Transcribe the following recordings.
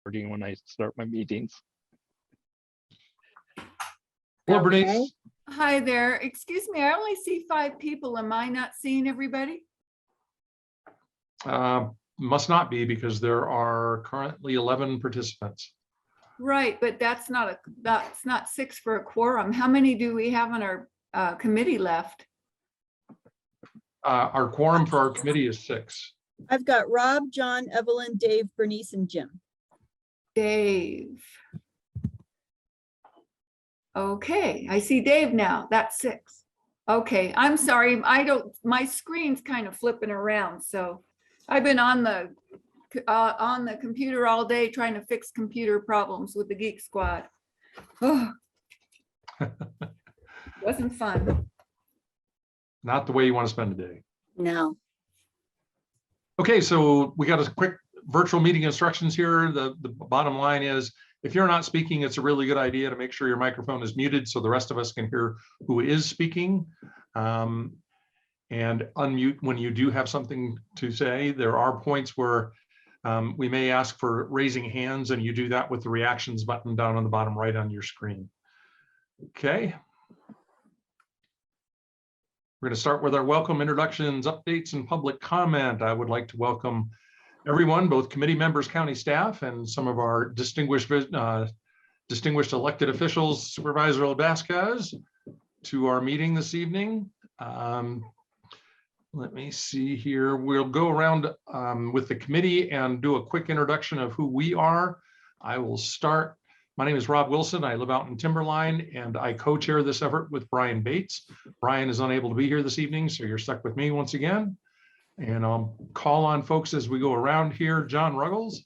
recording when I start my meetings. Hello, Okay. Bernice. Hi there. Excuse me, I only see 5 people. Am I not seeing everybody? Must not be, because there are currently 11 participants. Right, but that's not 6 for a quorum. How many do we have on our committee left? Our quorum for our committee is 6. I've got Rob, John, Evelyn, Dave, Bernice, and Jim. Dave. Okay, I see Dave now. That's 6. Okay, I'm sorry. My screen's kind of flipping around, so I've been on the computer all day trying to fix computer problems with the Geek Squad. Oh, wasn't fun. Not the way you want to spend the day. No. Okay, so we got a quick virtual meeting instructions here. The bottom line is, if you're not speaking, it's a really good idea to make sure your microphone is muted so the rest of us can hear who is speaking. And unmute when you do have something to say. There are points where we may ask for raising hands, and you do that with the reactions button down on the bottom right on your screen. Okay. We're going to start with our welcome, introductions, updates, and public comment. I would like to welcome everyone, both committee members, county staff, and some of our distinguished elected officials, Supervisor Vasquez, to our meeting this evening. Let me see here. We'll go around with the committee and do a quick introduction of who we are. I will start. My name is Rob Wilson. I live out in Timberline, and I co-chair this effort with Brian Bates. Brian is unable to be here this evening, so you're stuck with me once again. And I'll call on folks as we go around here. John Ruggles.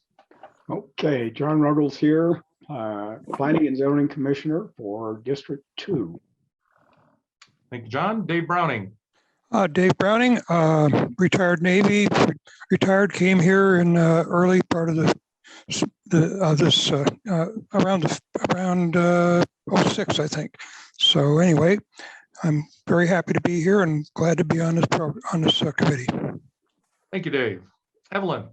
Okay, John Ruggles here, Planning and Zoning Commissioner for District 2. Thank you, John. Dave Browning. Dave Browning, retired Navy, retired, came here in early part of around 06, I think. So anyway, I'm very happy to be here and glad to be on this committee. Thank you, Dave. Evelyn.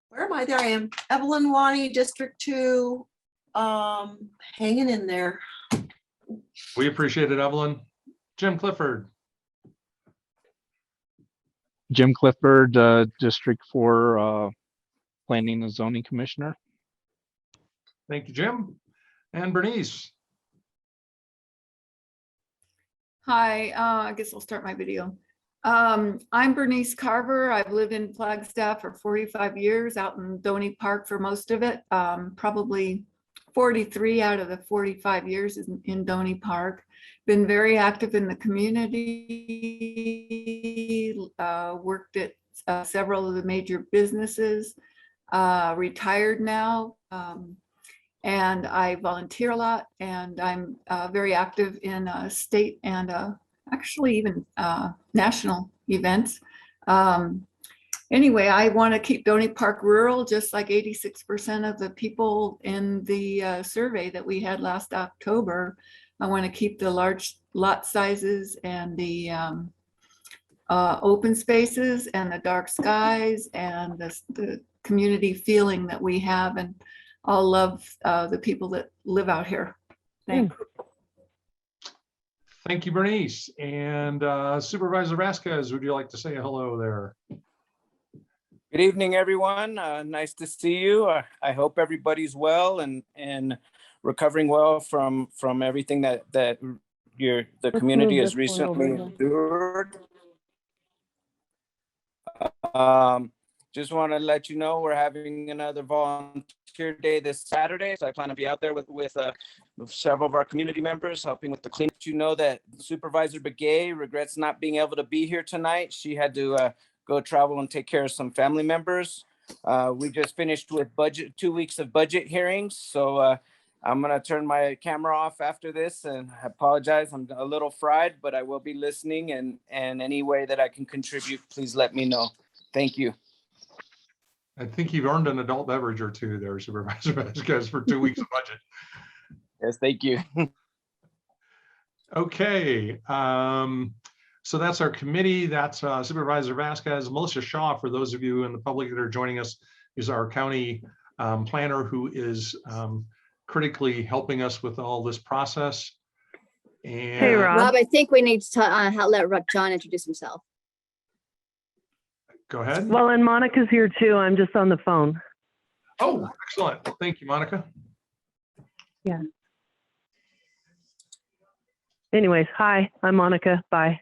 Where am I? There I am. Evelyn Wani, District 2, hanging in there. We appreciate it, Evelyn. Jim Clifford. Jim Clifford, District 4 Planning and Zoning Commissioner. Thank you, Jim. And Bernice. Hi, I guess I'll start my video. I'm Bernice Carver. I've lived in Flagstaff for 45 years, out in Doney Park for most of it. Probably 43 out of the 45 years in Doney Park. Been very active in the community, worked at several of the major businesses, retired now, and I volunteer a lot, and I'm very active in state and actually even national events. Anyway, I want to keep Doney Park rural, just like 86% of the people in the survey that we had last October. I want to keep the large lot sizes and the open spaces and the dark skies and the community feeling that we have, and I'll love the people that live out here. Thanks. Thank you, Bernice. And Supervisor Vasquez, would you like to say hello there? Good evening, everyone. Nice to see you. I hope everybody's well and recovering well from everything that the community has recently endured. Just want to let you know we're having another volunteer day this Saturday, so I plan to be out there with several of our community members helping with the cleanup. You know that Supervisor Begay regrets not being able to be here tonight. She had to go travel and take care of some family members. We just finished with 2 weeks of budget hearings, so I'm gonna turn my camera off after this, and I apologize. I'm a little fried, but I will be listening, and any way that I can contribute, please let me know. Thank you. I think you've earned an adult beverage or two there, Supervisor Vasquez, for 2 weeks of budget. Yes, thank you. Okay, so that's our committee. That's Supervisor Vasquez. Melissa Shaw, for those of you in the public that are joining us is our county planner who is critically helping us with all this process. And Rob, I think we need to let John introduce himself. go ahead. Well, and Monica's here too. I'm just on the phone. Oh, excellent. Thank you, Monica. Yeah. Anyways, hi, I'm Monica. Bye.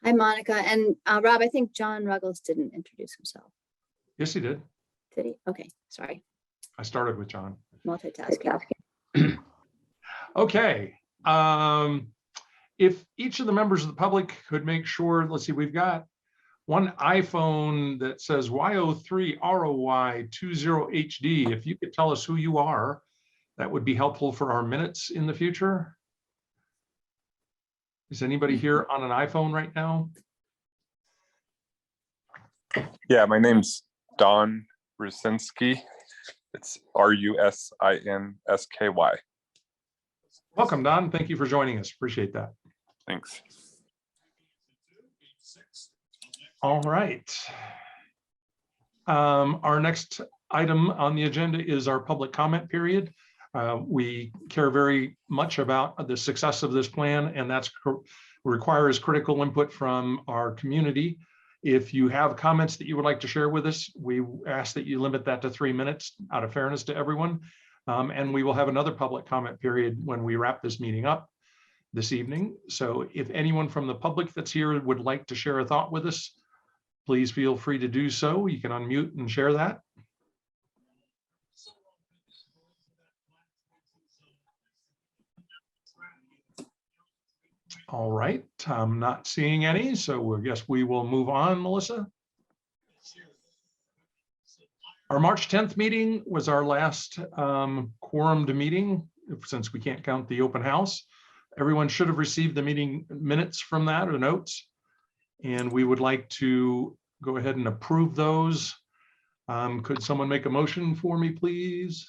Hi, Monica. And Rob, I think John Ruggles didn't introduce himself. Yes, he did. Did he? Okay, sorry. I started with John. Multitasking. Okay. If each of the members of the public could make sure, let's see, we've got one iPhone that says Y03ROY20HD. If you could tell us who you are, that would be helpful for our minutes in the future. Is anybody here on an iPhone right now? Yeah, my name's Don Rusinski. It's RUSINSKY. Welcome, Don. Thank you for joining us. Appreciate that. Thanks. All right. Our next item on the agenda is our public comment period. We care very much about the success of this plan, and that's requires critical input from our community. If you have comments that you would like to share with us, we ask that you limit that to 3 minutes out of fairness to everyone. And we will have another public comment period when we wrap this meeting up this evening. So if anyone from the public that's here would like to share a thought with us, please feel free to do so. You can unmute and share that. All right, I'm not seeing any, so I guess we will move on, Melissa. Our March 10th meeting was our last quorumed meeting, since we can't count the open house. Everyone should have received the meeting minutes from that, or notes, and we would like to go ahead and approve those. Could someone make a motion for me, please?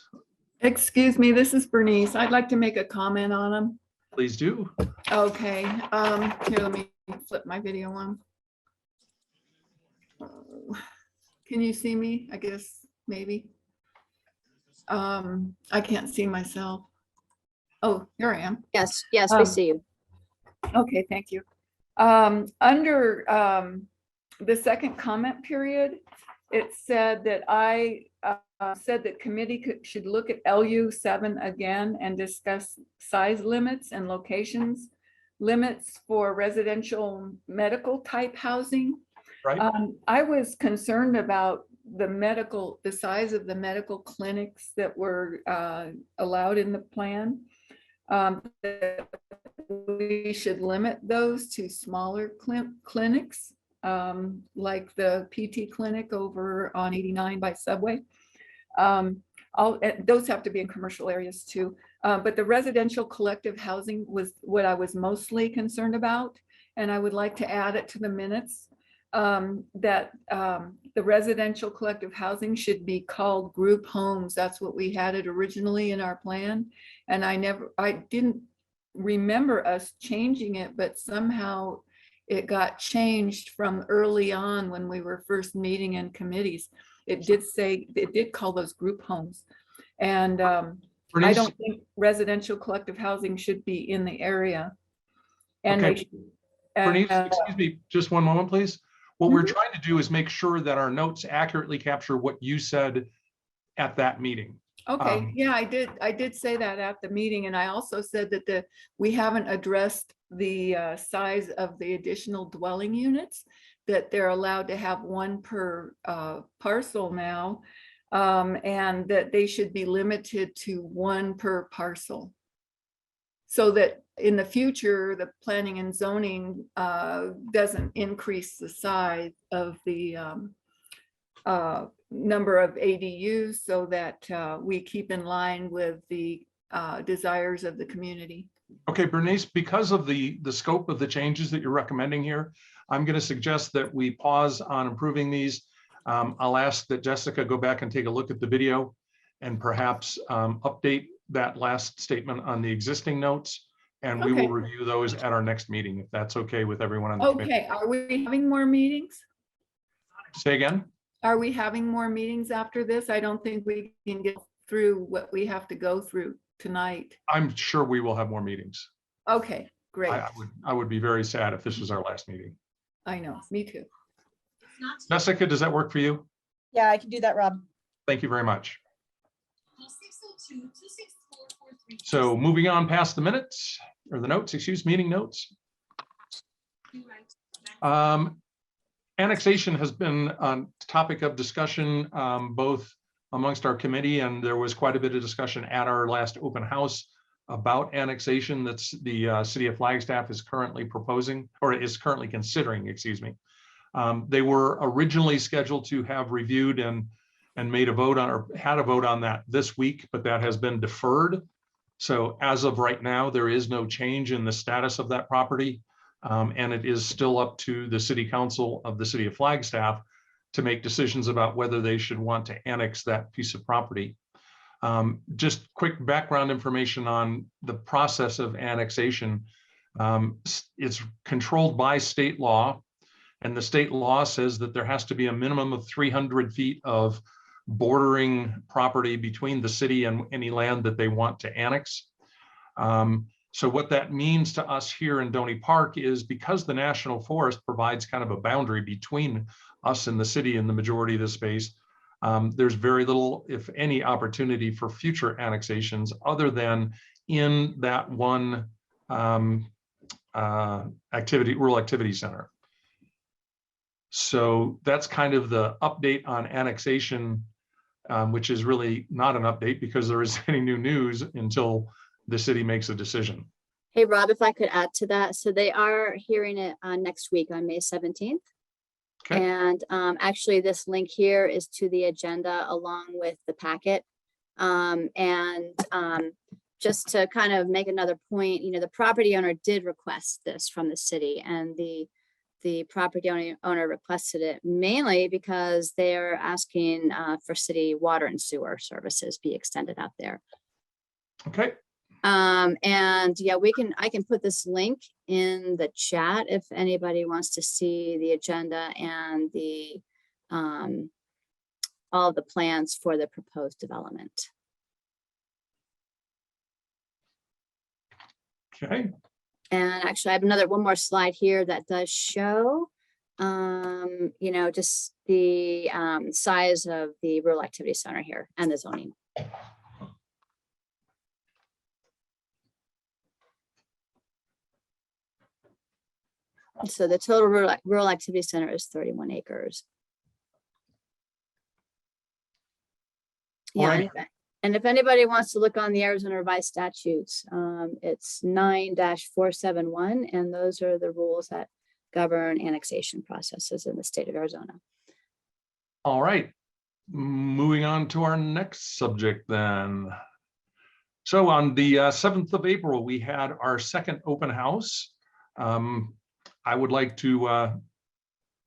Excuse me, this is Bernice. I'd like to make a comment on them. Please do. Okay, here, let me flip my video on. Can you see me? I guess, maybe. I can't see myself. Oh, here I am. Yes, we see you. Okay, thank you. Under the second comment period, it said that I said that committee should look at LU 7 again and discuss size limits and locations limits for residential medical type housing. Right. I was concerned about the size of the medical clinics that were allowed in the plan. We should limit those to smaller clinics, like the PT clinic over on 89 by Subway. Those have to be in commercial areas too. But the residential collective housing was what I was mostly concerned about. And I would like to add it to the minutes that the residential collective housing should be called group homes. That's what we had it originally in our plan. And I didn't remember us changing it, but somehow it got changed from early on when we were first meeting in committees. It did call those group homes. And Bernice, I don't think residential collective housing should be in the area. And okay. Bernice, excuse me, just one moment, please. What we're trying to do is make sure that our notes accurately capture what you said at that meeting. Okay, yeah, I did say that at the meeting, and I also said that we haven't addressed the size of the additional dwelling units, that they're allowed to have one per parcel now, and that they should be limited to one per parcel. So that in the future, the planning and zoning doesn't increase the size of the number of ADUs, so that we keep in line with the desires of the community. Okay, Bernice, because of the scope of the changes that you're recommending here, I'm going to suggest that we pause on approving these. I'll ask that Jessica go back and take a look at the video and perhaps update that last statement on the existing notes, and we will review those at our next meeting, if that's okay with everyone on the committee. Okay, are we having more meetings? Say again? Are we having more meetings after this? I don't think we can get through what we have to go through tonight. I'm sure we will have more meetings. Okay, great. I would be very sad if this was our last meeting. I know, me too. Jessica, does that work for you? Yeah, I can do that, Rob. Thank you very much. So moving on past the minutes or the notes, meeting notes. Annexation has been a topic of discussion both amongst our committee, and there was quite a bit of discussion at our last open house about annexation that's the city of Flagstaff is currently proposing, or is currently considering, excuse me. They were originally scheduled to have reviewed and made a vote on, or had a vote on that this week, but that has been deferred. So as of right now, there is no change in the status of that property. And it is still up to the city council of the city of Flagstaff to make decisions about whether they should want to annex that piece of property. Just quick background information on the process of annexation. It's controlled by state law, and the state law says that there has to be a minimum of 300 feet of bordering property between the city and any land that they want to annex. So what that means to us here in Doney Park is, because the National Forest provides kind of a boundary between us and the city in the majority of the space, there's very little, if any, opportunity for future annexations other than in that one rural activity center. So that's kind of the update on annexation, which is really not an update because there isn't any new news until the city makes a decision. Hey, Rob, if I could add to that. So they are hearing it next week on May 17th. Okay. And actually this link here is to the agenda along with the packet. Just to kind of make another point, the property owner did request this from the city, and the property owner requested it mainly because they're asking for city water and sewer services be extended out there. Okay. And yeah, I can put this link in the chat if anybody wants to see the agenda and the all of the plans for the proposed development. Okay. And actually I have one more slide here that does show, just the size of the rural activity center here and the zoning. So the total rural activity center is 31 acres. All Yeah, right. and if anybody wants to look on the Arizona revised statutes, it's 9-471, and those are the rules that govern annexation processes in the state of Arizona. All right. Moving on to our next subject then. So on the 7th of April, we had our second open house. I would like to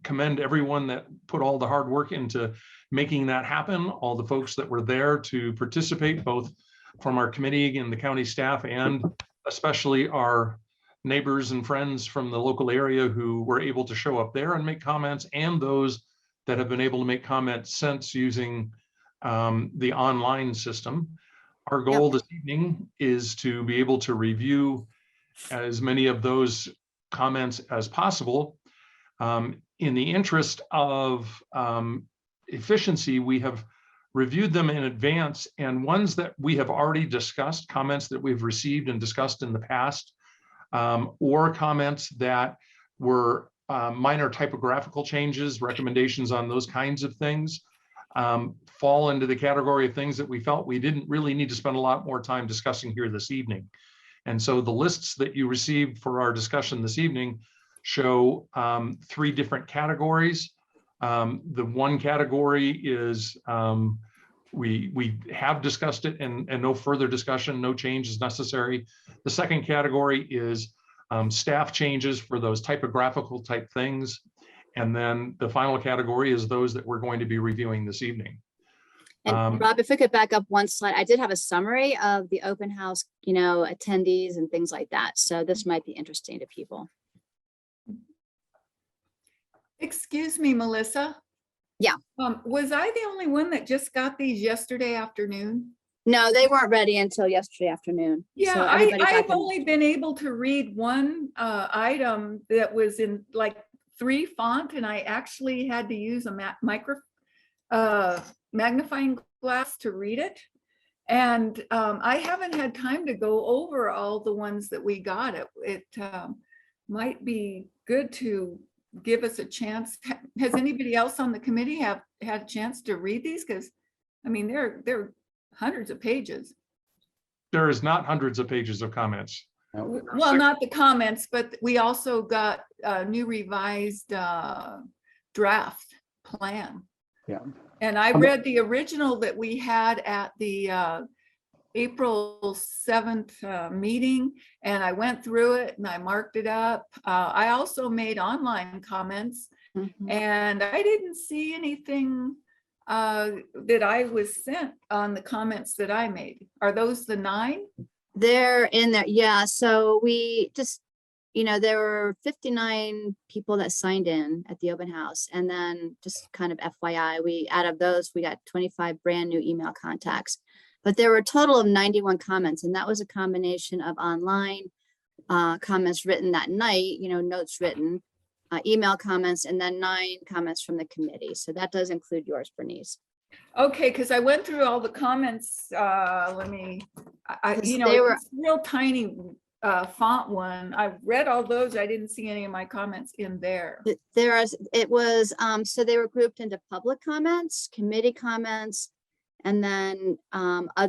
commend everyone that put all the hard work into making that happen, all the folks that were there to participate, both from our committee and the county staff, and especially our neighbors and friends from the local area who were able to show up there and make comments, and those that have been able to make comments since using the online system. Our goal this evening is to be able to review as many of those comments as possible. In the interest of efficiency, we have reviewed them in advance, and ones that we have already discussed, comments that we've received and discussed in the past, or comments that were minor typographical changes, recommendations on those kinds of things, fall into the category of things that we felt we didn't really need to spend a lot more time discussing here this evening. And so the lists that you received for our discussion this evening show 3 different categories. The one category is we have discussed it and no further discussion, no change is necessary. The second category is staff changes for those typographical type things. And then the final category is those that we're going to be reviewing this evening. And Rob, if we could back up one slide, I did have a summary of the open house, attendees and things like that. So this might be interesting to people. Excuse me, Melissa. Was I the only one that just got these yesterday afternoon? No, they weren't ready until yesterday afternoon. Yeah, So everybody got I've them. only been able to read one item that was in like 3 font, and I actually had to use a magnifying glass to read it. And I haven't had time to go over all the ones that we got. It might be good to give us a chance. Has anybody else on the committee have had a chance to read these? Because I mean, they're hundreds of pages. There is not hundreds of pages of comments. Well, not the comments, but we also got a new revised draft plan. Yeah. And I read the original that we had at the April 7th meeting, and I went through it and I marked it up. I also made online comments, and I didn't see anything that I was sent on the comments that I made. Are those the 9? They're in there. Yeah. So we just, there were 59 people that signed in at the open house. And then just kind of FYI, out of those, we got 25 brand new email contacts. But there were a total of 91 comments, and that was a combination of online comments written that night, notes written, email comments, and then 9 comments from the committee. So that does include yours, Bernice. Okay, because I went through all the comments. Let me, they were it's real tiny font one. I read all those. I didn't see any of my comments in there. So they were grouped into public comments, committee comments, and then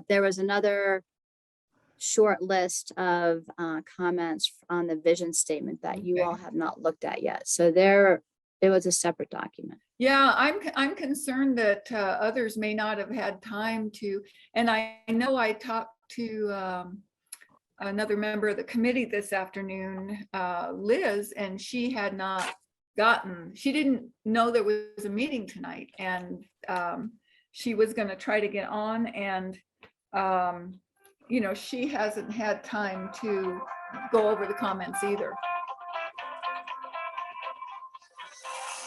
there was another short list of comments on the vision statement that you all have not looked at yet. So it was a separate document. Yeah, I'm concerned that others may not have had time to, and I know I talked to another member of the committee this afternoon, Liz, and she had not she didn't know there was a meeting tonight, and she was going to try to get on, and she hasn't had time to go over the comments either.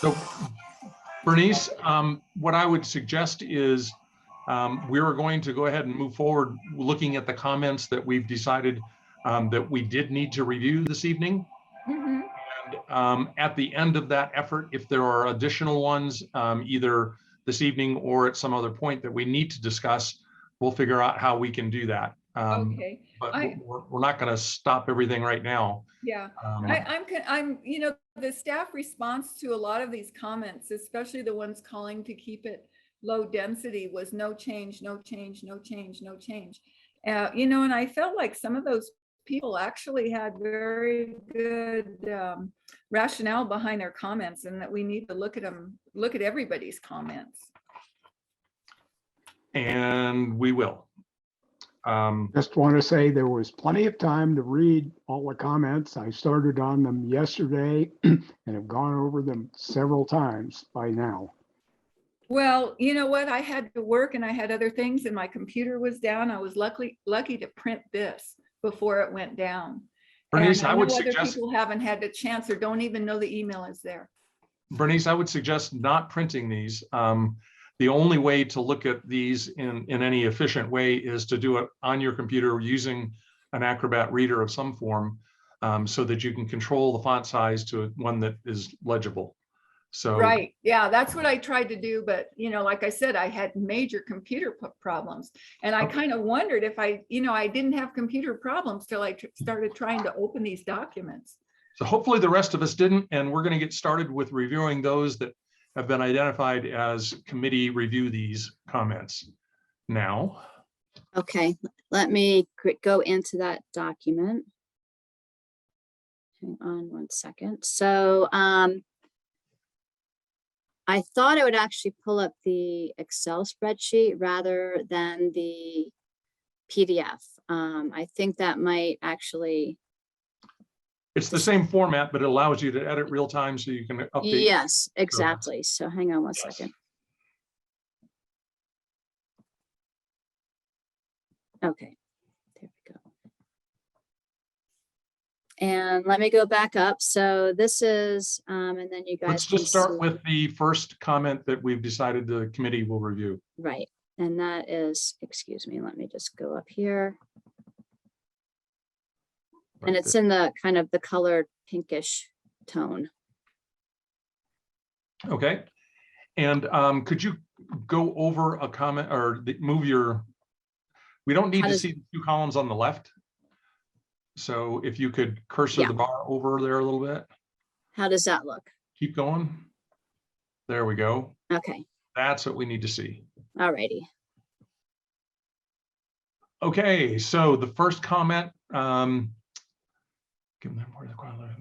So Bernice, what I would suggest is we're going to go ahead and move forward looking at the comments that we've decided that we did need to review this evening. And at the end of that effort, if there are additional ones, either this evening or at some other point that we need to discuss, we'll figure out how we can do that. Okay. But we're not going to stop everything right now. Yeah, I'm, the staff response to a lot of these comments, especially the ones calling to keep it low density, was no change, no change, no change, no change. And I felt like some of those people actually had very good rationale behind their comments, and that we need to look at everybody's comments. And we will. Just want to say there was plenty of time to read all the comments. I started on them yesterday and have gone over them several times by now. Well, you know what? I had to work and I had other things, and my computer was down. I was lucky to print this before it went down. Bernice, and I would know other suggest people haven't had the chance or don't even know the email is there. Bernice, I would suggest not printing these. The only way to look at these in any efficient way is to do it on your computer using an Acrobat reader of some form, so that you can control the font size to one that is legible. So Right. Yeah, that's what I tried to do. But, like I said, I had major computer problems, and I kind of wondered if I didn't have computer problems till I started trying to open these documents. So hopefully the rest of us didn't, and we're going to get started with reviewing those that have been identified as committee review these comments now. Okay, let me go into that document. Hang on one second. So I thought I would actually pull up the Excel spreadsheet rather than the PDF. I think that might actually. It's the same format, but it allows you to edit real time so you can update. Yes, exactly. So hang on one second. Okay, there we go. And let me go back up. So this is, and then you guys. Let's can just start see- with the first comment that we've decided the committee will review. Right, and that is, excuse me, let me just go up here. And it's in the kind of the colored pinkish tone. Okay. And could you go over a comment or move your, we don't need How to does- see the two columns on the left. So if you could cursor Yeah. the bar over there a little bit, How does that look? keep going. There we go. Okay, That's what we need to see. alrighty. Okay, so the first comment, give them more of the quality.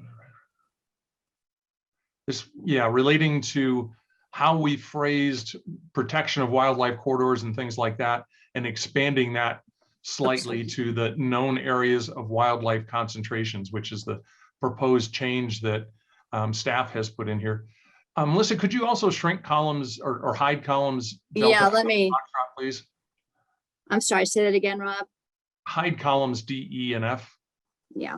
This, yeah, relating to how we phrased protection of wildlife corridors and things like that, and expanding that slightly to the known areas of wildlife concentrations, which is the proposed change that staff has put in here. Melissa, could you also shrink columns or hide columns? Yeah, Delta let me, Foxtrot, please. I'm sorry, say that again, Rob. Hide columns D, E, and F. Yeah.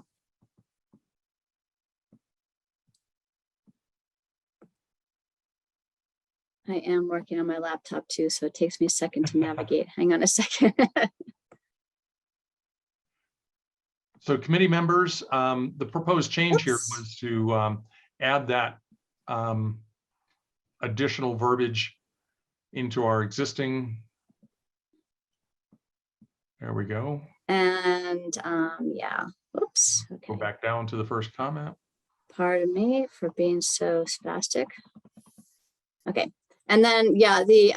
I am working on my laptop too, so it takes me a second to navigate. Hang on a second. So committee members, the proposed change here Oops. was to add that additional verbiage into our existing. There we go. And yeah, oops, Go okay. back down to the first comment. Pardon me for being so spastic. Okay, and then, yeah, the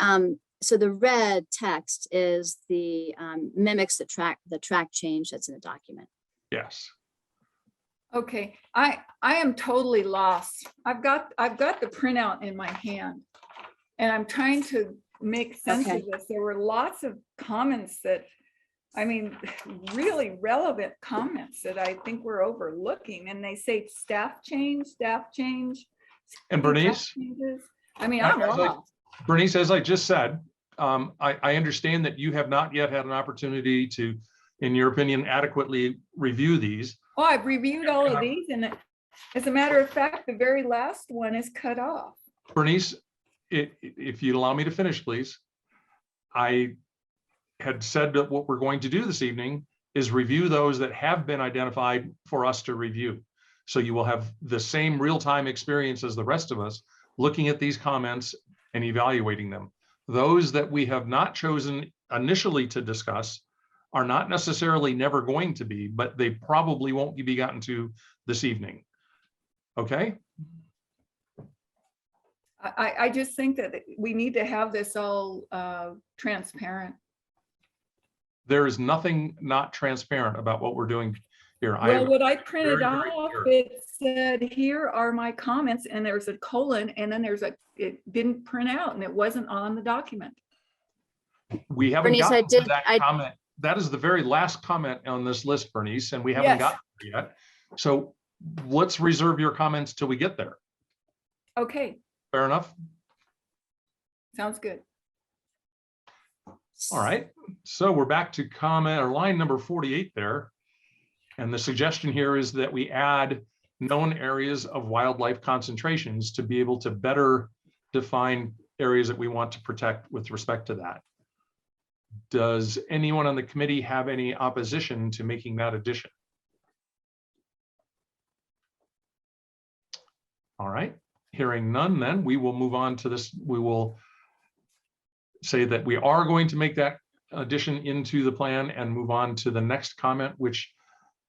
so the red text is the mimics the track change that's in the document. Yes. Okay, I am totally lost. I've got the printout in my hand and I'm trying to make sense Okay. of this. There were lots of comments that, I mean, really relevant comments that I think we're overlooking, and they say staff change. And Bernice, changes. I mean, I'm as lost. Bernice, as I just said, I understand that you have not yet had an opportunity to, in your opinion, adequately review these. Oh, I've reviewed all of these, and as a matter of fact, the very last one is cut off. Bernice, if you'd allow me to finish, please. I had said that what we're going to do this evening is review those that have been identified for us to review. So you will have the same real-time experience as the rest of us, looking at these comments and evaluating them. Those that we have not chosen initially to discuss are not necessarily never going to be, but they probably won't be gotten to this evening. Okay? I just think that we need to have this all transparent. There is nothing not transparent about what we're doing here. Well, what I printed very, very off, clear. it said, here are my comments, and there's a colon, and then there's it didn't print out, and it wasn't on the document. We haven't Bernice, gotten to that comment. That is the very last comment on this list, Bernice, and we haven't Yes. gotten there yet. So let's reserve your comments till we get there. Okay, Fair enough? sounds good. All right. So we're back to comment or line number 48 there. And the suggestion here is that we add known areas of wildlife concentrations to be able to better define areas that we want to protect with respect to that. Does anyone on the committee have any opposition to making that addition? All right, hearing none, then we will move on to this. We will say that we are going to make that addition into the plan and move on to the next comment, which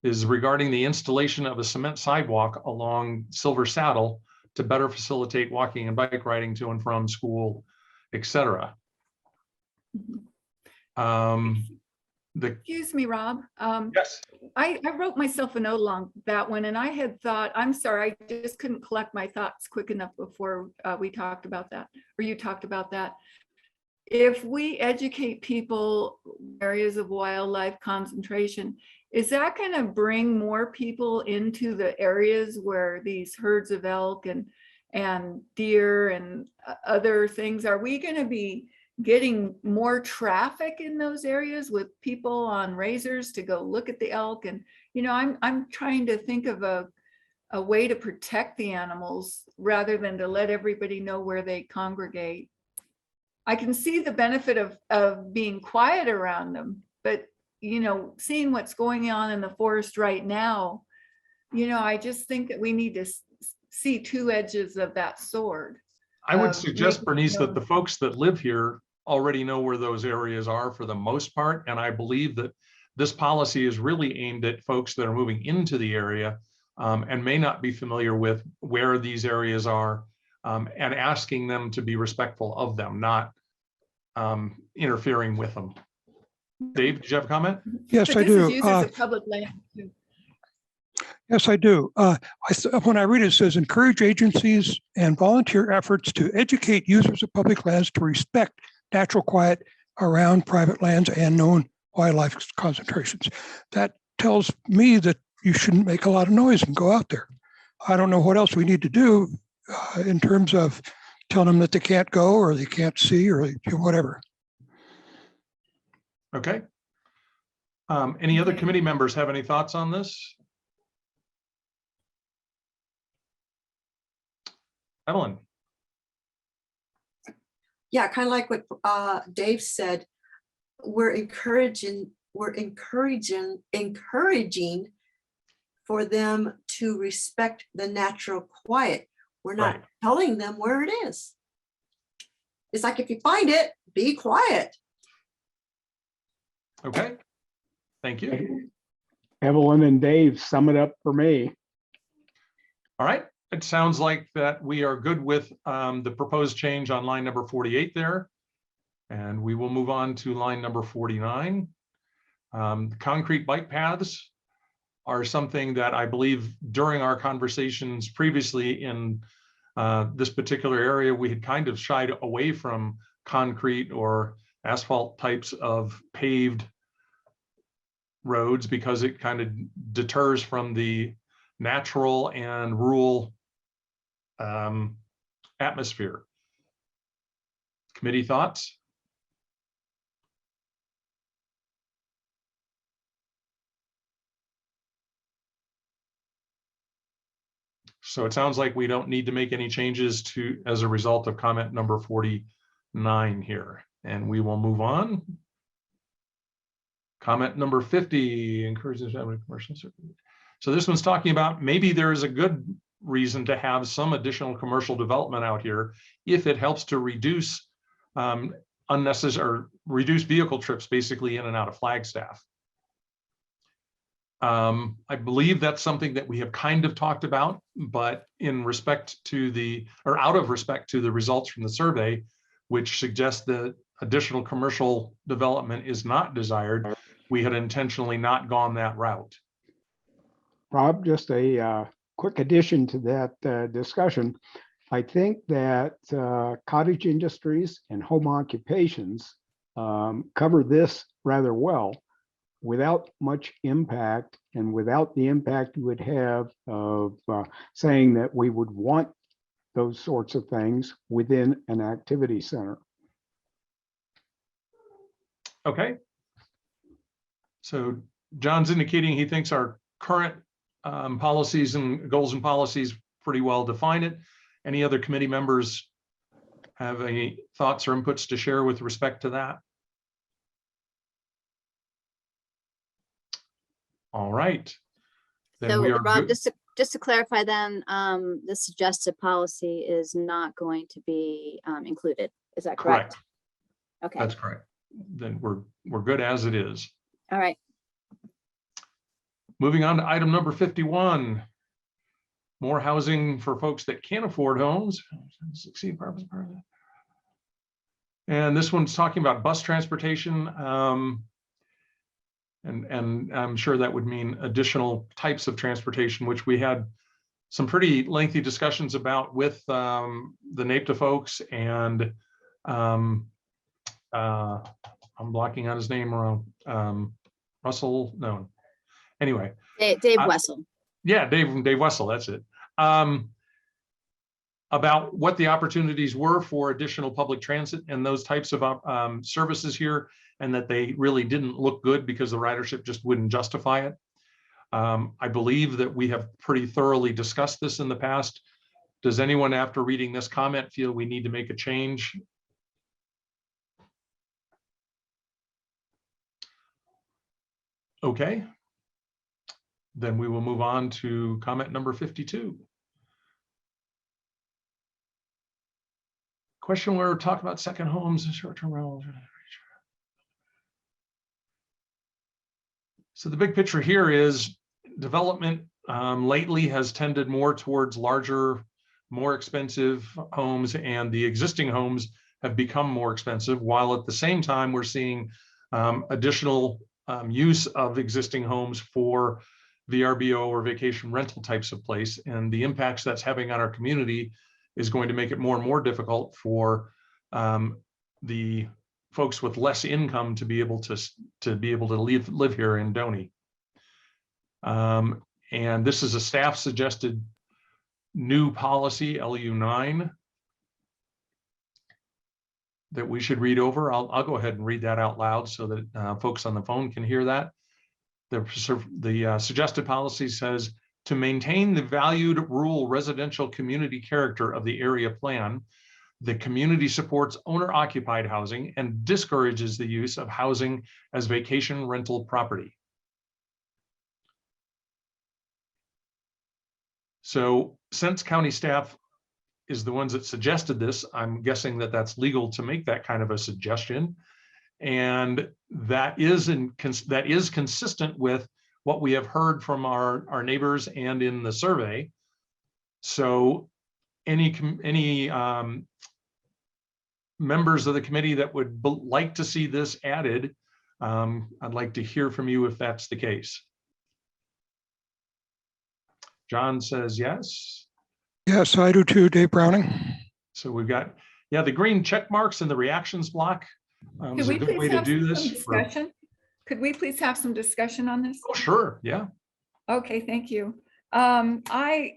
is regarding the installation of a cement sidewalk along Silver Saddle to better facilitate walking and bike riding to and from school, etc. Excuse me, Rob. Yes. I wrote myself a note along that one, and I had thought, I'm sorry, I just couldn't collect my thoughts quick enough before we talked about that, or you talked about that. If we educate people areas of wildlife concentration, is that going to bring more people into the areas where these herds of elk and deer and other things? Are we going to be getting more traffic in those areas with people on razors to go look at the elk I'm trying to think of a way to protect the animals rather than to let everybody know where they congregate. I can see the benefit of being quiet around them, but seeing what's going on in the forest right now, I just think that we need to see two edges of that sword. I would suggest, making Bernice, that sure- the folks that live here already know where those areas are for the most part. And I believe that this policy is really aimed at folks that are moving into the area and may not be familiar with where these areas are, and asking them to be respectful of them, not interfering with them. Dave, did you have a comment? Yes, But I this is do. used as a public land too. Yes, I do. When I read it, it says encourage agencies and volunteer efforts to educate users of public lands to respect natural quiet around private lands and known wildlife concentrations. That tells me that you shouldn't make a lot of noise and go out there. I don't know what else we need to do in terms of telling them that they can't go or they can't see or whatever. Okay. Any other Okay. committee members have any thoughts on this? Evelyn? Yeah, kind of like what Dave said, we're encouraging for them to respect the natural quiet. We're not Right. telling them where it is. It's like, if you find it, be quiet. Okay. Thank you. Evelyn and Dave, sum it up for me. All right. It sounds like that we are good with the proposed change on line number 48 there. And we will move on to line number 49. Concrete bike paths are something that I believe during our conversations previously in this particular area, we had kind of shied away from concrete or asphalt types of paved roads because it kind of deters from the natural and rural atmosphere. Committee thoughts? So it sounds like we don't need to make any changes to as a result of comment number 49 here, and we will move on. Comment number 50, encourages commercial. So this one's talking about maybe there is a good reason to have some additional commercial development out here if it helps to reduce unnecessary or reduce vehicle trips basically in and out of Flagstaff. I believe that's something that we have kind of talked about, but in respect to the, or out of respect to the results from the survey, which suggests that additional commercial development is not desired, we had intentionally not gone that route. Rob, just a quick addition to that discussion. I think that cottage industries and home occupations cover this rather well without much impact and without the impact you would have of saying that we would want those sorts of things within an activity center. Okay. So John's indicating he thinks our current policies and goals and policies pretty well define it. Any other committee members have any thoughts or inputs to share with respect to that? All right. Then So we are Rob, good. just to clarify then, the suggested policy is not going to be included. Is that correct? Correct. Okay, That's correct. Then we're good as it is. all right. Moving on to item number 51. More housing for folks that can't afford homes. Succeed purpose. And this one's talking about bus transportation. And I'm sure that would mean additional types of transportation, which we had some pretty lengthy discussions about with the NAPTA folks and I'm blocking out his name wrong. Russell, no. Anyway. Dave Wessel. Yeah, Dave Wessel, that's it. About what the opportunities were for additional public transit and those types of services here, and that they really didn't look good because the ridership just wouldn't justify it. I believe that we have pretty thoroughly discussed this in the past. Does anyone, after reading this comment, feel we need to make a change? Okay. Then we will move on to comment number 52. Question where we're talking about second homes and short-term rentals. So the big picture here is development lately has tended more towards larger, more expensive homes, and the existing homes have become more expensive, while at the same time we're seeing additional use of existing homes for VRBO or vacation rental types of place, and the impacts that's having on our community is going to make it more and more difficult for the folks with less income to be able to live here in Doney. And this is a staff suggested new policy, LU9, that we should read over. I'll go ahead and read that out loud so that folks on the phone can hear that. The suggested policy says, to maintain the valued rural residential community character of the area plan, the community supports owner-occupied housing and discourages the use of housing as vacation rental property. So since county staff is the ones that suggested this, I'm guessing that that's legal to make that kind of a suggestion. And that is consistent with what we have heard from our neighbors and in the survey. So any members of the committee that would like to see this added, I'd like to hear from you if that's the case. John says yes. Yes, I do too, Dave Browning. So we've got, yeah, the green check marks in the reactions block is a good way to do this. Discussion? Could we please have some discussion on this? Oh, sure, yeah. Okay, thank you. I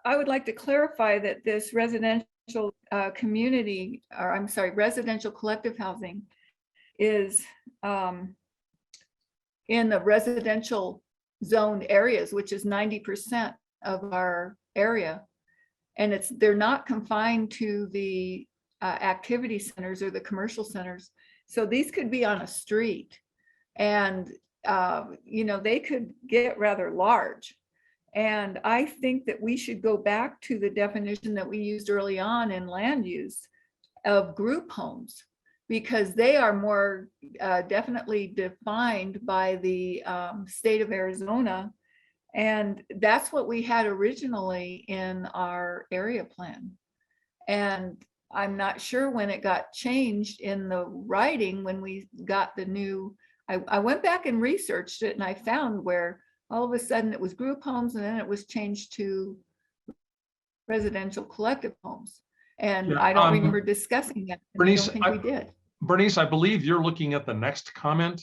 would like to clarify that this residential community, or I'm sorry, residential collective housing is in the residential zoned areas, which is 90% of our area. And they're not confined to the activity centers or the commercial centers. So these could be on a street and, you know, they could get rather large. And I think that we should go back to the definition that we used early on in land use of group homes, because they are more definitely defined by the state of Arizona. And that's what we had originally in our area plan. And I'm not sure when it got changed in the writing when we got the new, I went back and researched it and I found where all of a sudden it was group homes and then it was changed to residential collective homes. And Yeah, I don't remember discussing that. Bernice, I don't think we did. Bernice, I believe you're looking at the next comment.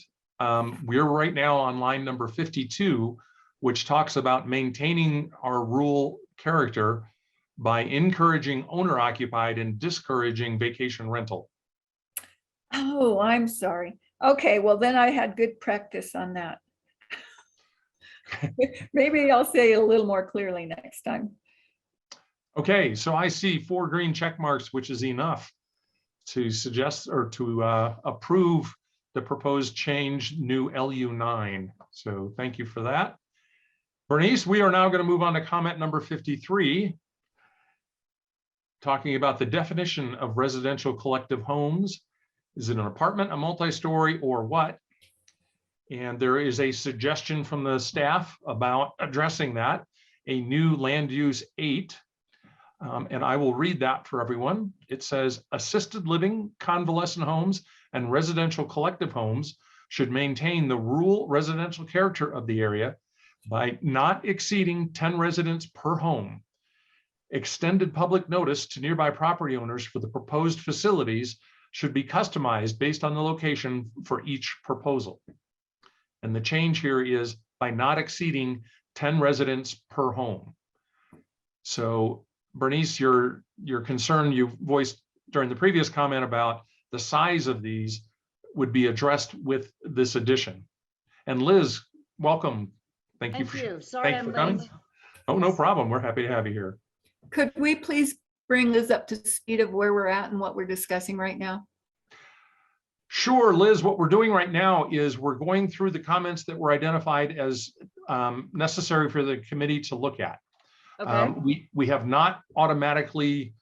We're right now on line number 52, which talks about maintaining our rural character by encouraging owner occupied and discouraging vacation rental. Oh, I'm sorry. Okay, well then I had good practice on that. Maybe I'll say it a little more clearly next time. Okay, so I see 4 green check marks, which is enough to suggest or to approve the proposed change, new LU9. So thank you for that. Bernice, we are now going to move on to comment number 53, talking about the definition of residential collective homes. Is it an apartment, a multi-story, or what? And there is a suggestion from the staff about addressing that, a new land use 8. And I will read that for everyone. It says, assisted living, convalescent homes, and residential collective homes should maintain the rural residential character of the area by not exceeding 10 residents per home. Extended public notice to nearby property owners for the proposed facilities should be customized based on the location for each proposal. And the change here is by not exceeding 10 residents per home. So Bernice, your concern you voiced during the previous comment about the size of these would be addressed with this addition. And Liz, welcome. Thank you. Thank you. Thank Sorry you I'm for coming. late. Oh, no problem. We're happy to have you here. Could we please bring Liz up to speed of where we're at and what we're discussing right now? Sure, Liz, what we're doing right now is we're going through the comments that were identified as necessary for the committee to look at. Okay. We have not automatically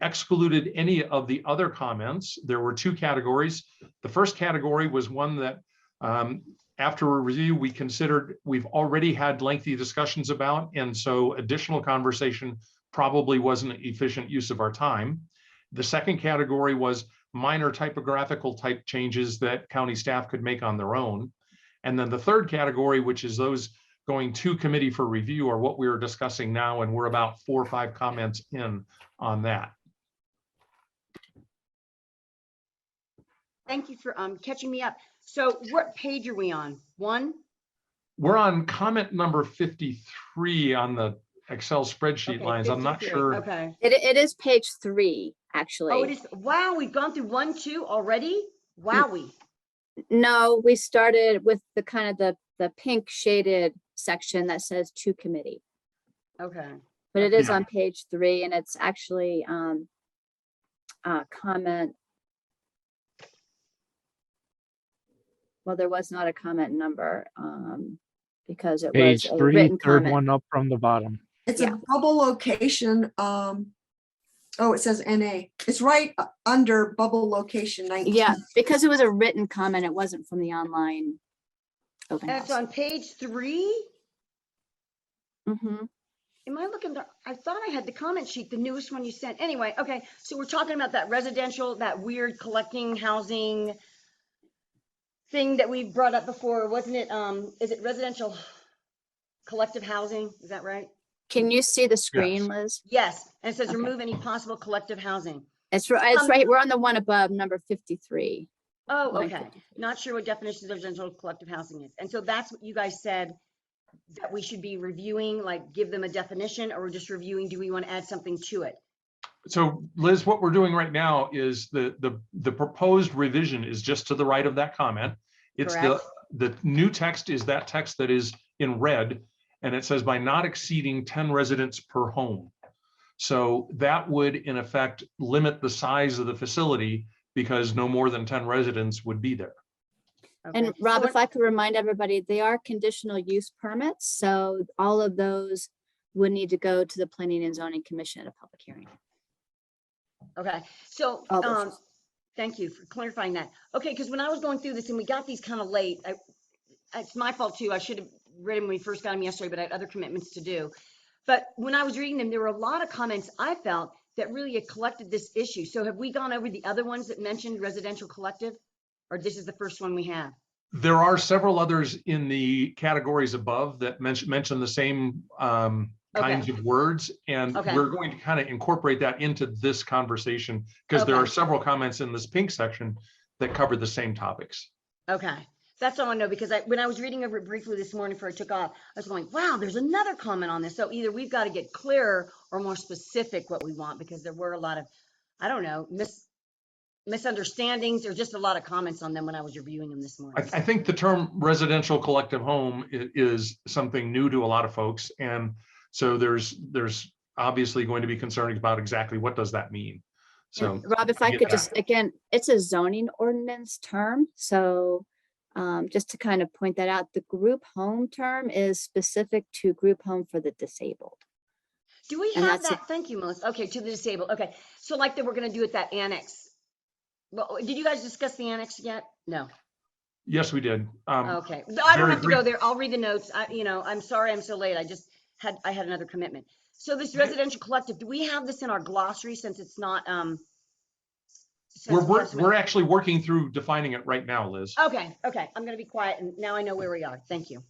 excluded any of the other comments. There were two categories. The first category was one that after a review, we considered we've already had lengthy discussions about, and so additional conversation probably wasn't an efficient use of our time. The second category was minor typographical type changes that county staff could make on their own. And then the third category, which is those going to committee for review, are what we are discussing now, and we're about 4 or 5 comments in on that. Thank you for catching me up. So what page are we on? 1? We're on comment number 53 on the Excel spreadsheet Okay, lines. I'm not 53. sure. Okay. It is page 3, actually. Oh, it is. Wow, we've gone through 1, 2 already. Wowie. No, we started with the kind of the pink shaded section that says to committee, Okay. but it is Yeah. on page 3, and it's actually comment. Well, there was not a comment number because it Page was a 3, written third comment. one up from the bottom. It's Yeah. a bubble location. Oh, it says NA. It's right under bubble location 19. Yeah, because it was a written comment. It wasn't from the online open And it's house. on page 3. Mhm. Am I looking? I thought I had the comment sheet, the newest one you sent. Anyway, okay. So we're talking about that residential, that weird collecting housing thing that we brought up before, wasn't it? Is it residential collective housing? Is that right? Can you see the screen, Yes. Liz? Yes. And it says Okay. remove any possible collective housing. It's right. We're on the one above, number 53. Oh, Line okay. 53. Not sure what definition of residential collective housing is. And so that's what you guys said that we should be reviewing, like give them a definition, or we're just reviewing, do we want to add something to it? So Liz, what we're doing right now is the proposed revision is just to the right of that comment. It's Correct. the new text is that text that is in red, and it says by not exceeding 10 residents per home. So that would in effect limit the size of the facility because no more than 10 residents would be there. Okay. And Rob, So if I could remind everybody, they are conditional use permits. So all of those would need to go to the Planning and Zoning Commission at a public hearing. Okay, so, All those. thank you for clarifying that. Okay, because when I was going through this and we got these kind of late, it's my fault too. I should have read them when we first got them yesterday, but I had other commitments to do. But when I was reading them, there were a lot of comments I felt that really had collected this issue. So have we gone over the other ones that mentioned residential collective? Or this is the first one we have? There are several others in the categories above that mention the same kinds of words, and Okay. we're going to kind of incorporate that into this conversation because there Okay. are several comments in this pink section that cover the same topics. Okay, that's all I know, because when I was reading over it briefly this morning before I took off, I was going, wow, there's another comment on this. So either we've got to get clearer or more specific what we want, because there were a lot of, I don't know, misunderstandings or just a lot of comments on them when I was reviewing them this morning. I think the term residential collective home is something new to a lot of folks, and so there's obviously going to be concerns about exactly what does that mean. So And Rob, if I could just, again, it's a zoning ordinance term. So just to kind of point that out, the group home term is specific to group home for the disabled. Do we And have that's that? Thank you, Melissa. Okay, to the disabled. Okay, so like that we're going to do at that annex. Well, did you guys discuss the annex yet? No. yes, we did. Okay, I don't very have to go brief- there. I'll read the notes. I'm sorry I'm so late. I had another commitment. So this residential collective, do we have this in our glossary since it's not, We're actually working through defining it right now, Liz. Okay, I'm gonna be quiet and now I know where we are. Thank you.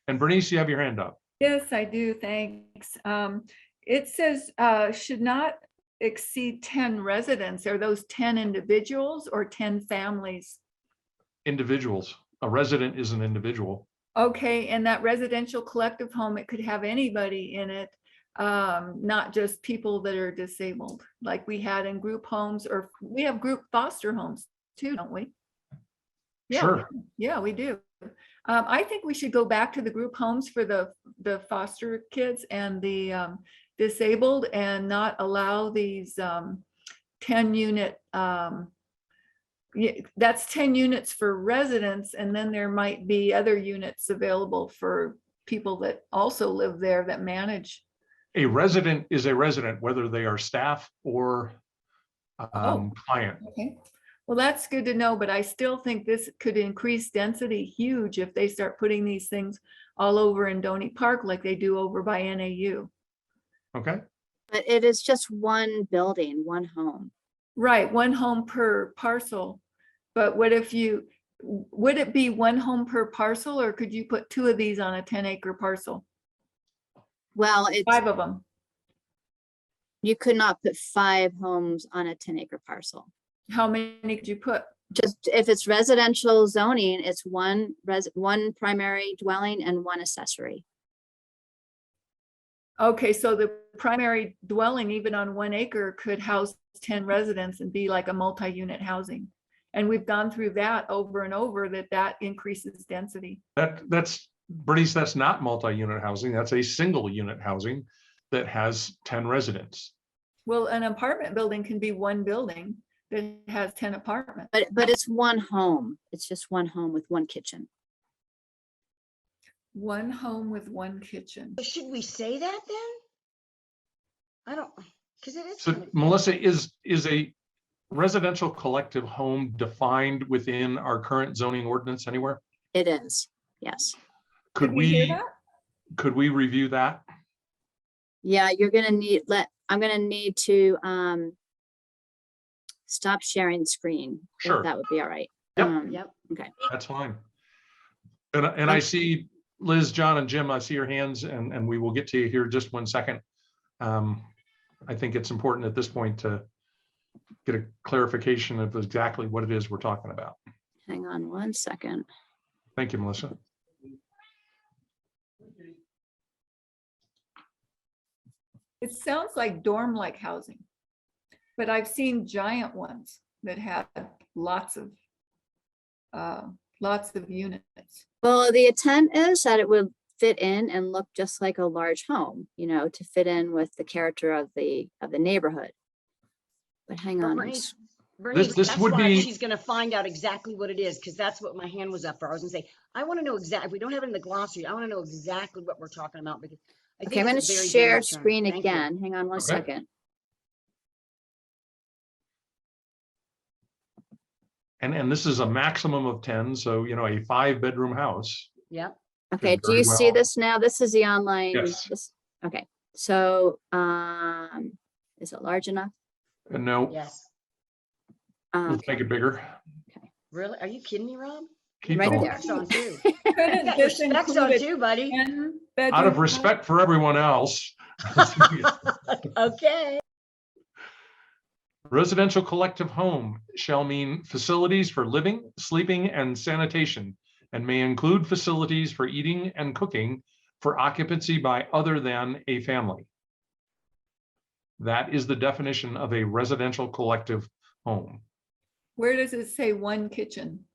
And Bernice, you have your hand up. Yes, I do. Thanks. It says should not exceed 10 residents. Are those 10 individuals or 10 families? Individuals. A resident is an individual. Okay, and that residential collective home, it could have anybody in it, not just people that are disabled, like we had in group homes, or we have group foster homes too, don't we? Yeah, Sure. yeah, we do. I think we should go back to the group homes for the foster kids and the disabled and not allow these 10 unit, that's 10 units for residents. And then there might be other units available for people that also live there that manage. A resident is a resident, whether they are staff or client. Okay. Well, that's good to know, but I still think this could increase density huge if they start putting these things all over in Doney Park like they do over by NAU. Okay. But it is just one building, one home. Right, one home per parcel. But what if would it be one home per parcel, or could you put 2 of these on a 10-acre parcel? Well, it's 5 of them. you could not put 5 homes on a 10-acre parcel. How many could you put? Just if it's residential zoning, it's one primary dwelling and 1 accessory. Okay, so the primary dwelling, even on 1 acre, could house 10 residents and be like a multi-unit housing. And we've gone through that over and over, that increases density. That's Bernice, that's not multi-unit housing. That's a single unit housing that has 10 residents. Well, an apartment building can be one building that has 10 apartments. But it's one home. It's just one home with 1 kitchen. One home with 1 kitchen. Should we say that then? I don't, because it is. So kind of- Melissa, is a residential collective home defined within our current zoning ordinance anywhere? It is, yes. Could Did we hear we, that? could we review that? Yeah, you're gonna need, I'm gonna need to stop sharing screen. if Sure. That would be all right. Yep. Yep. Okay. That's fine. And I see Liz, John, and Jim, I see your hands, and we will get to you here just 1 second. I think it's important at this point to get a clarification of exactly what it is we're talking about. Hang on 1 second. Thank you, Melissa. It sounds like dorm-like housing, but I've seen giant ones that had lots of units. Well, the intent is that it would fit in and look just like a large home, to fit in with the character of the neighborhood. But hang on. Bernice, this that's would why be- she's gonna find out exactly what it is, because that's what my hand was up for. I was gonna say, I want to know exactly, if we don't have it in the glossary, I want to know exactly what we're talking about, because I Okay, I'm think going it's to a very share general term. screen Thank you. again. Hang on 1 Okay. second. And this is a maximum of 10, so, a 5-bedroom house. Yep. Okay, do very you see well. this now? This is the online. Yes. Okay, so is it large enough? No, Yes. let's make it bigger. Really? Are you kidding me, Rob? Keep Right going. there. Specs on too. Couldn't Got your this specs on include too, buddy. 10 Out of bedroom respect for everyone else. Okay. Residential collective home shall mean facilities for living, sleeping, and sanitation, and may include facilities for eating and cooking for occupancy by other than a family. That is the definition of a residential collective home. Where does it say 1 kitchen?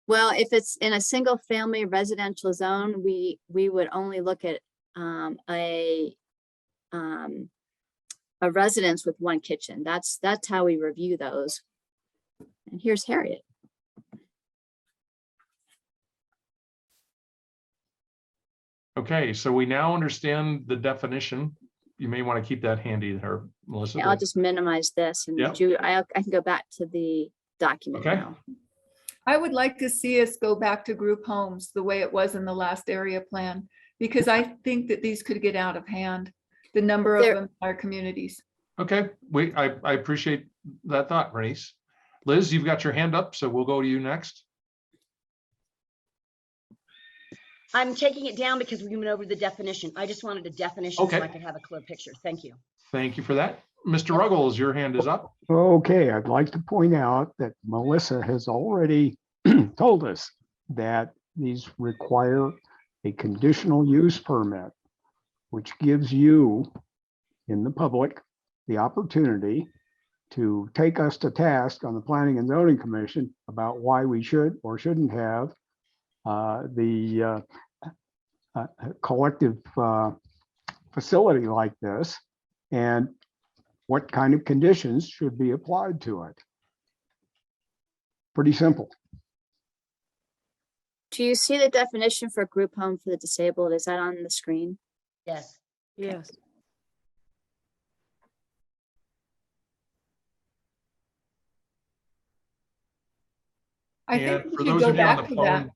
Well, if it's in a single family residential zone, we would only look at a residence with 1 kitchen. That's how we review those. And here's Harriet. Okay, so we now understand the definition. You may want to keep that handy there, Melissa. Yeah, I'll just minimize this and Yep. I can go back to the document Okay. now. I would like to see us go back to group homes the way it was in the last area plan, because I think that these could get out of hand, the number of There- them in our communities. Okay, I appreciate that thought, Bernice. Liz, you've got your hand up, so we'll go to you next. I'm taking it down because we went over the definition. I just wanted a definition so Okay. I could have a clear picture. Thank you. Thank you for that. Mr. Ruggles, your hand is up. Okay, I'd like to point out that Melissa has already told us that these require a conditional use permit, which gives you in the public the opportunity to take us to task on the Planning and Zoning Commission about why we should or shouldn't have the collective facility like this, and what kind of conditions should be applied to it. Pretty simple. Do you see the definition for group home for the disabled? Is that on the screen? Yes. Yes. I think And we for should those go of you on back the to that. phone,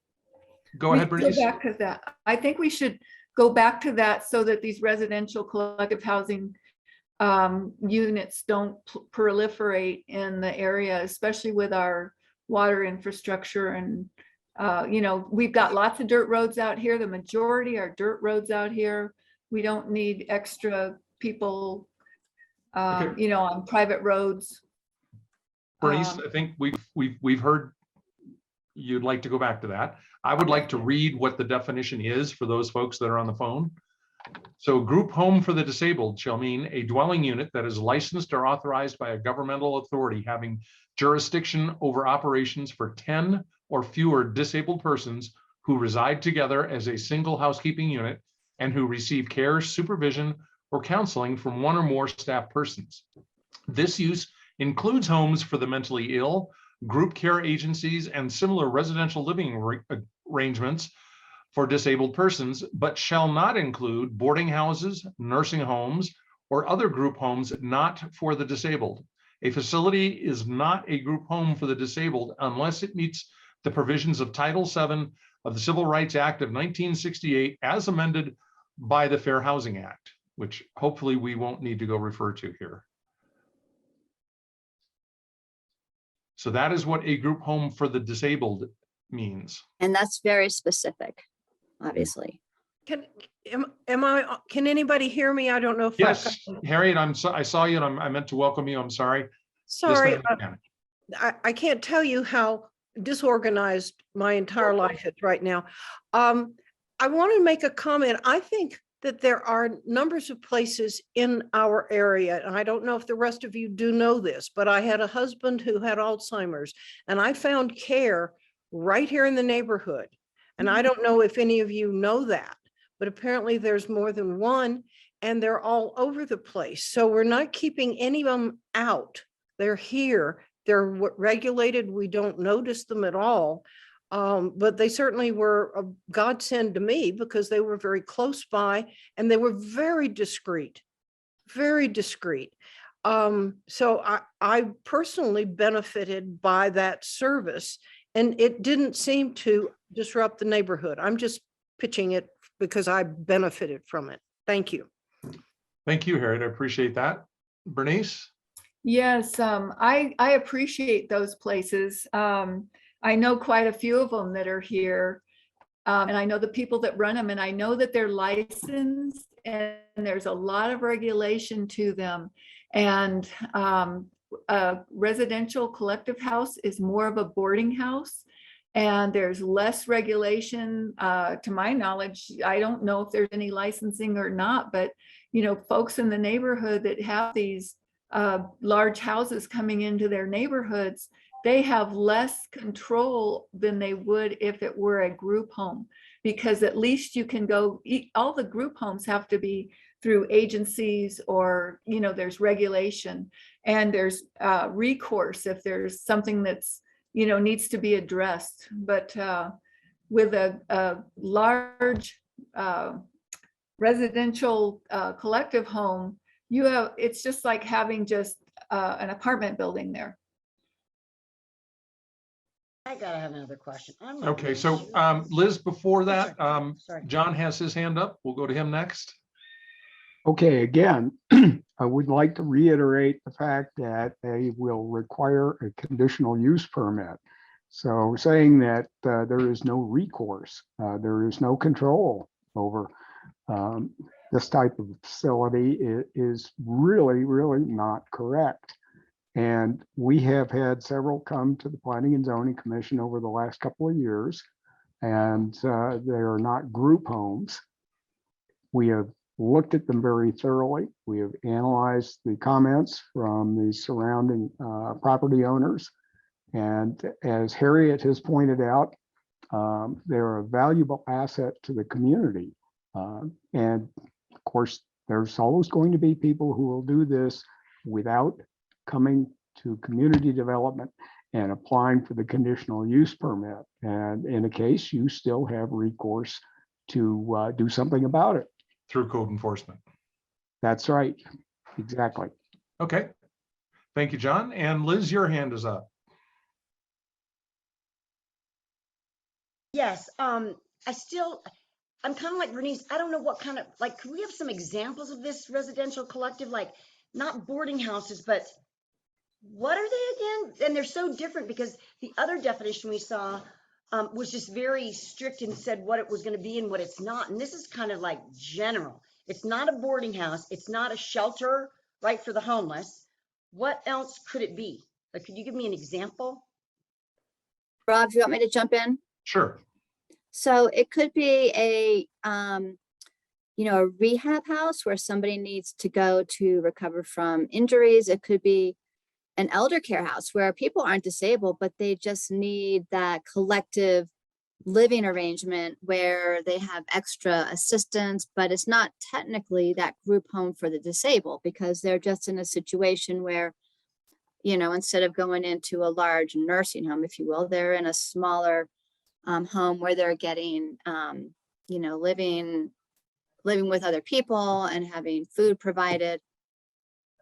go We ahead, should Bernice. Go back to that. I think we should go back to that so that these residential collective housing units don't proliferate in the area, especially with our water infrastructure. And, you know, we've got lots of dirt roads out here. The majority are dirt roads out here. We don't need extra people, Okay. you know, on private roads. Bernice, I think we've heard you'd like to go back to that. I would like to read what the definition is for those folks that are on the phone. So group home for the disabled shall mean a dwelling unit that is licensed or authorized by a governmental authority having jurisdiction over operations for 10 or fewer disabled persons who reside together as a single housekeeping unit and who receive care, supervision, or counseling from one or more staff persons. This use includes homes for the mentally ill, group care agencies, and similar residential living arrangements for disabled persons, but shall not include boarding houses, nursing homes, or other group homes not for the disabled. A facility is not a group home for the disabled unless it meets the provisions of Title VII of the Civil Rights Act of 1968 as amended by the Fair Housing Act, which hopefully we won't need to go refer to here. So that is what a group home for the disabled means. And that's very specific, obviously. Can anybody hear me? I don't know if Yes, Harriet, I saw you and I meant to welcome you. I'm sorry. Sorry, Just a minute. I can't tell you how disorganized my entire life is right now. I want to make a comment. I think that there are numbers of places in our area, and I don't know if the rest of you do know this, but I had a husband who had Alzheimer's, and I found care right here in the neighborhood. And I don't know if any of you know that, but apparently there's more than one, and they're all over the place. So we're not keeping any of them out. They're here. They're regulated. We don't notice them at all. But they certainly were a godsend to me because they were very close by and they were very discreet, very discreet. So I personally benefited by that service, and it didn't seem to disrupt the neighborhood. I'm just pitching it because I benefited from it. Thank you. Thank you, Harriet. I appreciate that. Bernice? Yes, I appreciate those places. I know quite a few of them that are here. And I know the people that run them, and I know that they're licensed and there's a lot of regulation to them. And a residential collective house is more of a boarding house, and there's less regulation. To my knowledge, I don't know if there's any licensing or not, but you know, folks in the neighborhood that have these large houses coming into their neighborhoods, they have less control than they would if it were a group home, because at least you can go, all the group homes have to be through agencies, or, you know, there's regulation and there's recourse if there's something that's, you know, needs to be addressed. But with a large residential collective home, you have, it's just like having just an apartment building there. I gotta have another question. I'm not Okay, really so sure. Liz, before that, Sorry. John has his hand up. We'll go to him next. Okay, again, I would like to reiterate the fact that they will require a conditional use permit. So saying that there is no recourse, there is no control over this type of facility is really, really not correct. And we have had several come to the Planning and Zoning Commission over the last couple of years, and they are not group homes. We have looked at them very thoroughly. We have analyzed the comments from the surrounding property owners. And as Harriet has pointed out, they're a valuable asset to the community. And of course, there's always going to be people who will do this without coming to community development and applying for the conditional use permit. And in a case, you still have recourse to do something about it. Through code enforcement. That's right. Exactly. Okay. Thank you, John. And Liz, your hand is up. Yes, I'm kind of like Bernice. I don't know what kind of, like, could we have some examples of this residential collective, like not boarding houses, but what are they again? And they're so different because the other definition we saw was just very strict and said what it was going to be and what it's not. And this is kind of like general. It's not a boarding house. It's not a shelter, right, for the homeless. What else could it be? Like, could you give me an example? Rob, do you want me to jump in? Sure. So it could be a, a rehab house where somebody needs to go to recover from injuries. It could be an elder care house where people aren't disabled, but they just need that collective living arrangement where they have extra assistance, but it's not technically that group home for the disabled because they're just in a situation where, instead of going into a large nursing home, if you will, they're in a smaller home where they're getting, living with other people and having food provided,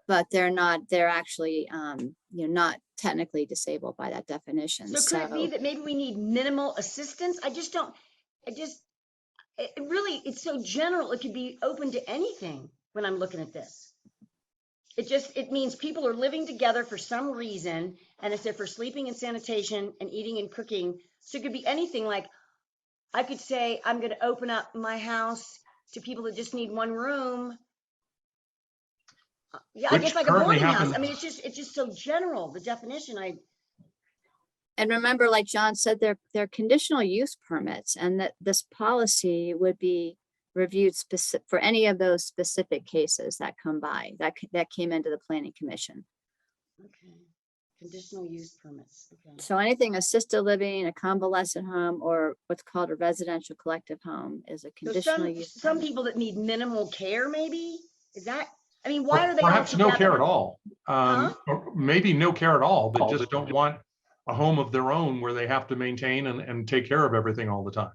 but they're actually, not technically disabled by that definition. So could it be that maybe we need minimal assistance? It's so general. It could be open to anything when I'm looking at this. It means people are living together for some reason, and it's there for sleeping and sanitation and eating and cooking. So it could be anything. Like I could say, I'm going to open up my house to people that just need one room. Yeah, I guess like a boarding house. I mean, it's just so general, the definition. And remember, like John said, they're conditional use permits, and that this policy would be reviewed specific for any of those specific cases that come by that came into the Planning Commission. Okay. Conditional use permits. Okay. So anything assisted living, a convalescent home, or what's called a residential collective home is a conditional use. Some people that need minimal care, maybe is that. I mean, why are they perhaps no care at all? Huh? Or maybe no care at all, but just don't want a home of their own where they have to maintain and take care of everything all the time.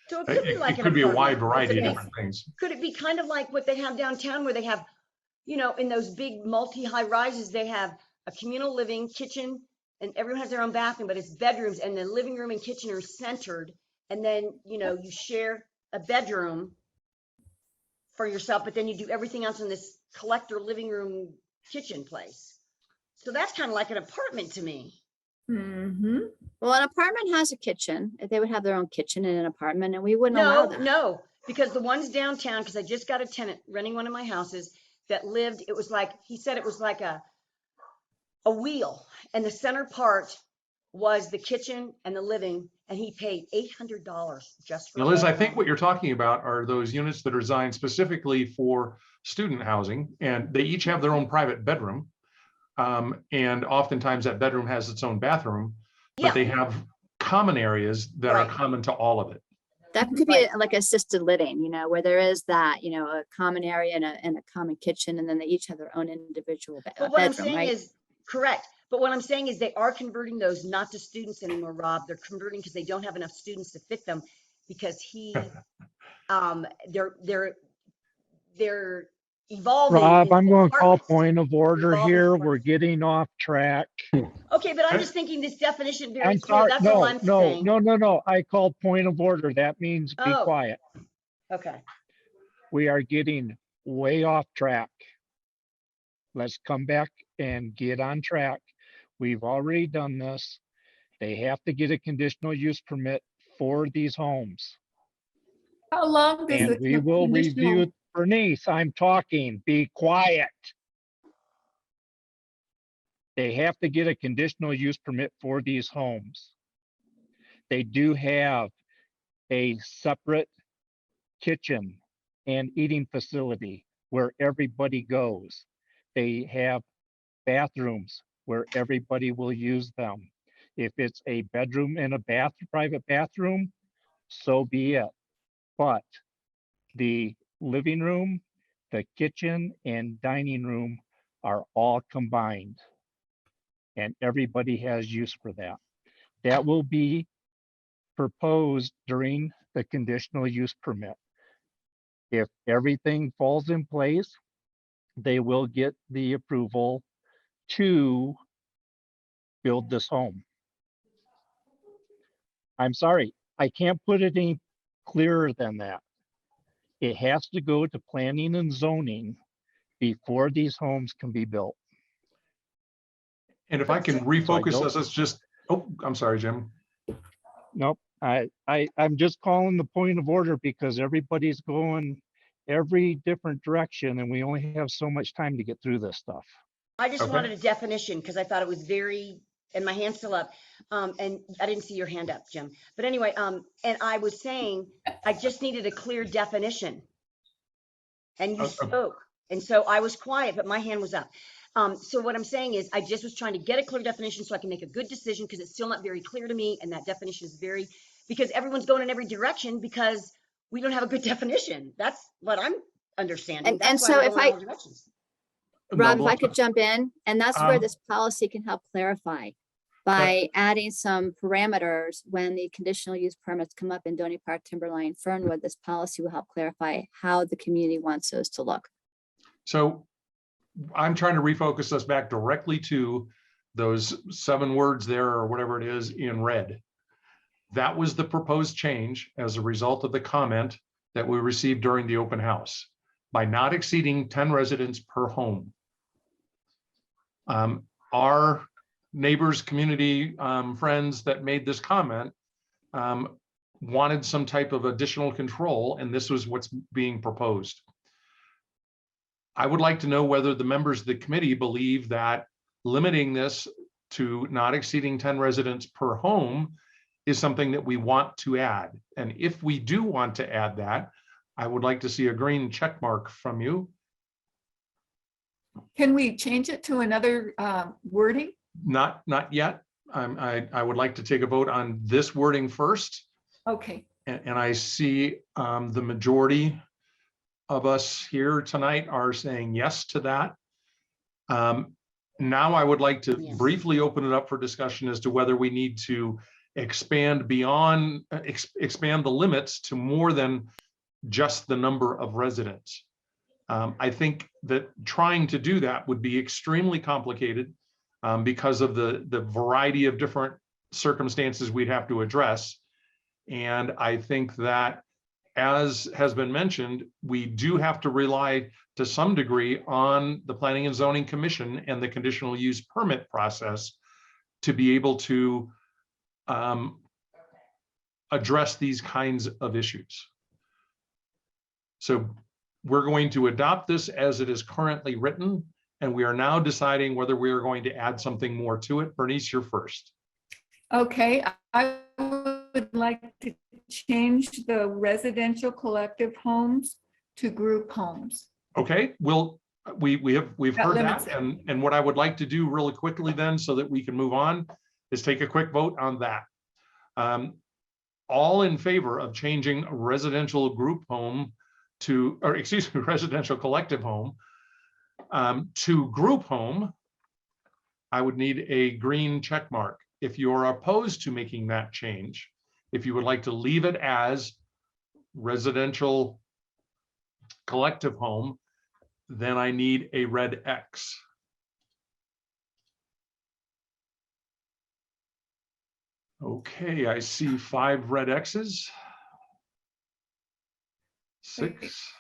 So it could be like it could be a wide apartment. variety of different things. Could it be kind of like what they have downtown where they have, in those big multi-high rises, they have a communal living kitchen and everyone has their own bathroom, but it's bedrooms and the living room and kitchen are centered. And then, you share a bedroom for yourself, but then you do everything else in this collector living room kitchen place. So that's kind of like an apartment to me. Mm-hmm. Well, an apartment has a kitchen. They would have their own kitchen in an apartment, and we wouldn't allow that. No, because the ones downtown, because I just got a tenant renting one of my houses that lived, it was like, he said it was like a wheel, and the center part was the kitchen and the living, and he paid $800 just for. Now, Liz, I think what you're talking about are those units that are designed specifically for student housing, and they each have their own private bedroom. And oftentimes that bedroom has its own bathroom, but they have common areas that are common to all of it. That could be like assisted living, where there is that, a common area and a common kitchen, and then they each have their own individual But what bedroom, I'm saying right? is correct. But what I'm saying is they are converting those not to students anymore, Rob. They're converting because they don't have enough students to fit them because they're evolving. Rob, I'm into going to call apartments. point of order Evolving here. apartments. We're getting off track. Okay, but I'm just thinking this definition very I'm clear. sorry. That's all No, I'm no, saying. no. I called point of order. That means be Oh. quiet. Okay. We are getting way off track. Let's come back and get on track. We've already done this. They have to get a conditional use permit for these homes. How long does And the we will conditional- review, Bernice, I'm talking, be quiet. They have to get a conditional use permit for these homes. They do have a separate kitchen and eating facility where everybody goes. They have bathrooms where everybody will use them. If it's a bedroom and a private bathroom, so be it. But the living room, the kitchen, and dining room are all combined. And everybody has use for that. That will be proposed during the conditional use permit. If everything falls in place, they will get the approval to build this home. I'm sorry, I can't put it any clearer than that. It has to go to planning and zoning before these homes can be built. And if I can refocus us, it's just, oh, I'm sorry, Jim. Nope, I'm just calling the point of order because everybody's going every different direction and we only have so much time to get through this stuff. I just Okay. wanted a definition because I thought it was very, and my hand's still up. And I didn't see your hand up, Jim. But anyway, and I was saying, I just needed a clear definition. And you spoke. And so I was quiet, but my hand was up. So what I'm saying is I just was trying to get a clear definition so I can make a good decision because it's still not very clear to me. And that definition is because everyone's going in every direction because we don't have a good definition. That's what I'm understanding. And That's why so we're if going in all directions. Rob, if I could jump in, and that's where this policy can help clarify by adding some parameters when the conditional use permits come up in Doney Park Timberline Fernwood. This policy will help clarify how the community wants those to look. So I'm trying to refocus us back directly to those 7 words there or whatever it is in red. That was the proposed change as a result of the comment that we received during the open house by not exceeding 10 residents per home. Our neighbors, community friends that made this comment wanted some type of additional control, and this was what's being proposed. I would like to know whether the members of the committee believe that limiting this to not exceeding 10 residents per home is something that we want to add. And if we do want to add that, I would like to see a green check mark from you. Can we change it to another wording? Not yet. I would like to take a vote on this wording first. Okay. And I see the majority of us here tonight are saying yes to that. Now I would like to briefly open it up for discussion as to whether we need to expand beyond, expand the limits to more than just the number of residents. I think that trying to do that would be extremely complicated because of the variety of different circumstances we'd have to address. And I think that, as has been mentioned, we do have to rely to some degree on the Planning and Zoning Commission and the conditional use permit process to be able to address these kinds of issues. So we're going to adopt this as it is currently written, and we are now deciding whether we are going to add something more to it. Bernice, you're first. Okay, I would like to change the residential collective homes to group homes. Okay, we've That heard limits that, and what I would like to do really quickly then, so that we can move on, is take a quick vote on that. All in favor of changing residential group home to, or excuse me, residential collective home to group home, I would need a green check mark. If you are opposed to making that change, if you would like to leave it as residential collective home, then I need a red X. Okay, I see 5 red X's. 6.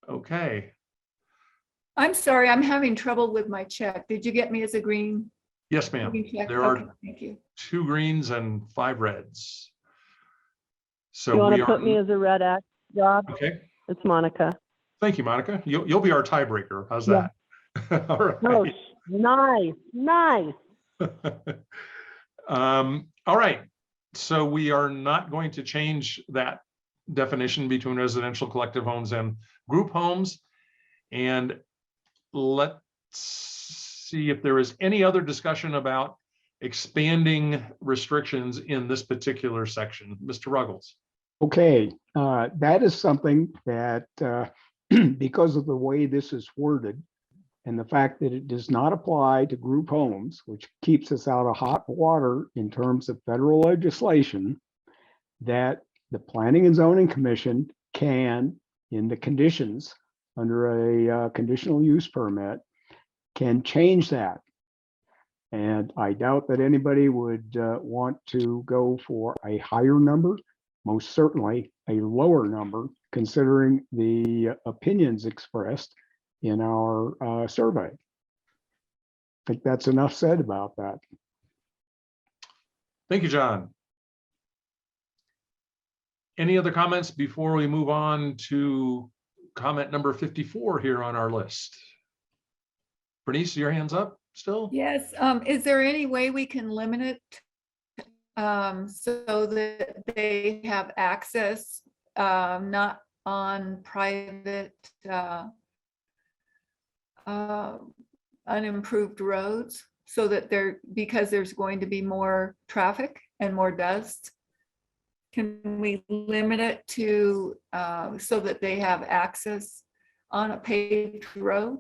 Okay. I'm sorry, I'm having trouble with my check. Did you get me as a green? Yes, ma'am. Green check? There Okay, are thank you. 2 greens and 5 reds. So You want we to put are, me as a red X, Rob? okay. It's Monica. Thank you, Monica. You'll be our tiebreaker. How's that? All right. Oh, nice. All right. So we are not going to change that definition between residential collective homes and group homes. And let's see if there is any other discussion about expanding restrictions in this particular section. Mr. Ruggles. Okay, that is something that because of the way this is worded and the fact that it does not apply to group homes, which keeps us out of hot water in terms of federal legislation, that the Planning and Zoning Commission can, in the conditions under a conditional use permit, can change that. And I doubt that anybody would want to go for a higher number, most certainly a lower number, considering the opinions expressed in our survey. I think that's enough said about that. Thank you, John. Any other comments before we move on to comment number 54 here on our list? Bernice, your hands up still? Yes, is there any way we can limit it so that they have access, not on private, unimproved roads, so that because there's going to be more traffic and more dust? Can we limit it to so that they have access on a paved road?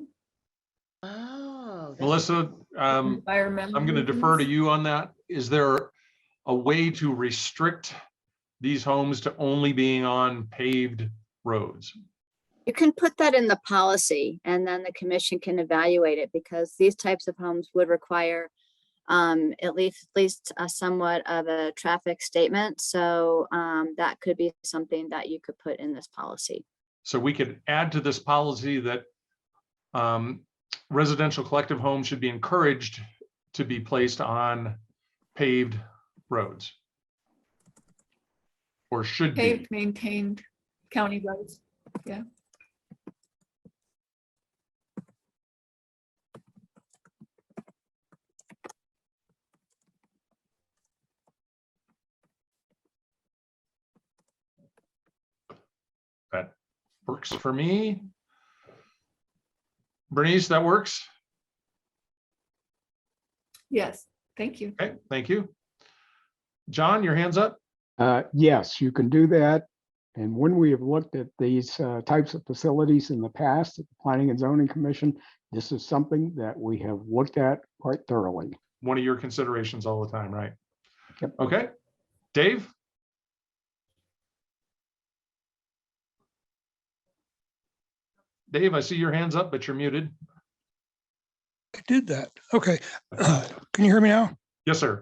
Oh. Melissa, I'm going to defer to you on that. Is there a way to restrict these homes to only being on paved roads? You can put that in the policy and then the commission can evaluate it, because these types of homes would require at least a somewhat of a traffic statement. So that could be something that you could put in this policy. So we could add to this policy that residential collective homes should be encouraged to be placed on paved roads. Or should be. Paved, maintained county roads, yeah. That works for me. Bernice, that works? Yes, thank you. Okay, thank you. John, your hands up? Yes, you can do that. And when we have looked at these types of facilities in the past at the Planning and Zoning Commission, this is something that we have looked at quite thoroughly. One of your considerations all the time, right? Yep. Okay, Dave? Dave, I see your hands up, but you're muted. I did that. Okay. Can you hear me now? Yes, sir.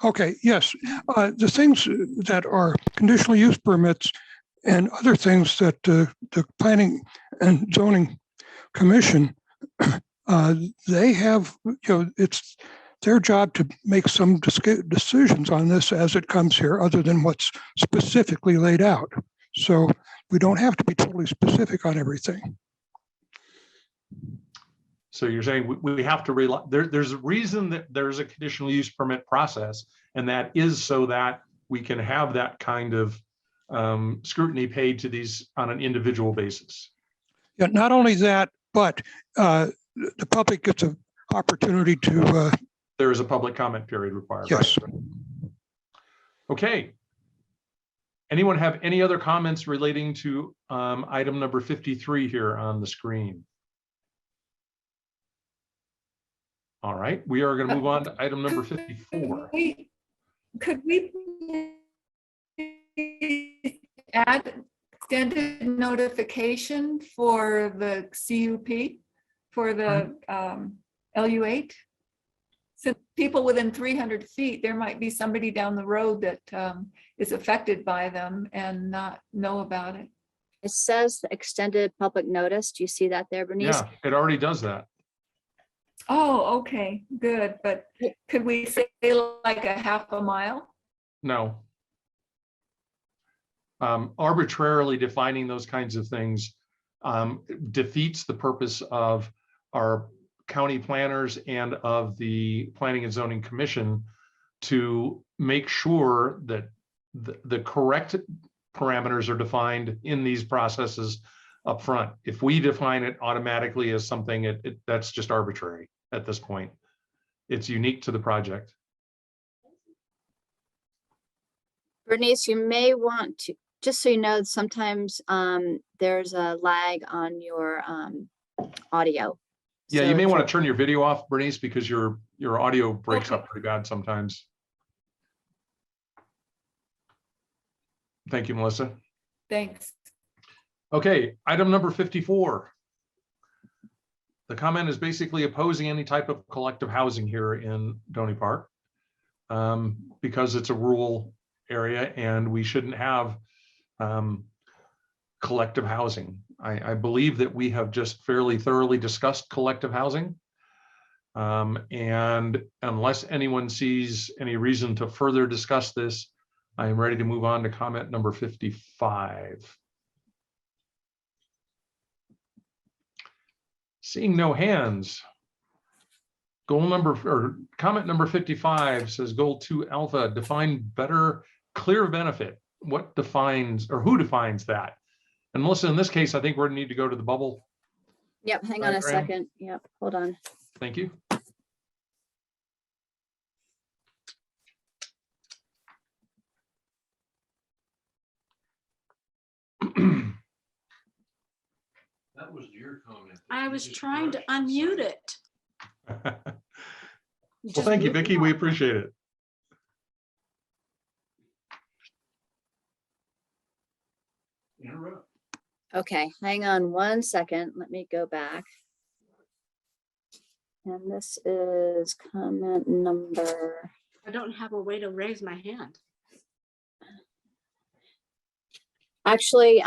Okay. Yes. The things that are conditional use permits and other things that the Planning and Zoning Commission, they have, it's their job to make some decisions on this as it comes here, other than what's specifically laid out. So we don't have to be totally specific on everything. So you're saying we have to rely, there's a reason that there's a conditional use permit process, and that is so that we can have that kind of scrutiny paid to these on an individual basis. Yeah, not only that, but the public gets an opportunity to. There is a public comment period required. Yes. Right? Okay. Anyone have any other comments relating to item number 53 here on the screen? All right, we are going to move on to item number 54. Could we add extended notification for the CUP, for the LU8? So people within 300 feet, there might be somebody down the road that is affected by them and not know about it. It says extended public notice. Do you see that there, Bernice? Yeah, it already does that. Oh, okay, good. But could we say like a half a mile? No. Arbitrarily defining those kinds of things defeats the purpose of our county planners and of the Planning and Zoning Commission to make sure that the correct parameters are defined in these processes up front. If we define it automatically as something, that's just arbitrary at this point. It's unique to the project. Bernice, you may want to, just so you know, sometimes there's a lag on your audio. Yeah, So you may if want you- to turn your video off, Bernice, because your audio breaks up pretty bad sometimes. Thank you, Melissa. Thanks. Okay, item number 54. The comment is basically opposing any type of collective housing here in Doney Park because it's a rural area and we shouldn't have collective housing. I believe that we have just fairly thoroughly discussed collective housing. And unless anyone sees any reason to further discuss this, I am ready to move on to comment number 55. Seeing no hands. Comment number 55 says goal 2 alpha, define better clear benefit. What defines or who defines that? And Melissa, in this case, I think we're gonna need to go to the bubble. Yep, hang on a diagram. second. Yep, hold on. Thank you. That was your comment. I was trying to unmute it. Well, thank you, Vicki. We appreciate it. Interrupt. Okay, hang on one second. Let me go back. And this is comment number, I don't have a way to raise my hand. actually,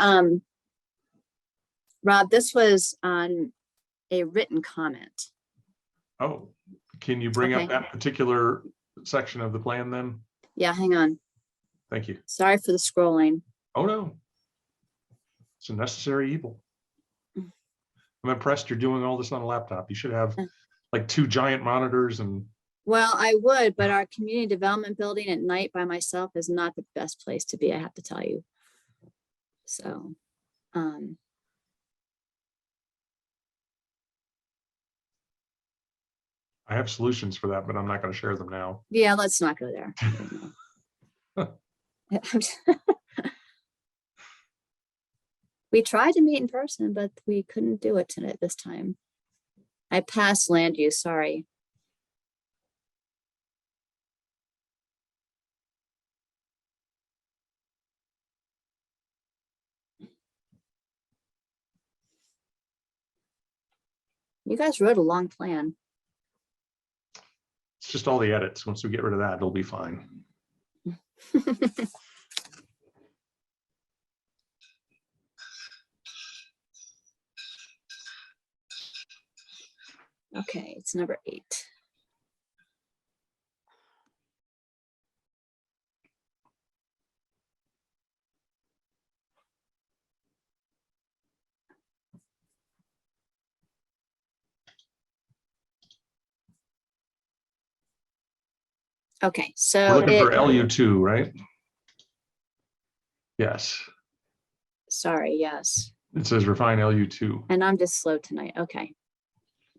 Rob, this was on a written comment. Oh, can you bring Okay. up that particular section of the plan then? Yeah, hang on. Thank you. Sorry for the scrolling. Oh, no. It's a necessary evil. I'm impressed you're doing all this on a laptop. You should have like 2 giant monitors and Well, I would, but our community development building at night by myself is not the best place to be, I have to tell you. So, I have solutions for that, but I'm not going to share them now. yeah, let's not go there. We tried to meet in person, but we couldn't do it tonight this time. I passed land use, sorry. You guys wrote a long plan. It's just all the edits. Once we get rid of that, it'll be fine. Okay, it's number 8. Okay, We're so looking for it, LU2, right? Yes, sorry, yes. it says refine LU2. And I'm just slow tonight. Okay.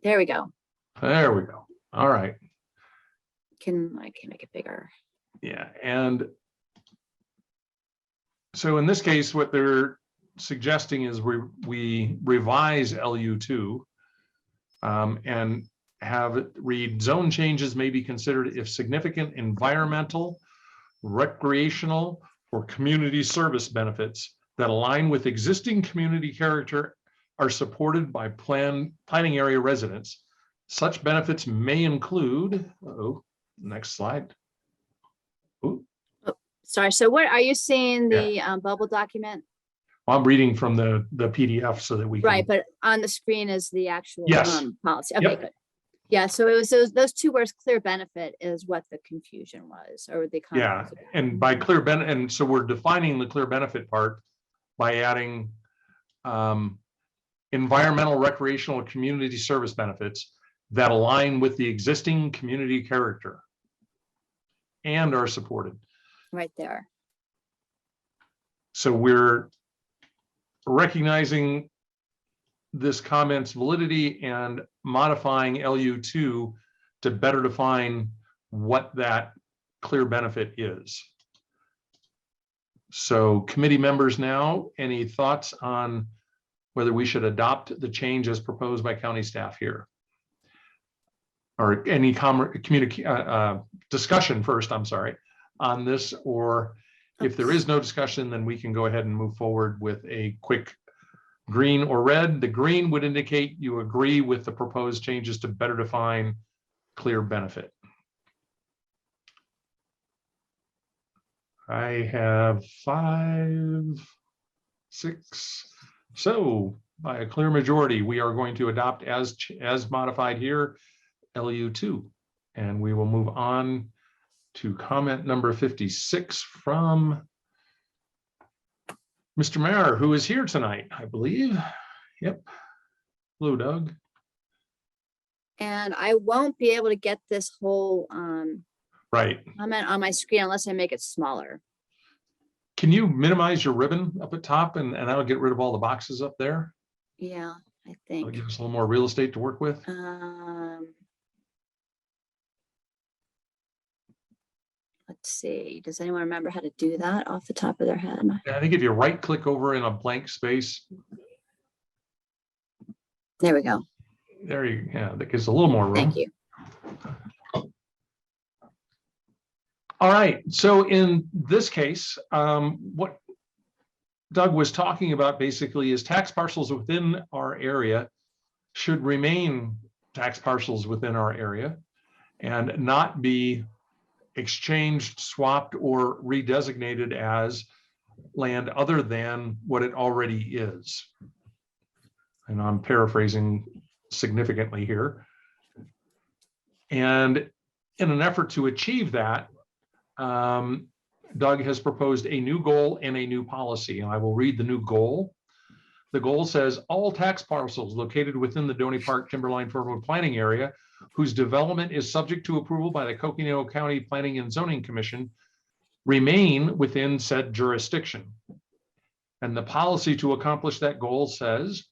There we go. There we go. All right. I can make it bigger. Yeah, and so in this case, what they're suggesting is we revise LU2 and have it read zone changes may be considered if significant environmental, recreational, or community service benefits that align with existing community character are supported by planning area residents. Such benefits may include, next slide. Ooh. Oh, sorry. So what are you seeing the bubble document? I'm reading from the PDF so that we can. Right, but on the screen is the actual Yes. policy. Okay, Yep. good. Yeah, so it was those 2 words, clear benefit is what the confusion was, or the comment Yeah, was about. and by clear benefit, and so we're defining the clear benefit part by adding environmental, recreational, and community service benefits that align with the existing community character and are supported. Right there. So we're recognizing this comment's validity and modifying LU2 to better define what that clear benefit is. So committee members now, any thoughts on whether we should adopt the change as proposed by county staff here? Or any discussion first, I'm sorry, on this, or if there is no discussion, then we can go ahead and move forward with a quick green or red. The green would indicate you agree with the proposed changes to better define clear benefit. I have 5, 6. So by a clear majority, we are going to adopt as modified here, LU2. And we will move on to comment number 56 from Mr. Mayor, who is here tonight, I believe. Yep. Hello, Doug. And I won't be able to get this whole Right. comment on my screen unless I make it smaller. Can you minimize your ribbon up at top and that'll get rid of all the boxes up there? Yeah, I That'll think. give us a little more real estate to work with. Let's see. Does anyone remember how to do that off the top of their head? I think if you right click over in a blank space, There we go. there you, yeah, that gives a little more room. Thank you. All right, so in this case, what Doug was talking about basically is tax parcels within our area should remain tax parcels within our area and not be exchanged, swapped, or redesignated as land other than what it already is. And I'm paraphrasing significantly here. And in an effort to achieve that, Doug has proposed a new goal and a new policy, and I will read the new goal. The goal says all tax parcels located within the Doney Park Timberline Fernwood planning area whose development is subject to approval by the Coconino County Planning and Zoning Commission remain within said jurisdiction. And the policy to accomplish that goal says,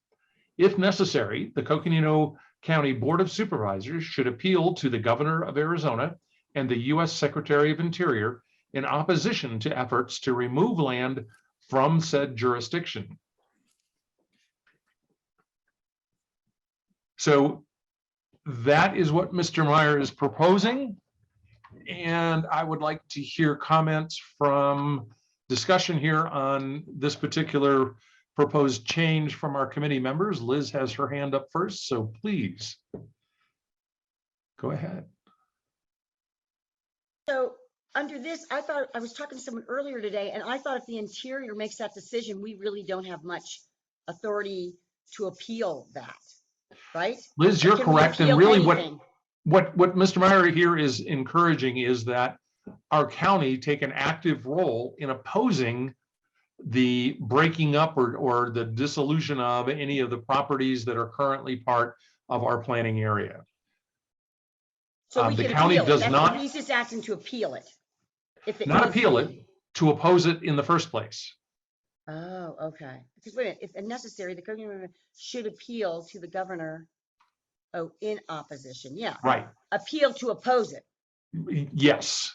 if necessary, the Coconino County Board of Supervisors should appeal to the Governor of Arizona and the U.S. Secretary of Interior in opposition to efforts to remove land from said jurisdiction. So that is what Mr. Meyer is proposing. And I would like to hear comments from discussion here on this particular proposed change from our committee members. Liz has her hand up first, so please go ahead. So under this, I thought, I was talking to someone earlier today, and I thought if the Interior makes that decision, we really don't have much authority to appeal that, right? Liz, Or you're can we correct. And appeal really anything? what Mr. Meyer here is encouraging is that our county take an active role in opposing the breaking up or the dissolution of any of the properties that are currently part of our planning area. So we The can county appeal it. does That's not- what he's just asking to appeal it. If it Not needs appeal to it, be. to oppose it in the first place. Oh, okay. Because wait a minute, if necessary, the Coconino should appeal to the governor. Oh, in opposition, yeah. Right. Appeal to oppose it. Yes.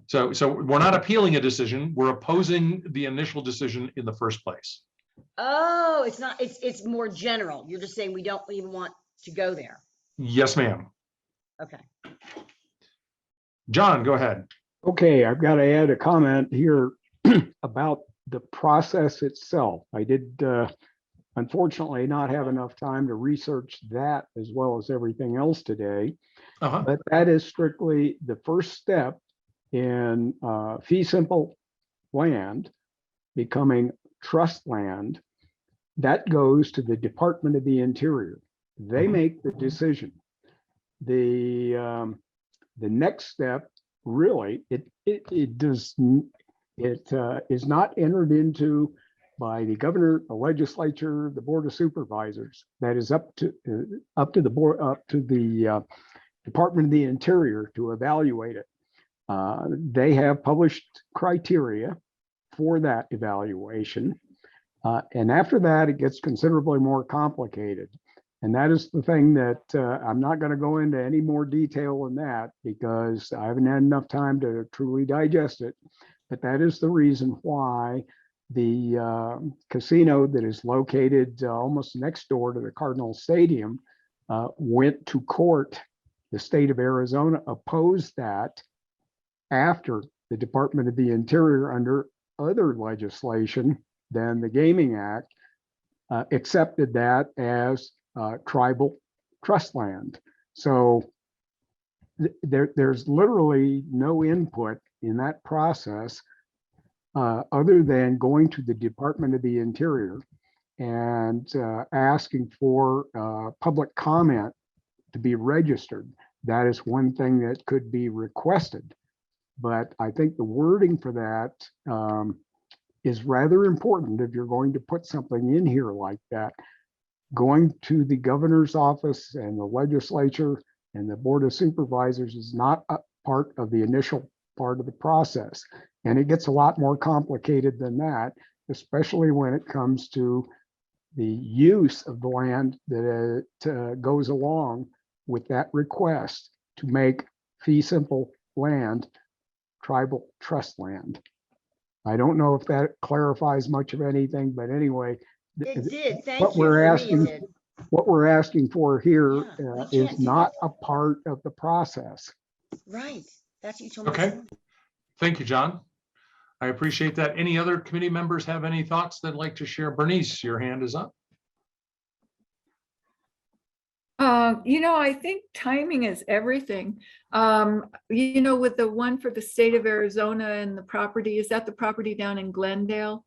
So we're not appealing a decision, we're opposing the initial decision in the first place. Oh, it's not, it's more general. You're just saying we don't even want to go there. Yes, ma'am. Okay. John, go ahead. Okay, I've got to add a comment here about the process itself. I did unfortunately not have enough time to research that as well as everything else today. But that is strictly the first step in fee simple land becoming trust land. That goes to the Department of the Interior. They make the decision. The next step, really, it is not entered into by the governor, the legislature, the board of supervisors. That is up to the board, up to the Department of the Interior to evaluate it. They have published criteria for that evaluation. And after that, it gets considerably more complicated. And that is the thing that I'm not going to go into any more detail than that because I haven't had enough time to truly digest it. But that is the reason why the casino that is located almost next door to the Cardinal Stadium went to court. The state of Arizona opposed that after the Department of the Interior, under other legislation than the Gaming Act, accepted that as tribal trust land. So there's literally no input in that process other than going to the Department of the Interior and asking for public comment to be registered. That is one thing that could be requested. But I think the wording for that is rather important if you're going to put something in here like that. Going to the governor's office and the legislature and the board of supervisors is not a part of the initial part of the process. And it gets a lot more complicated than that, especially when it comes to the use of the land that goes along with that request to make fee simple land tribal trust land. I don't know if that clarifies much of anything, but anyway, It did. Thank what you. we're For me, it asking, did. what we're asking for here Yeah, we is can't do not a part of the process. Right. That's what you told me. Okay. this morning. Thank you, John. I appreciate that. Any other committee members have any thoughts they'd like to share? Bernice, your hand is up. I think timing is everything. With the one for the state of Arizona and the property, is that the property down in Glendale?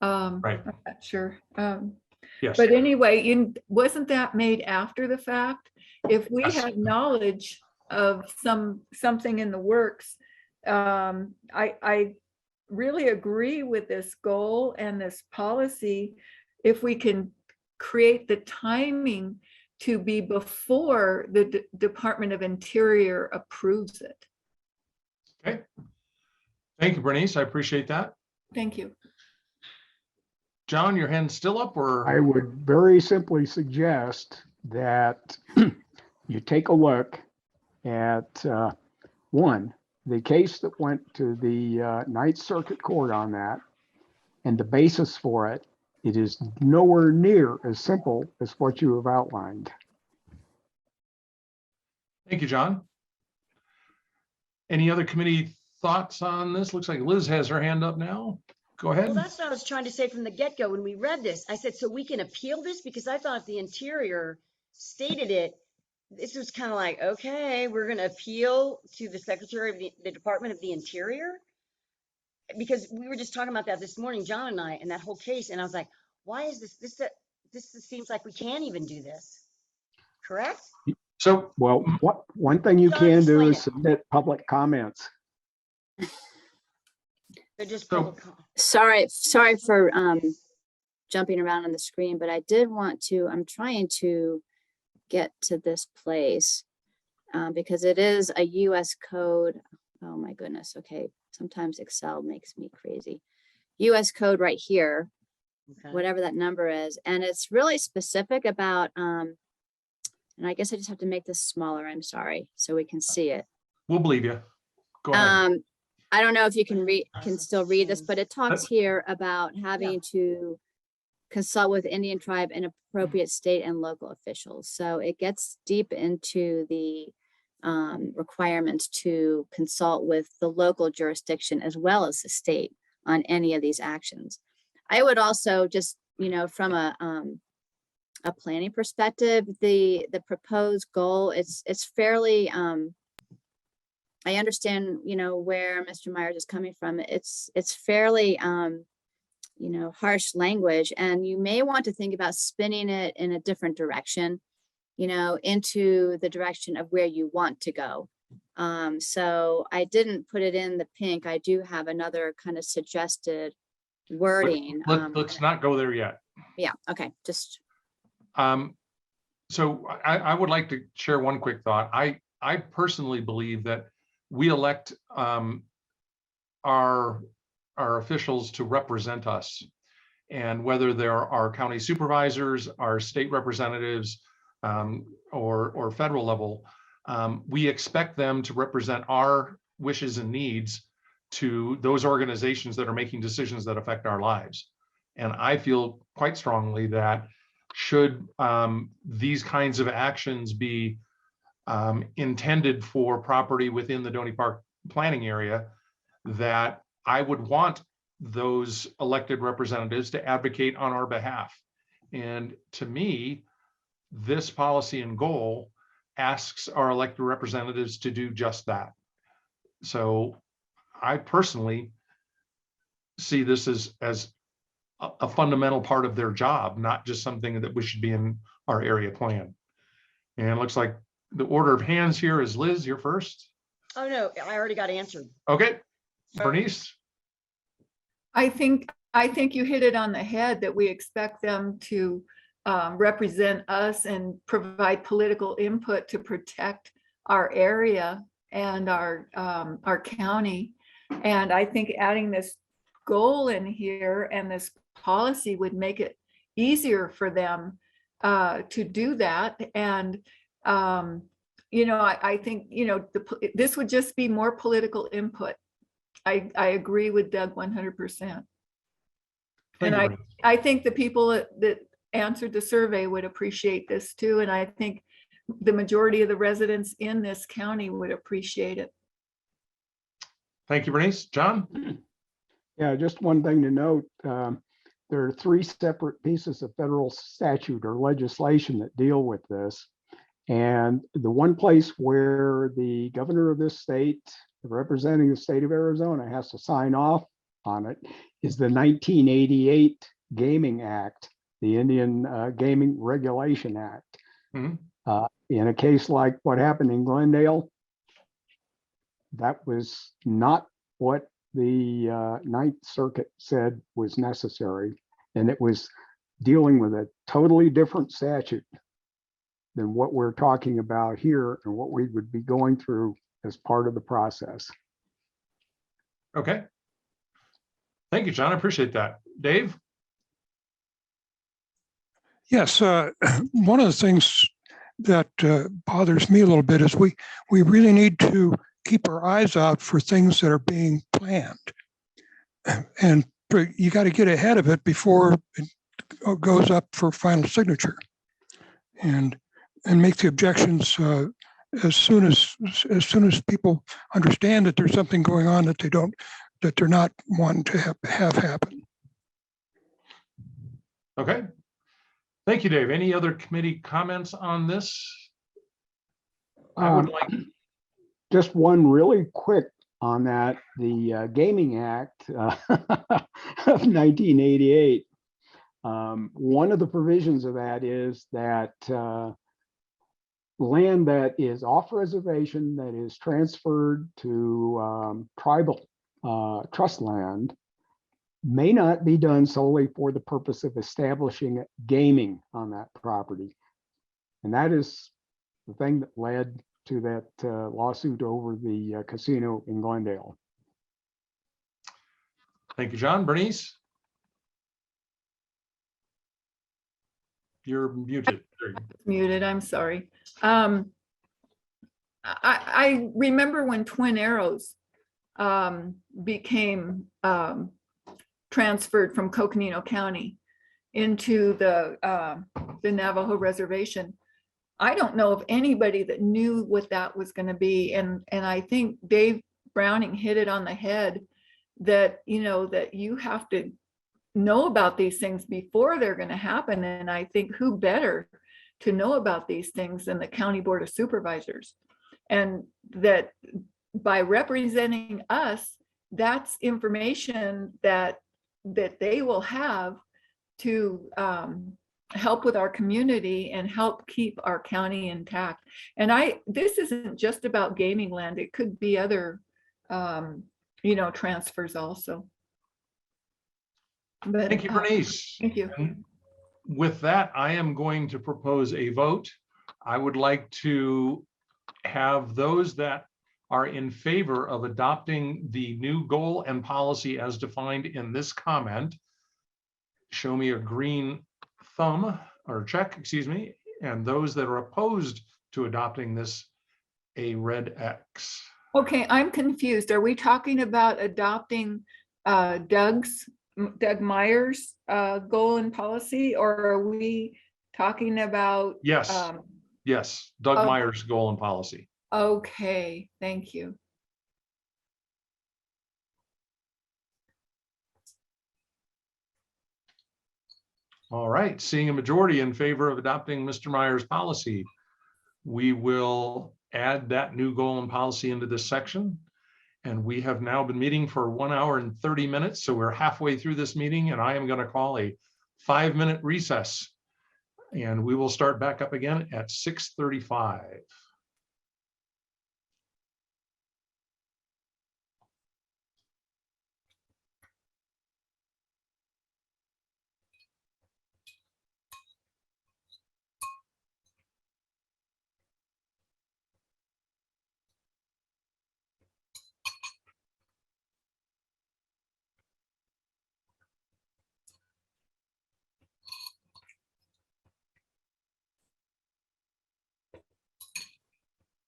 Right. I'm not sure. Yes. But anyway, wasn't that made after the fact? If we Yes. had knowledge of something in the works, I really agree with this goal and this policy. If we can create the timing to be before the Department of Interior approves it. Okay. Thank you, Bernice. I appreciate that. Thank you. John, your hand's still up, or? I would very simply suggest that you take a look at one, the case that went to the Ninth Circuit Court on that and the basis for it. It is nowhere near as simple as what you have outlined. Thank you, John. Any other committee thoughts on this? Looks like Liz has her hand up now. Go ahead. Well, that's what I was trying to say from the get-go when we read this. I said, so we can appeal this? Because I thought if the Interior stated it, this was kind of like, okay, we're going to appeal to the Secretary of the Department of the Interior. Because we were just talking about that this morning, John and I, and that whole case. And I was like, why is this seems like we can't even do this. Correct? So, well, one thing you John, can do explain is it. submit public comments. They're just So- public Sorry for jumping around on the screen, but I did want to, I'm trying to get to this place because it is a US code. Oh my goodness. Okay. Sometimes Excel makes me crazy. US code right here, Okay. whatever that number is. And it's really specific about, and I guess I just have to make this smaller. I'm sorry. So we can see it. We'll believe you. Go ahead. I don't know if you can still read this, but it talks here about having to consult with Indian tribe and appropriate state and local officials. So it gets deep into the requirements to consult with the local jurisdiction as well as the state on any of these actions. I would also just, from a planning perspective, the proposed goal, it's fairly, I understand, where Mr. Myers is coming from. It's fairly, harsh language, and you may want to think about spinning it in a different direction, into the direction of where you want to go. So I didn't put it in the pink. I do have another kind of suggested wording. Let's not go there yet. Yeah. Okay. Just. So I would like to share one quick thought. I personally believe that we elect our our officials to represent us. And whether they're our county supervisors, our state representatives, or federal level, we expect them to represent our wishes and needs to those organizations that are making decisions that affect our lives. And I feel quite strongly that should these kinds of actions be intended for property within the Doney Park planning area, that I would want those elected representatives to advocate on our behalf. And to me, this policy and goal asks our elected representatives to do just that. So I personally see this as a fundamental part of their job, not just something that we should be in our area plan. And it looks like the order of hands here is Liz, you're first. Oh, no, I already got answered. Okay, Bernice. I think you hit it on the head that we expect them to represent us and provide political input to protect our area and our county. And I think adding this goal in here and this policy would make it easier for them to do that. And I think this would just be more political input. I agree with Doug 100%. And I think the people that answered the survey would appreciate this too. And I think the majority of the residents in this county would appreciate it. Thank you, Bernice. John? Yeah, just one thing to note. There are 3 separate pieces of federal statute or legislation that deal with this. And the one place where the governor of this state, representing the state of Arizona, has to sign off on it is the 1988 Gaming Act, the Indian Gaming Regulation Act. Mm-hmm. In a case like what happened in Glendale, that was not what the Ninth Circuit said was necessary. And it was dealing with a totally different statute than what we're talking about here and what we would be going through as part of the process. Okay. Thank you, John. I appreciate that. Dave? Yes, one of the things that bothers me a little bit is we really need to keep our eyes out for things that are being planned. And you got to get ahead of it before it goes up for final signature. And make the objections as soon as people understand that there's something going on that they're not wanting to have happen. Okay. Thank you, Dave. Any other committee comments on this? I would like just one really quick on that. The Gaming Act of 1988. One of the provisions of that is that land that is off reservation, that is transferred to tribal trust land, may not be done solely for the purpose of establishing gaming on that property. And that is the thing that led to that lawsuit over the casino in Glendale. Thank you, John. Bernice? You're muted. There you go. Muted, I'm sorry. I remember when Twin Arrows became transferred from Coconino County into the Navajo Reservation. I don't know of anybody that knew what that was going to be. And I think Dave Browning hit it on the head that, that you have to know about these things before they're going to happen. And I think who better to know about these things than the County Board of Supervisors. And that by representing us, that's information that they will have to help with our community and help keep our county intact. And this isn't just about gaming land. It could be other, transfers also. But, thank you, Bernice. Thank you. And with that, I am going to propose a vote. I would like to have those that are in favor of adopting the new goal and policy as defined in this comment, show me a green thumb or check, excuse me, and those that are opposed to adopting this, a red X. Okay, I'm confused. Are we talking about adopting Doug Meyer's goal and policy, or are we talking about? Yes, yes, Doug oh, Meyer's goal and policy. Okay, thank you. All right, seeing a majority in favor of adopting Mr. Meyer's policy, we will add that new goal and policy into this section. And we have now been meeting for 1 hour and 30 minutes. So we're halfway through this meeting, and I am going to call a 5-minute recess. And we will start back up again at 6:35.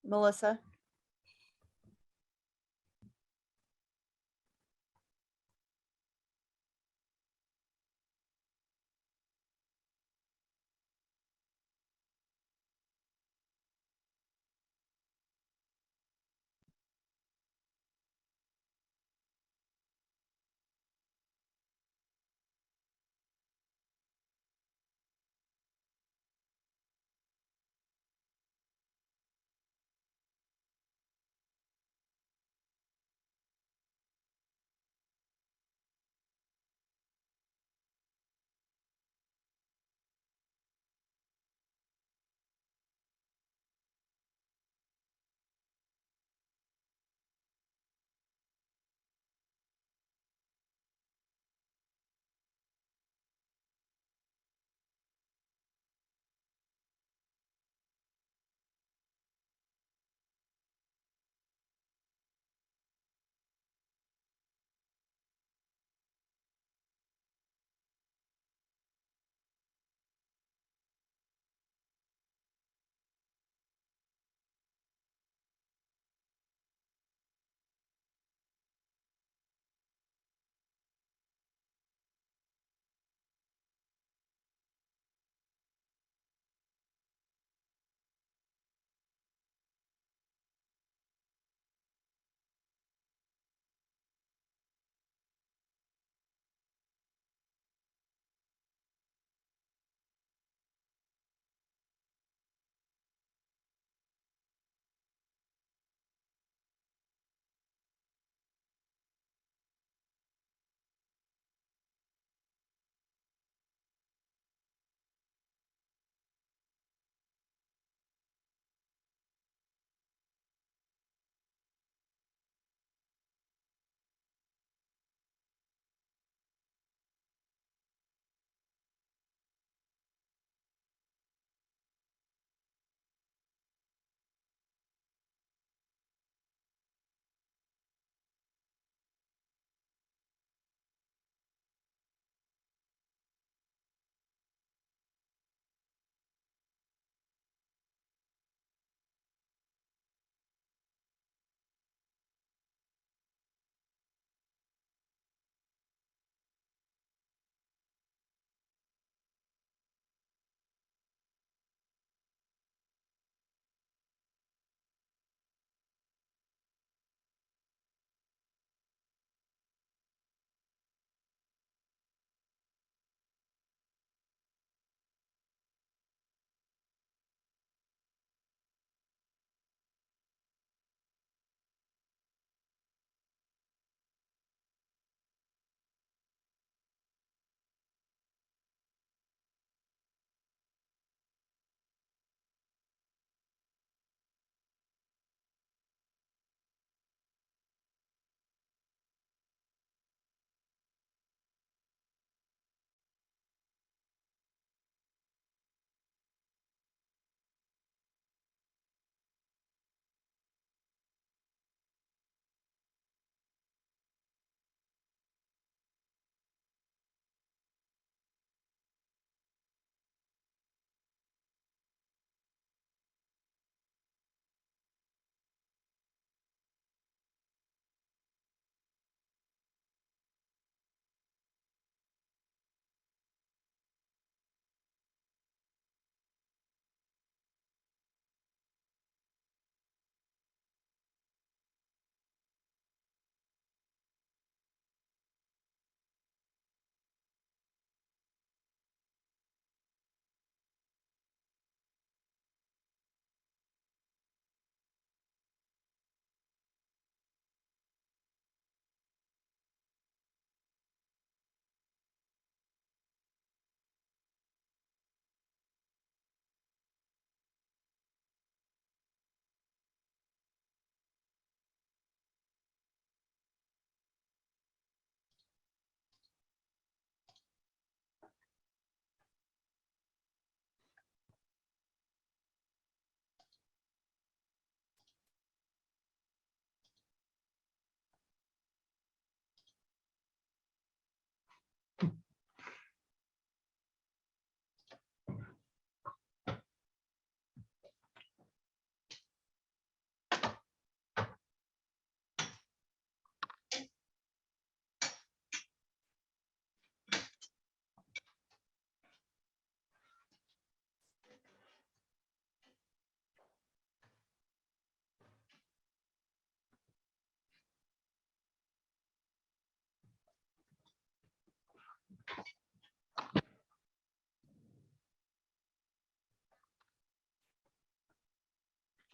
Melissa?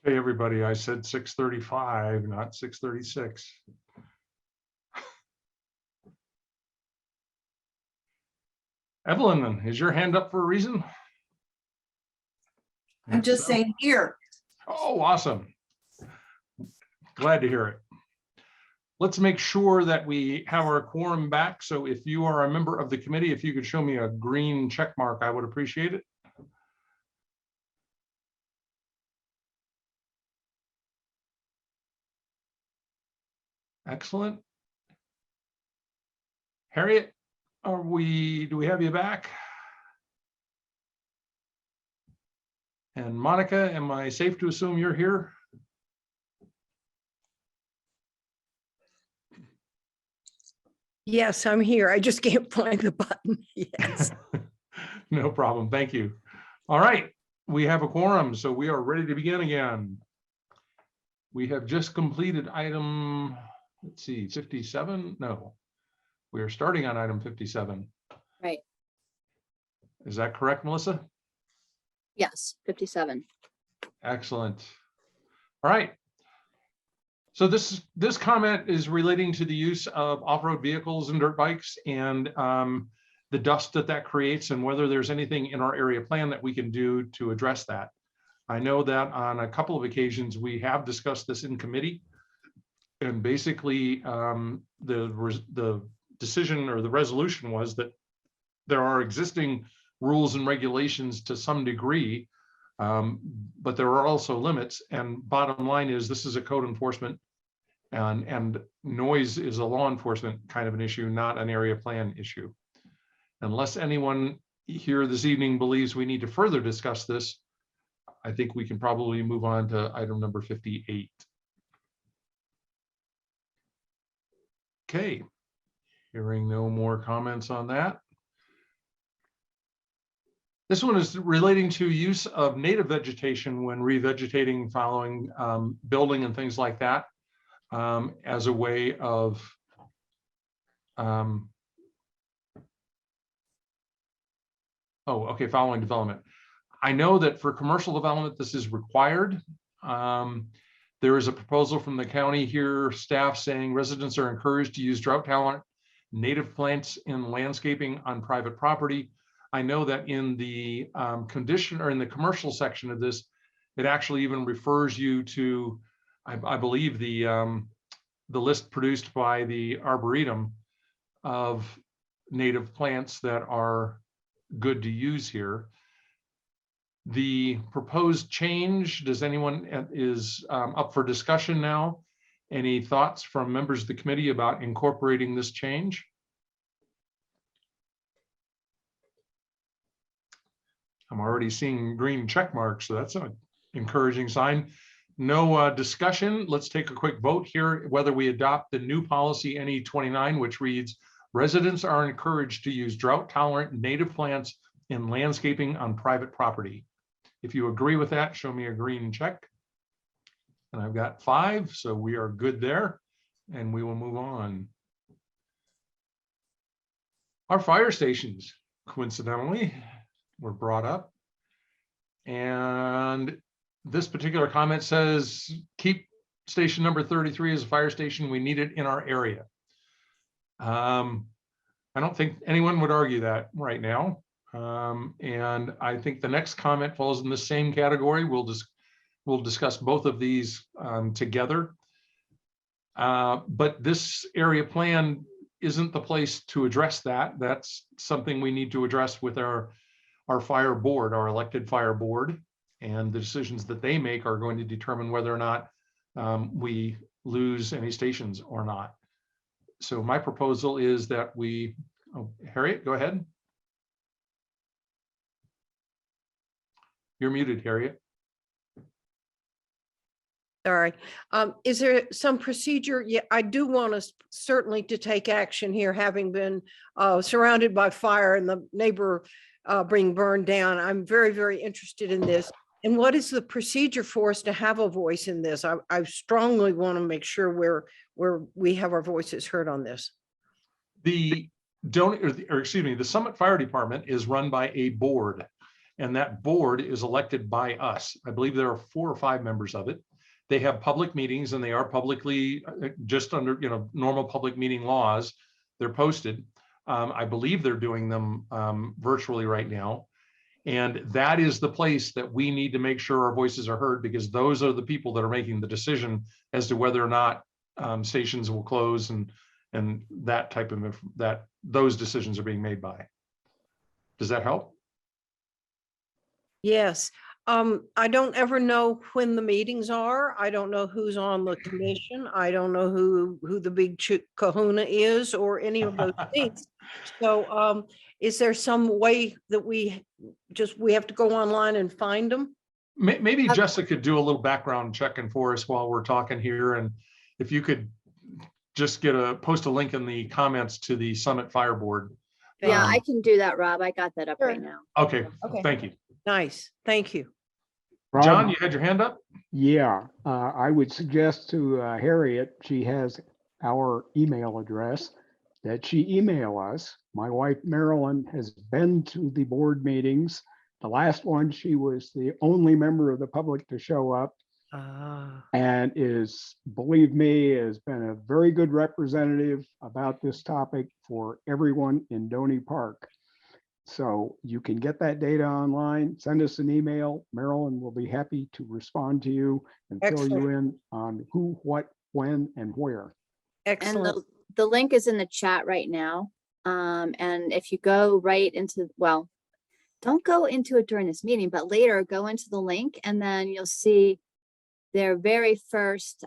Hey, everybody, I said 6:35, not 6:36. Evelyn, is your hand up for a reason? I'm just saying here. Oh, awesome. Glad to hear it. Let's make sure that we have our quorum back. So if you are a member of the committee, if you could show me a green check mark, I would appreciate it. Excellent. Harriet, do we have you back? And Monica, am I safe to assume you're here? Yes, I'm here. I just can't find the button. Yes. No problem. Thank you. All right, we have a quorum, so we are ready to begin again. We have just completed item, let's see, 57? No, we are starting on item 57. Right. Is that correct, Melissa? Yes, 57. Excellent. All right. So this comment is relating to the use of off-road vehicles and dirt bikes and the dust that creates and whether there's anything in our area plan that we can do to address that. I know that on a couple of occasions we have discussed this in committee, and basically the decision or the resolution was that there are existing rules and regulations to some degree, but there are also limits. And bottom line is this is a code enforcement and noise is a law enforcement kind of an issue, not an area plan issue. Unless anyone here this evening believes we need to further discuss this, I think we can probably move on to item number 58. Okay, hearing no more comments on that. This one is relating to use of native vegetation when revegetating following building and things like that as a way of following development. I know that for commercial development, this is required. There is a proposal from the county here, staff saying residents are encouraged to use drought tolerant native plants in landscaping on private property. I know that in the condition or in the commercial section of this, it actually even refers you to, I believe, the list produced by the Arboretum of native plants that are good to use here. The proposed change, does anyone is up for discussion now? Any thoughts from members of the committee about incorporating this change? I'm already seeing green check marks, so that's an encouraging sign. No discussion. Let's take a quick vote here whether we adopt the new policy NE29, which reads, residents are encouraged to use drought tolerant native plants in landscaping on private property. If you agree with that, show me a green check. And I've got 5, so we are good there, and we will move on. Our fire stations, coincidentally, were brought up. And this particular comment says, keep station number 33 as a fire station. We need it in our area. I don't think anyone would argue that right now. And I think the next comment falls in the same category. We'll discuss both of these together. But this area plan isn't the place to address that. That's something we need to address with our fire board, our elected fire board, and the decisions that they make are going to determine whether or not we lose any stations or not. So my proposal is that we, Harriet, go ahead. You're muted, Harriet. Sorry. Is there some procedure? Yeah, I do want us certainly to take action here, having been surrounded by fire and the neighbor being burned down. I'm very, very interested in this. And what is the procedure for us to have a voice in this? I strongly want to make sure where we have our voices heard on this. The excuse me, the Summit Fire Department is run by a board. And that board is elected by us. I believe there are 4 or 5 members of it. They have public meetings and they are publicly just under, normal public meeting laws. They're posted. I believe they're doing them virtually right now. And that is the place that we need to make sure our voices are heard, because those are the people that are making the decision as to whether or not stations will close and that type of, those decisions are being made by. Does that help? Yes. I don't ever know when the meetings are. I don't know who's on the commission. I don't know who the big kahuna is or any of those things. So is there some way that we have to go online and find them? Maybe Jessica could do a little background checking for us while we're talking here. And if you could just post a link in the comments to the Summit Fire Board. Yeah, I can do that, Rob. I got that up right now. Okay, thank you. Nice, thank you. Rob, John, you had your hand up? Yeah, I would suggest to Harriet, she has our email address, that she email us. My wife, Marilyn, has been to the board meetings. The last one, she was the only member of the public to show up, and believe me, has been a very good representative about this topic for everyone in Doney Park. So you can get that data online, send us an email. Marilyn will be happy to respond to you and fill you in on who, what, when, and where. Excellent. And the link is in the chat right now. And if you go right into, well, don't go into it during this meeting, but later go into the link and then you'll see their very first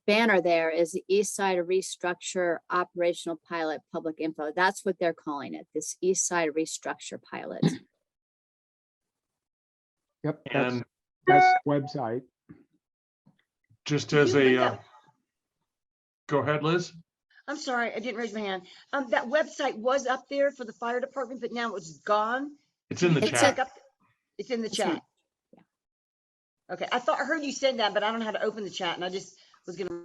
banner there is the East Side Restructure Operational Pilot Public Info. That's what they're calling it, this East Side Restructure Pilot. Yep, that's the website. Just as a, go ahead, Liz. I'm sorry, I didn't raise my hand. That website was up there for the fire department, but now it's gone. It's in the chat. It's in the chat. Okay, I heard you said that, but I don't know how to open the chat, and I just was gonna.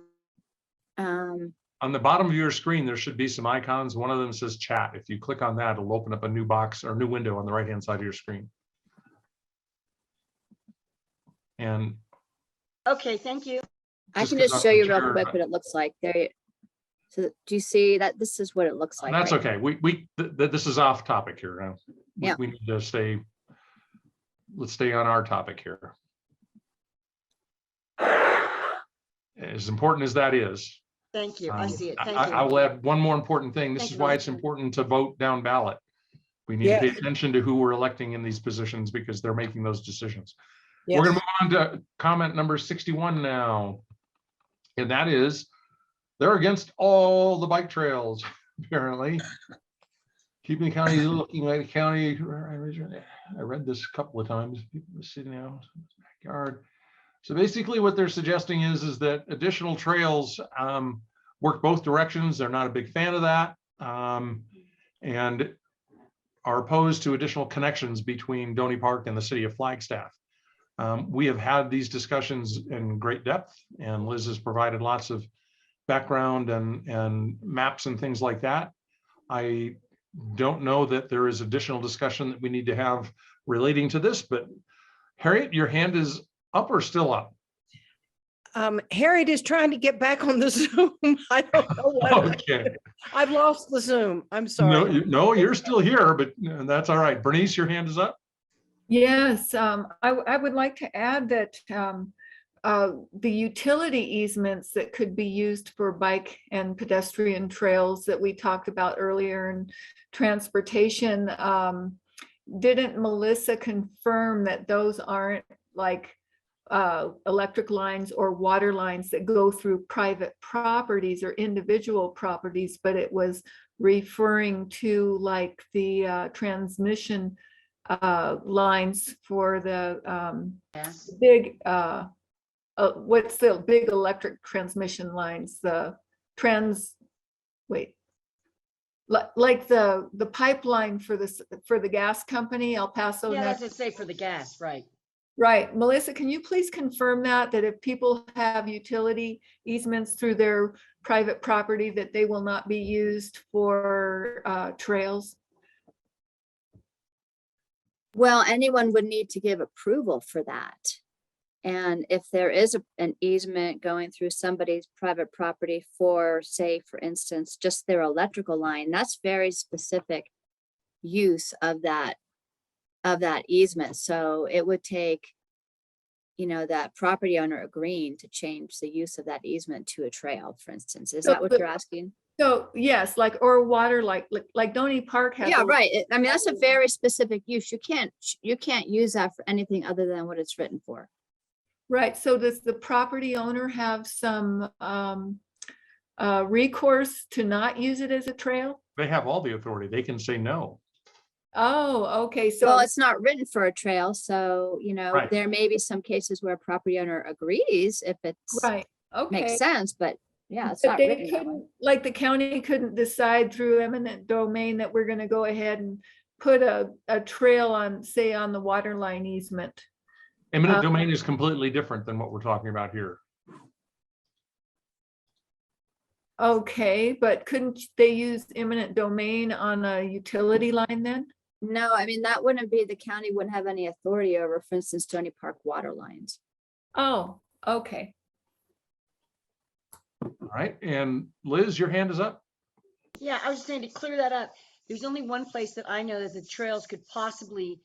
On the bottom of your screen, there should be some icons. One of them says chat. If you click on that, it'll open up a new box or new window on the right-hand side of your screen. And okay, thank you. I can just show you real quick what it looks like. There. So do you see that? This is what it looks like. That's right okay. This is off topic here now. Yeah. We need to let's stay on our topic here. As important as that is. Thank you. I see it. Thank you. I will add one more important thing. This is why it's important to vote down ballot. We need to pay attention to who we're electing in these positions because they're making those decisions. We're going to move on to comment number 61 now. And that is, they're against all the bike trails, apparently. Keeping the county looking like a county. I read this a couple of times. People sitting out in the backyard. So basically what they're suggesting is that additional trails work both directions. They're not a big fan of that and are opposed to additional connections between Doney Park and the city of Flagstaff. We have had these discussions in great depth, and Liz has provided lots of background and maps and things like that. I don't know that there is additional discussion that we need to have relating to this, but Harriet, your hand is up or still up? Harriet is trying to get back on the Zoom. I don't know what. Okay. I've lost the Zoom. I'm sorry. No, you're still here, but that's all right. Bernice, your hand is up. Yes, I would like to add that the utility easements that could be used for bike and pedestrian trails that we talked about earlier and transportation, didn't Melissa confirm that those aren't like electric lines or water lines that go through private properties or individual properties, but it was referring to like the transmission lines for the big what's the big electric transmission lines, the like the pipeline for the gas company, El Paso. Yeah, that's to say for the gas, right? Right. Melissa, can you please confirm that if people have utility easements through their private property, that they will not be used for trails? Well, anyone would need to give approval for that. And if there is an easement going through somebody's private property for, say, for instance, just their electrical line, that's very specific use of that easement. So it would take, that property owner agreeing to change the use of that easement to a trail, for instance. Is that what you're asking? So yes, or water, like Doney Park has. Yeah, right. I mean, that's a very specific use. You can't use that for anything other than what it's written for. Right. So does the property owner have some recourse to not use it as a trail? They have all the authority. They can say no. Oh, okay. So Well, it's not written for a trail, so, Right. there may be some cases where a property owner agrees if it's right. Okay. makes sense, but yeah, it's But not they written that way. couldn't, like the county couldn't decide through eminent domain that we're going to go ahead and put a trail on, say, on the water line easement. Eminent domain is completely different than what we're talking about here. Okay, but couldn't they use eminent domain on a utility line then? No, I mean, that wouldn't be, the county wouldn't have any authority over, for instance, Doney Park water lines. Oh, okay. All right, and Liz, your hand is up. Yeah, I was just saying to clear that up. There's only one place that I know that the trails could possibly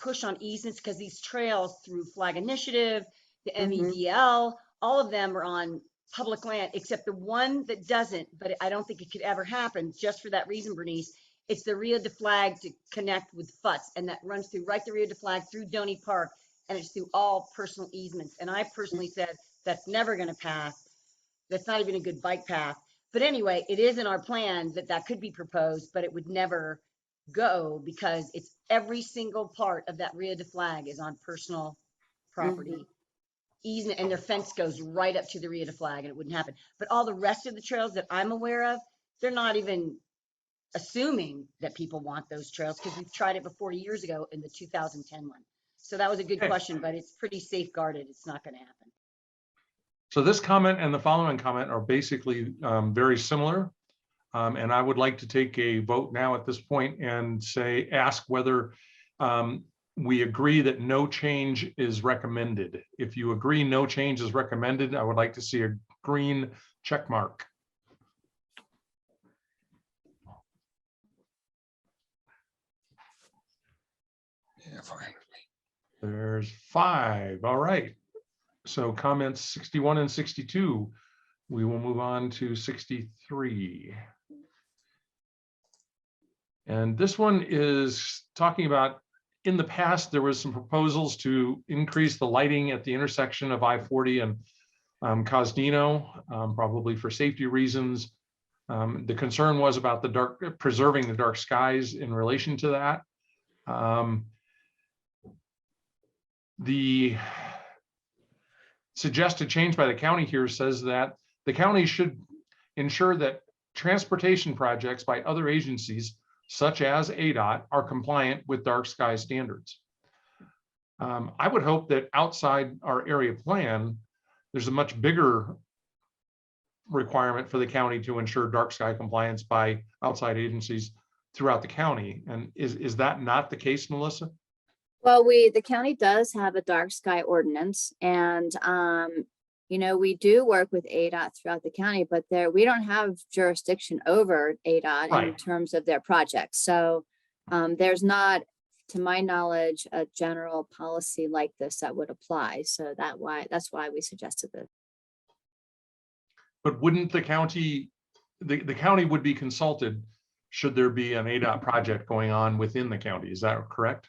push on easements, because these trails through Flag Initiative, the MEDL, all of them are on public land, except the one that doesn't, but I don't think it could ever happen, just for that reason, Bernice. It's the Rio de Flag to connect with Futz, and that runs through right the Rio de Flag through Doney Park, and it's through all personal easements. And I personally said that's never going to pass. That's not even a good bike path. But anyway, it is in our plan that could be proposed, but it would never go, because it's every single part of that Rio de Flag is on personal property. Easement, and their fence goes right up to the Rio de Flag, and it wouldn't happen. But all the rest of the trails that I'm aware of, they're not even assuming that people want those trails, because we've tried it before years ago in the 2010 one. So that was a good question, but it's pretty safeguarded. It's not going to happen. So this comment and the following comment are basically very similar. And I would like to take a vote now at this point and ask whether we agree that no change is recommended. If you agree no change is recommended, I would like to see a green check mark. Yeah, fine. There's 5. All right. So comments 61 and 62. We will move on to 63. And this one is talking about, in the past, there was some proposals to increase the lighting at the intersection of I-40 and Cosdino, probably for safety reasons. The concern was about preserving the dark skies in relation to that. The suggested change by the county here says that the county should ensure that transportation projects by other agencies, such as ADOT, are compliant with dark sky standards. I would hope that outside our area plan, there's a much bigger requirement for the county to ensure dark sky compliance by outside agencies throughout the county. And is that not the case, Melissa? Well, the county does have a dark sky ordinance, and we do work with ADOT throughout the county, but we don't have jurisdiction over ADOT in terms of their projects. So there's not, to my knowledge, a general policy like this that would apply. So that's why we suggested this. But wouldn't the county would be consulted should there be an ADOT project going on within the county? Is that correct?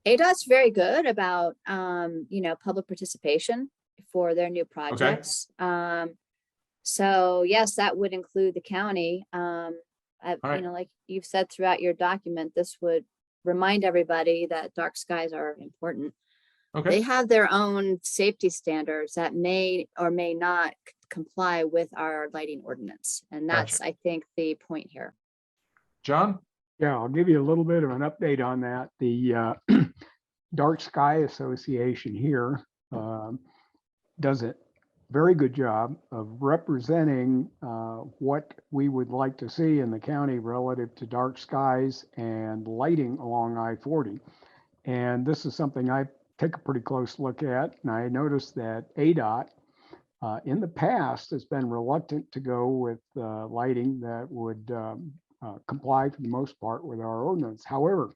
ADOT's very good about, public participation for their new projects. So yes, that would include the county. Like you've said throughout your document, this would remind everybody that dark skies are important. Okay. They have their own safety standards that may or may not comply with our lighting ordinance. And that's, I think, the point here. John? Yeah, I'll give you a little bit of an update on that. The Dark Sky Association here does a very good job of representing what we would like to see in the county relative to dark skies and lighting along I-40. And this is something I take a pretty close look at. And I noticed that ADOT in the past has been reluctant to go with lighting that would comply for the most part with our ordinance. However,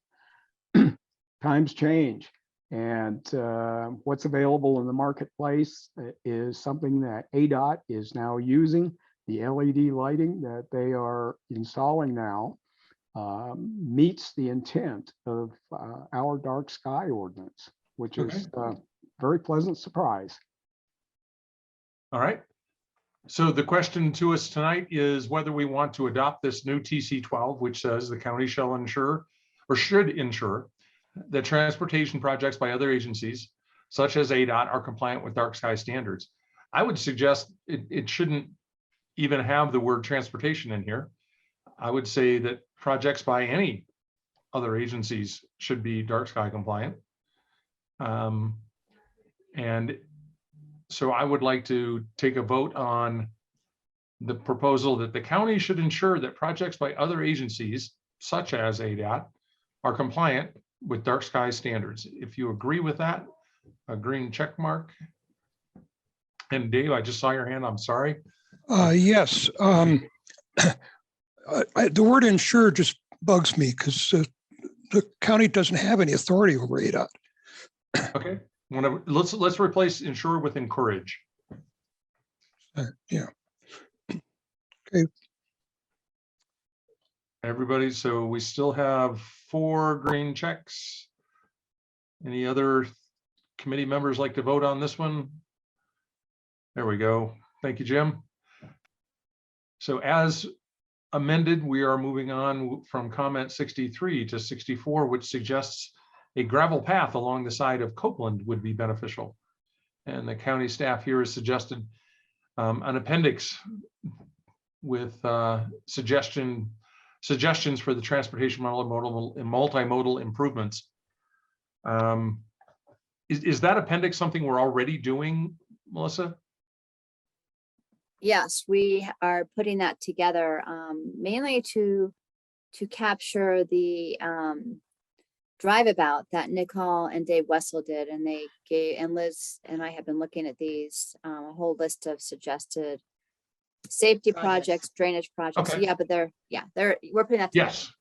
times change, and what's available in the marketplace is something that ADOT is now using. The LED lighting that they are installing now meets the intent of our dark sky ordinance, which is a very pleasant surprise. All right. So the question to us tonight is whether we want to adopt this new TC12, which says the county shall ensure or should ensure that transportation projects by other agencies, such as ADOT, are compliant with dark sky standards. I would suggest it shouldn't even have the word transportation in here. I would say that projects by any other agencies should be dark sky compliant. And so I would like to take a vote on the proposal that the county should ensure that projects by other agencies, such as ADOT, are compliant with dark sky standards. If you agree with that, a green check mark. And Dave, I just saw your hand, I'm sorry. Yes. The word ensure just bugs me because the county doesn't have any authority over ADOT. Okay, let's replace ensure with encourage. Yeah. Okay. Everybody, so we still have 4 green checks. Any other committee members like to vote on this one? There we go. Thank you, Jim. So as amended, we are moving on from comment 63 to 64, which suggests a gravel path along the side of Copeland would be beneficial. And the county staff here has suggested an appendix with suggestions for the transportation multimodal improvements. Is that appendix something we're already doing, Melissa? Yes, we are putting that together mainly to capture the drive about that Nicole and Dave Wessel did, and they gave, and Liz and I have been looking at these a whole list of suggested safety projects, drainage projects. Okay. So yeah, but we're putting that together. Yes.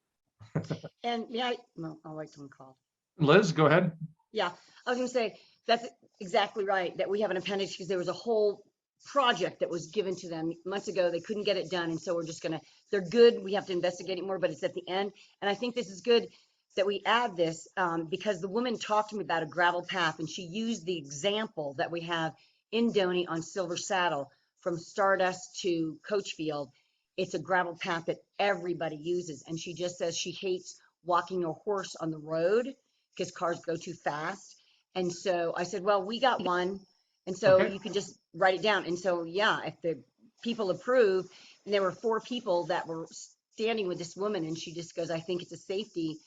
And yeah, no, I'll wait till I'm called. Liz, go ahead. Yeah, I was gonna say, that's exactly right, that we have an appendix because there was a whole project that was given to them months ago. They couldn't get it done. And so we're just gonna, they're good. We have to investigate it more, but it's at the end. And I think this is good that we add this because the woman talked to me about a gravel path and she used the example that we have in Doney on Silver Saddle from Stardust to Coachfield. It's a gravel path that everybody uses. And she just says she hates walking a horse on the road because cars go too fast. And so I said, well, we got one. And so Okay. you can just write it down. And so, yeah, if the people approve, and there were 4 people that were standing with this woman and she just goes, I think it's a safety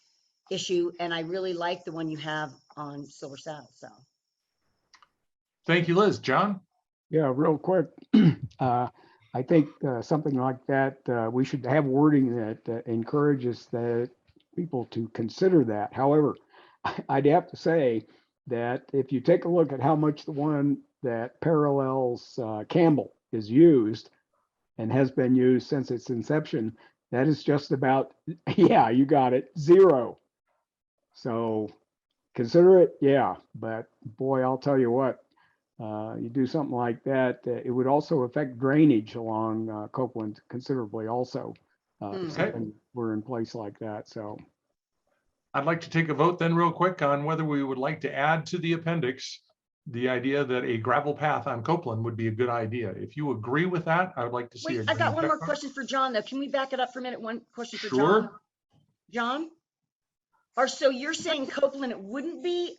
issue. And I really like the one you have on Silver Saddle. So. Thank you, Liz. John? Yeah, real quick. I think something like that, we should have wording that encourages the people to consider that. However, I'd have to say that if you take a look at how much the one that parallels Campbell is used and has been used since its inception, that is just about, yeah, you got it, 0. So consider it, yeah, but boy, I'll tell you what, you do something like that, it would also affect drainage along Copeland considerably also. If something were in place like that, so. I'd like to take a vote then real quick on whether we would like to add to the appendix the idea that a gravel path on Copeland would be a good idea. If you agree with that, I would like to see. Wait, I got one more question for John though. Can we back it up for a minute? One question for Sure. John. John? Or so you're saying Copeland, it wouldn't be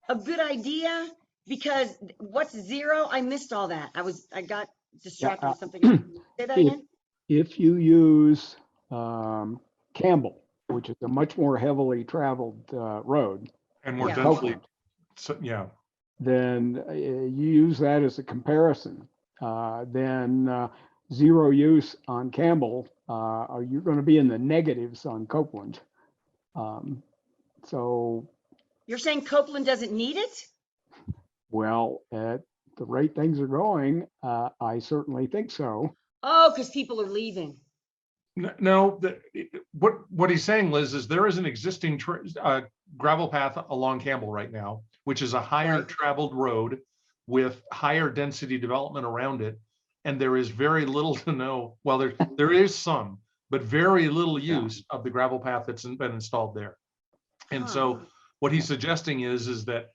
a good idea because what's 0? I missed all that. I got distracted with something else. Say that again? If you use Campbell which is a much more heavily traveled road, And more Yeah. densely, Copeland, so, yeah. then you use that as a comparison. Then zero use on Campbell, you're going to be in the negatives on Copeland. So, You're saying Copeland doesn't need it? well, at the rate things are going, I certainly think so. Oh, because people are leaving. No, what he's saying, Liz, is there is an existing gravel path along Campbell right now, which is a higher Right. traveled road with higher density development around it. And there is very little to no, well, there is some, but very little use of the gravel path that's been installed there. And so what he's suggesting is that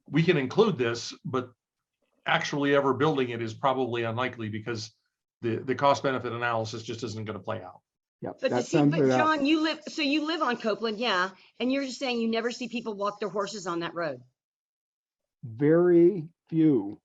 we can include this, but actually ever building it is probably unlikely because the cost benefit analysis just isn't going to play out. Yep, But that sums it up. John, you live on Copeland, yeah, and you're just saying you never see people walk their horses on that road. Very few.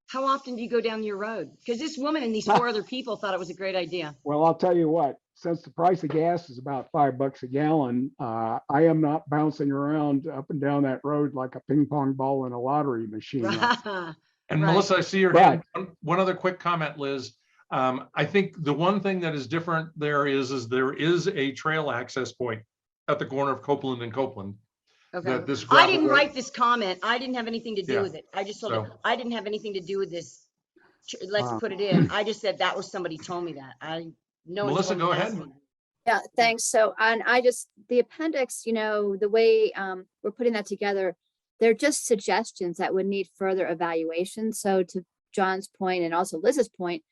How often do you go down your road? Because this woman and these 4 other people thought it was a great idea. Well, I'll tell you what, since the price of gas is about $5 a gallon, I am not bouncing around up and down that road like a ping pong ball in a lottery machine. And Right. Melissa, I see your hand. One other quick comment, Liz. I think the one thing that is different there is there is a trail access point at the corner of Copeland and Copeland. Okay. That this I gravel didn't road- write this comment. I didn't have anything to do Yeah. with it. I just told So- it, I didn't have anything to do with this. Let's put it in. I just said that was somebody told me that. No one Melissa, told me go to ask ahead. me. Yeah, thanks. So, and the appendix, the way we're putting that together, they're just suggestions that would need further evaluation. So to John's point and also Liz's point,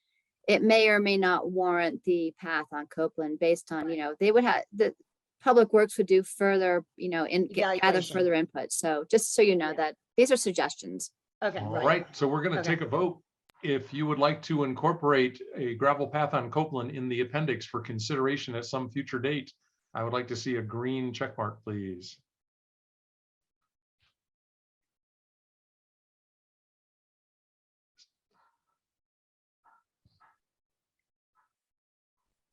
it may or may not warrant the path on Copeland based on, they would have, the Public Works would do further, gather Evaluation. further input. So just so you know that these are suggestions. Okay, All right. right, so we're going to Okay. take a vote. If you would like to incorporate a gravel path on Copeland in the appendix for consideration at some future date, I would like to see a green check mark, please.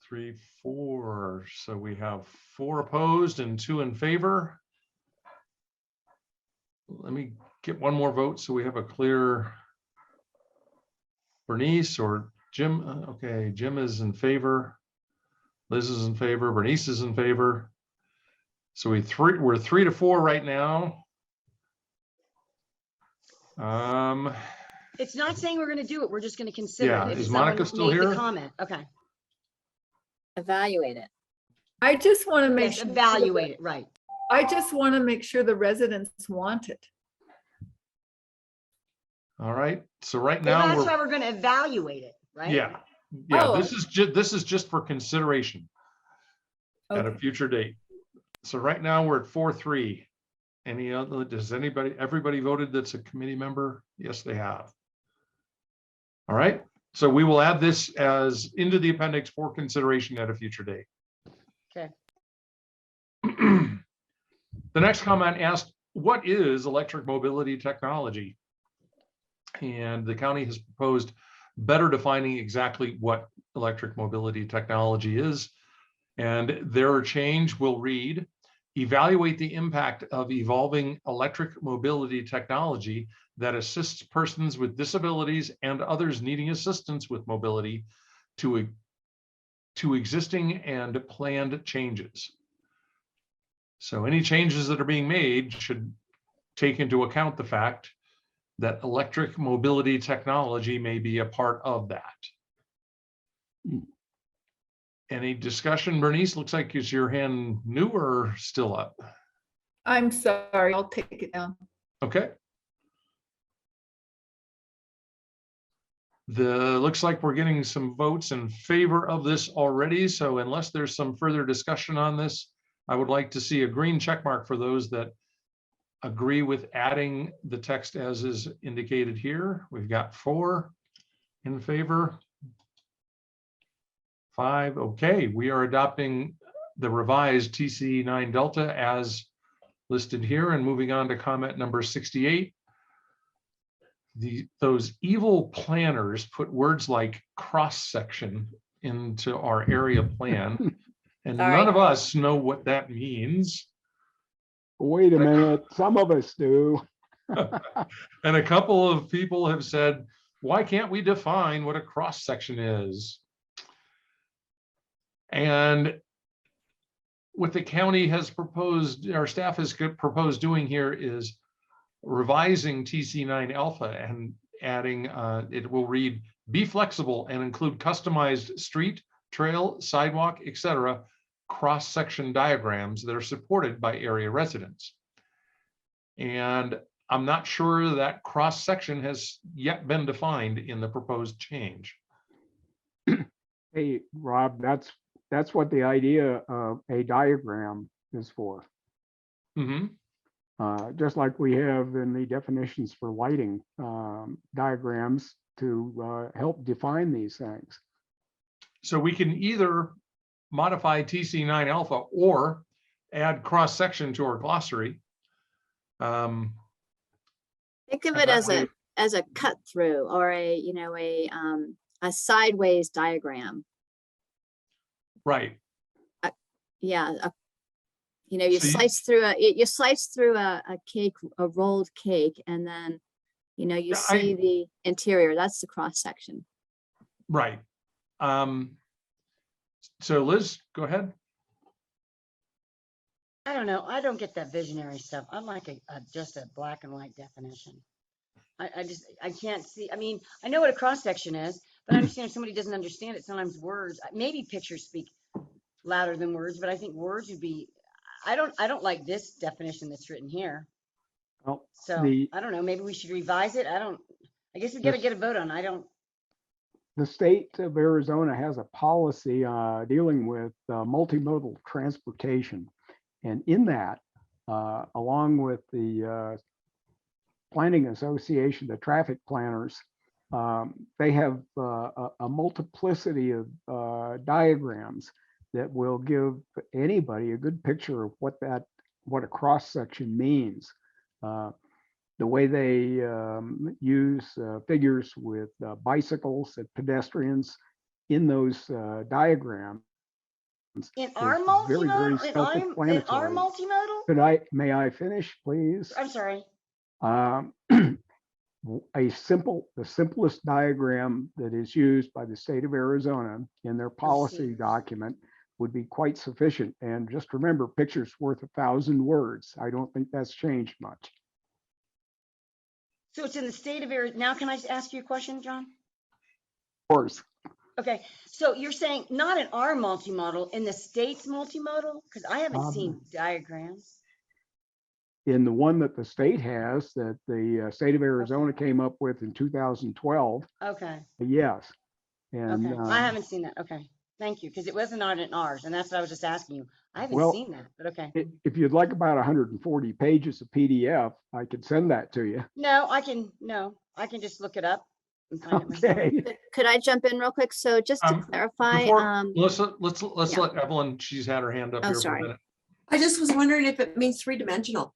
Three, four. So we have 4 opposed and 2 in favor. Let me get one more vote so we have a clear. Bernice or Jim. Okay, Jim is in favor. Liz is in favor. Bernice is in favor. So we're 3 to 4 right now. It's not saying we're going to do it. We're just going to consider Yeah, it. If is someone Monica still made the here? comment. Okay. Evaluate it. I just want to make Yes, sure. evaluate it, right. I just want to make sure the residents want it. All right. So right Well, now that's why we're going to evaluate it, right? yeah. Oh. This is just for consideration at a Okay. future date. So right now we're at 4-3. Any other? Everybody voted that's a committee member? Yes, they have. All right. So we will add this as into the appendix for consideration at a future date. Okay. The next comment asked, what is electric mobility technology? And the county has proposed better defining exactly what electric mobility technology is. And their change will read, evaluate the impact of evolving electric mobility technology that assists persons with disabilities and others needing assistance with mobility to existing and planned changes. So any changes that are being made should take into account the fact that electric mobility technology may be a part of that. Any discussion, Bernice? Looks like is your hand new or still up? I'm sorry, I'll take it down. Okay. Looks like we're getting some votes in favor of this already. So unless there's some further discussion on this, I would like to see a green check mark for those that agree with adding the text as is indicated here. We've got 4 in favor. 5. Okay, we are adopting the revised TC9 Delta as listed here and moving on to comment number 68. Those evil planners put words like cross section into our area plan And Sorry. none of us know what that means. Wait a minute, some of us do. And a couple of people have said, why can't we define what a cross section is? And what the county has proposed, our staff has proposed doing here is revising TC9 alpha and adding, it will read, be flexible and include customized street, trail, sidewalk, etc. cross-section diagrams that are supported by area residents. And I'm not sure that cross-section has yet been defined in the proposed change. Hey, Rob, that's what the idea of a diagram is for. Just like we have in the definitions for lighting, diagrams to help define these things. So we can either modify TC9 alpha or add cross-section to our glossary. Think of it as a cut through or a sideways diagram. Right. Yeah. You slice through a cake, a rolled cake, and then, you see the interior. That's the cross section. Right. So Liz, go ahead. I don't know. I don't get that visionary stuff. I like just a black and white definition. I can't see. I mean, I know what a cross section is, but I understand if somebody doesn't understand it, sometimes words, maybe pictures speak louder than words, but I think words would be, I don't like this definition that's written here. Well, So I don't know, maybe we should revise it. I guess we got to get a vote on. The state of Arizona has a policy dealing with multimodal transportation. And in that, along with the Planning Association, the traffic planners, they have a multiplicity of diagrams that will give anybody a good picture of what a cross section means. The way they use figures with bicycles and pedestrians in those diagrams. In our very multimodal, in our multimodal? May I finish, please? I'm sorry. The simplest diagram that is used by the state of Arizona in their policy document would be quite sufficient. And just remember, picture's worth 1,000 words. I don't think that's changed much. So it's in the state of Arizona. Now, can I ask you a question, John? Of course. Okay, so you're saying not in our multimodal, in the state's multimodal? Because I haven't seen diagrams. In the one that the state has, that the state of Arizona came up with in 2012. Okay. Yes. And okay. I haven't seen that. Okay. Thank you. Because it wasn't on in ours. And that's what I was just asking you. I haven't seen that, but okay. If you'd like about 140 pages of PDF, I could send that to you. No, I can just look it up and find it myself. Could I jump in real quick? So just to clarify, Melissa, let's let Evelyn, she's had her hand up here for a minute. I just was wondering if it means 3-dimensional.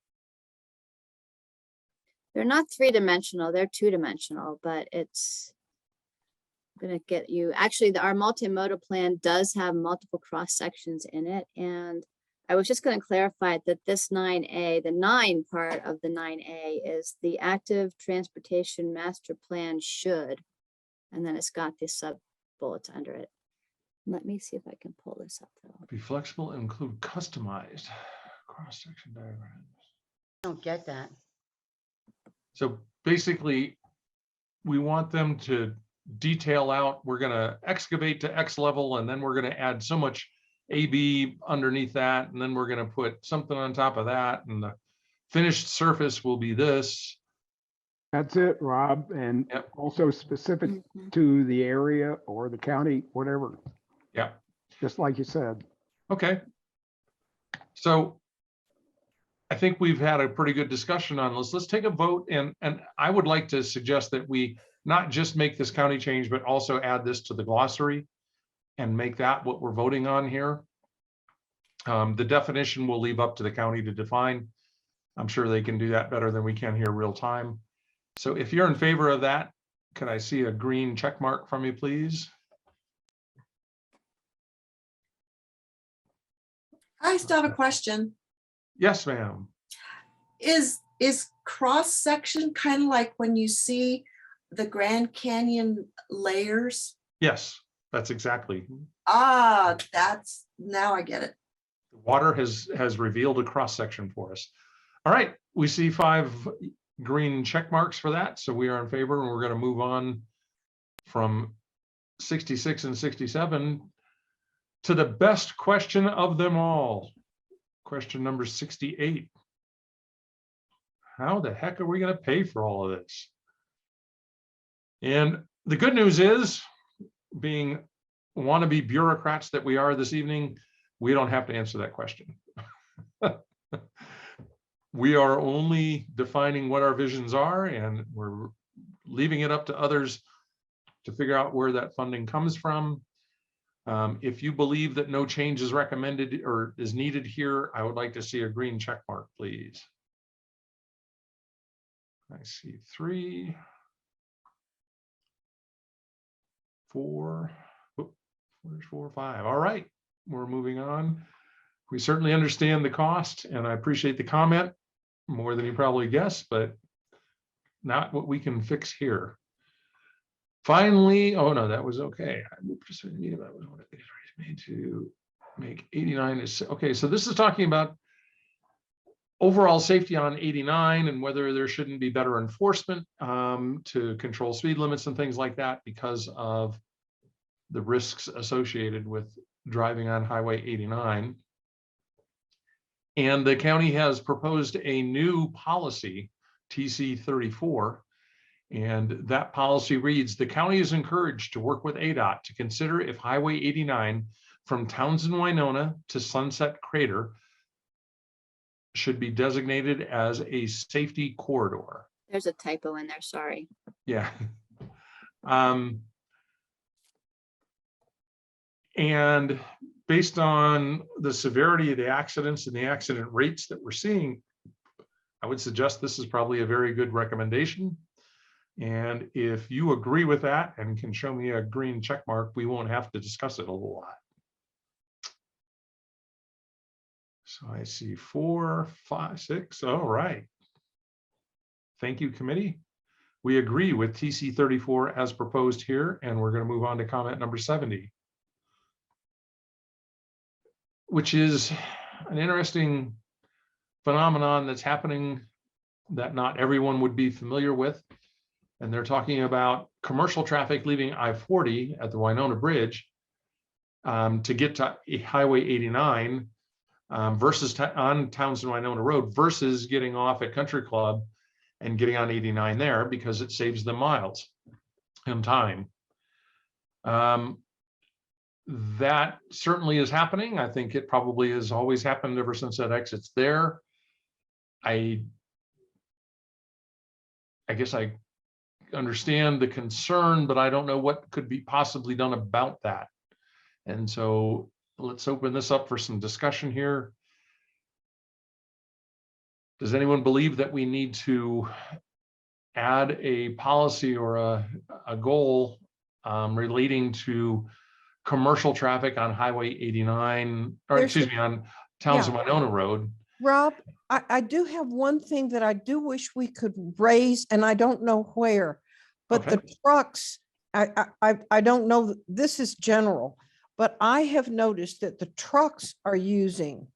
They're not 3-dimensional, they're 2-dimensional, but it's gonna get you, actually, our multimodal plan does have multiple cross sections in it. And I was just gonna clarify that this 9A, the 9 part of the 9A is the active transportation master plan should, and then it's got the sub bullets under it. Let me see if I can pull this up though. Be flexible and include customized cross-section diagrams. I don't get that. So basically, we want them to detail out, we're gonna excavate to X level, and then we're gonna add so much AB underneath that, and then we're gonna put something on top of that, and the finished surface will be this. That's it, Rob, and also specific to the area or the county, whatever. Yeah. Just like you said. Okay. So I think we've had a pretty good discussion on this. Let's take a vote, and I would like to suggest that we not just make this county change, but also add this to the glossary and make that what we're voting on here. The definition we'll leave up to the county to define. I'm sure they can do that better than we can here real time. So if you're in favor of that, could I see a green check mark from you, please? I still have a question. Yes, ma'am. Is cross section kind of like when you see the Grand Canyon layers? Yes, that's exactly. Ah, that's, now I get it. Water has revealed a cross section for us. All right, we see 5 green check marks for that, so we are in favor, and we're going to move on from 66 and 67 to the best question of them all. Question number 68. How the heck are we going to pay for all of this? And the good news is, being wannabe bureaucrats that we are this evening, we don't have to answer that question. We are only defining what our visions are, and we're leaving it up to others to figure out where that funding comes from. If you believe that no change is recommended or is needed here, I would like to see a green check mark, please. I see 3, 4, where's 4, 5? All right, we're moving on. We certainly understand the cost, and I appreciate the comment more than you probably guessed, but not what we can fix here. Finally, oh no, that was okay. I just need that was what it made to make 89 is okay. So this is talking about overall safety on 89 and whether there shouldn't be better enforcement to control speed limits and things like that because of the risks associated with driving on Highway 89. And the county has proposed a new policy, TC 34, and that policy reads, the county is encouraged to work with ADOT to consider if Highway 89 from Townsend, Winona to Sunset Crater should be designated as a safety corridor. There's a typo in there, sorry. Yeah. And based on the severity of the accidents and the accident rates that we're seeing, I would suggest this is probably a very good recommendation. And if you agree with that and can show me a green check mark, we won't have to discuss it a whole lot. So I see 4, 5, 6. All right. Thank you, committee. We agree with TC 34 as proposed here, and we're going to move on to comment number 70. Which is an interesting phenomenon that's happening that not everyone would be familiar with. And they're talking about commercial traffic leaving I-40 at the Winona Bridge to get to Highway 89 versus on Townsend Winona Road versus getting off at Country Club and getting on 89 there because it saves them miles and time. That certainly is happening. I think it probably has always happened ever since that exit's there. I guess I understand the concern, but I don't know what could be possibly done about that. And so let's open this up for some discussion here. Does anyone believe that we need to add a policy or a goal relating to commercial traffic on Highway 89, or excuse me, on Townsend Winona Road? Rob, I do have one thing that I do wish we could raise, and I don't know where, but the trucks, I don't know, this is general, but I have noticed that the trucks are using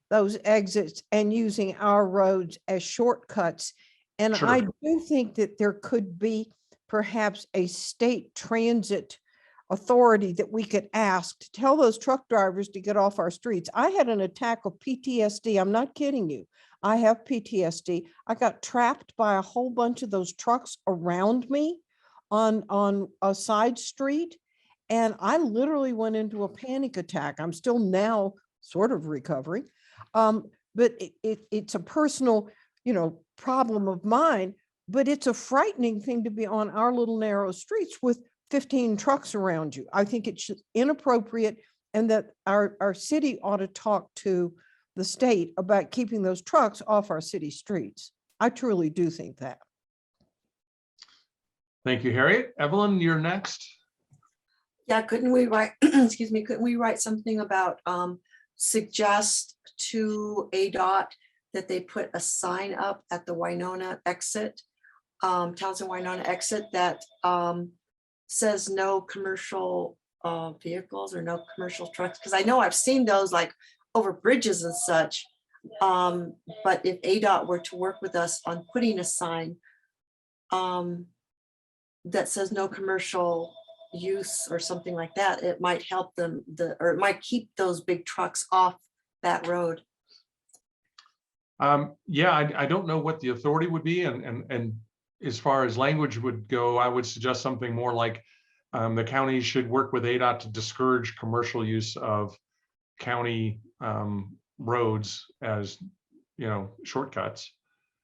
those exits and using our roads as shortcuts. And Sure. I do think that there could be perhaps a state transit authority that we could ask to tell those truck drivers to get off our streets. I had an attack of PTSD. I'm not kidding you. I have PTSD. I got trapped by a whole bunch of those trucks around me on a side street. And I literally went into a panic attack. I'm still now sort of recovering. But it's a personal, problem of mine, but it's a frightening thing to be on our little narrow streets with 15 trucks around you. I think it's inappropriate, and that our city ought to talk to the state about keeping those trucks off our city streets. I truly do think that. Thank you, Harriet. Evelyn, you're next. Yeah, couldn't we write, excuse me, couldn't we write something about suggest to ADOT that they put a sign up at the Winona exit, Townsend Winona exit that says no commercial vehicles or no commercial trucks, because I know I've seen those like over bridges and such. But if ADOT were to work with us on putting a sign that says no commercial use or something like that, it might help them, or it might keep those big trucks off that road. Yeah, I don't know what the authority would be, and as far as language would go, I would suggest something more like the county should work with ADOT to discourage commercial use of county roads as, shortcuts.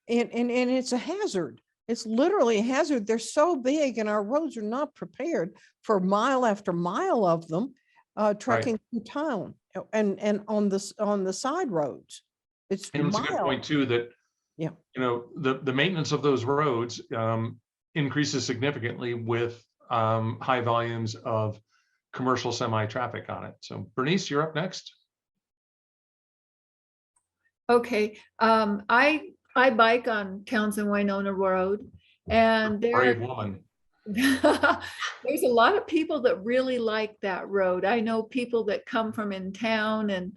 And it's a hazard. It's literally a hazard. They're so big and our roads are not prepared for mile after mile of them trucking through town and on the side roads. It's And it's a good point too, that, the maintenance of those roads increases significantly with high volumes of commercial semi-traffic on it. So Bernice, you're up next. Okay, I bike on Townsend Winona Road, and Brave woman. there's a lot of people that really like that road. I know people that come from in town and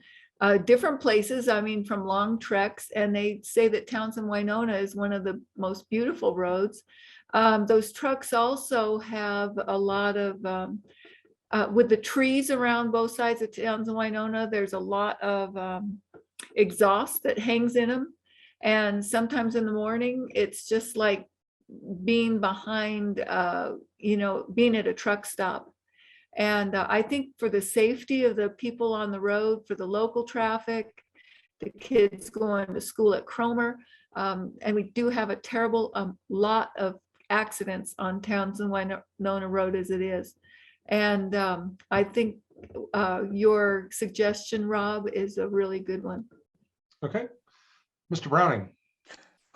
different places, I mean, from long treks, and they say that Townsend Winona is one of the most beautiful roads. Those trucks also have a lot of, with the trees around both sides of Townsend Winona, there's a lot of exhaust that hangs in them. And sometimes in the morning, it's just like being behind, being at a truck stop. And I think for the safety of the people on the road, for the local traffic, the kids going to school at Cromer, and we do have a terrible lot of accidents on Townsend Winona Road as it is. And I think your suggestion, Rob, is a really good one. Okay. Mr. Browning.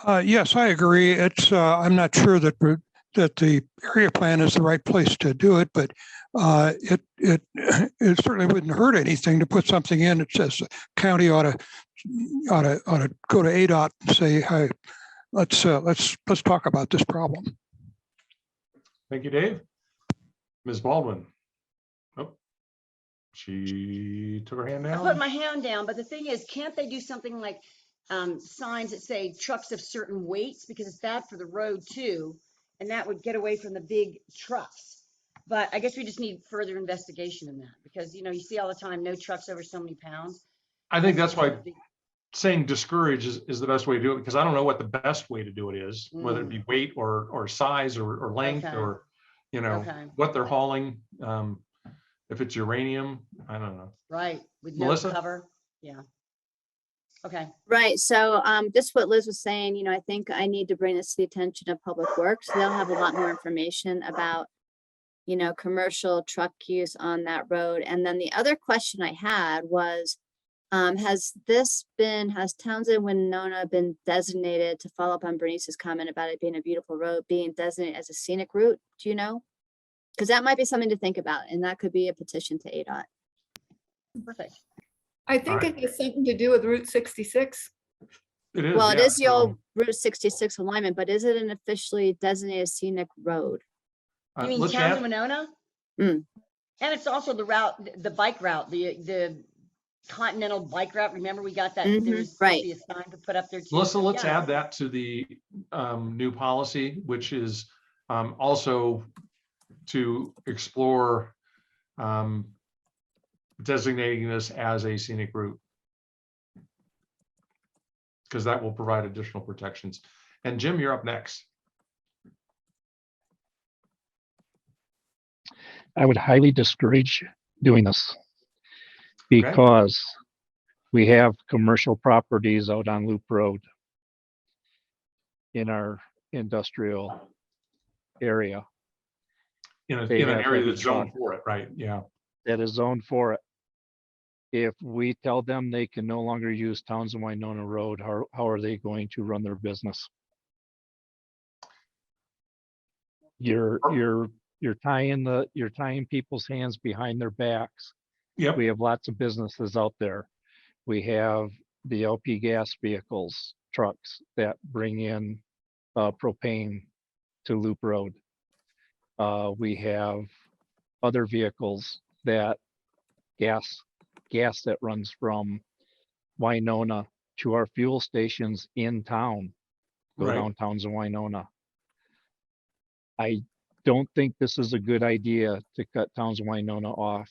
Yes, I agree. It's, I'm not sure that the area plan is the right place to do it, but it certainly wouldn't hurt anything to put something in that says the county ought to go to ADOT and say, hey, let's talk about this problem. Thank you, Dave. Ms. Baldwin. Oh, she took her hand I down. put my hand down, but the thing is, can't they do something like signs that say trucks of certain weights, because it's bad for the road too, and that would get away from the big trucks. But I guess we just need further investigation in that, because you see all the time, no trucks over so many pounds. I think that's why saying discourage is the best way to do it, because I don't know what the best way to do it is, whether it be weight or size or length, Okay. or Okay. what they're hauling. If it's uranium, I don't know. Right, with Melissa? no cover. Yeah. Okay. Right. So just what Liz was saying, I think I need to bring this to the attention of Public Works. They'll have a lot more information about, commercial truck use on that road. And then the other question I had was, has Townsend Winona been designated, to follow up on Bernice's comment about it being a beautiful road, being designated as a scenic route? Do you know? Because that might be something to think about, and that could be a petition to ADOT. Perfect. I think it has something to do with Route 66. It is. Well, it yeah. is the old Route 66 alignment, but is it an officially designated scenic road? You mean Townsend Winona? Mm. And it's also the route, the bike route, the continental bike route. Remember, we got that. Mhm, There's right. a sign to put up there too. Melissa, let's Yeah. add that to the new policy, which is also to explore designating this as a scenic route, because that will provide additional protections. And Jim, you're up next. I would highly discourage doing this because we have commercial properties out on Loop Road in our industrial area. In an They have area heavy that's zoned truck for it, right? Yeah. that is zoned for it. If we tell them they can no longer use Townsend Winona Road, how are they going to run their business? You're tying people's hands behind their backs. Yep. We have lots of businesses out there. We have the LP gas vehicles, trucks that bring in propane to Loop Road. We have other vehicles that gas that runs from Winona to our fuel stations in town, go Right. down Towns in Winona. I don't think this is a good idea to cut Towns in Winona off,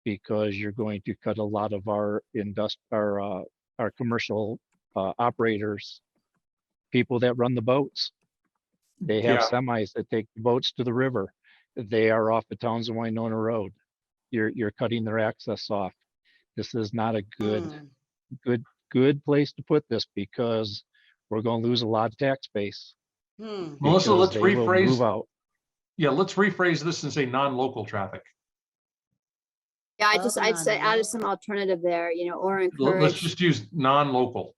because you're going to cut a lot of our commercial operators, people that run the boats. They have Yeah. semis that take the boats to the river. They are off the Towns in Winona Road. You're cutting their access off. This is not a good place to put this, because we're going to lose a lot of tax base. Melissa, because let's they will move rephrase. out. Yeah, let's rephrase this and say non-local traffic. Yeah, I'd say add some alternative there, or Let's encourage. just use non-local.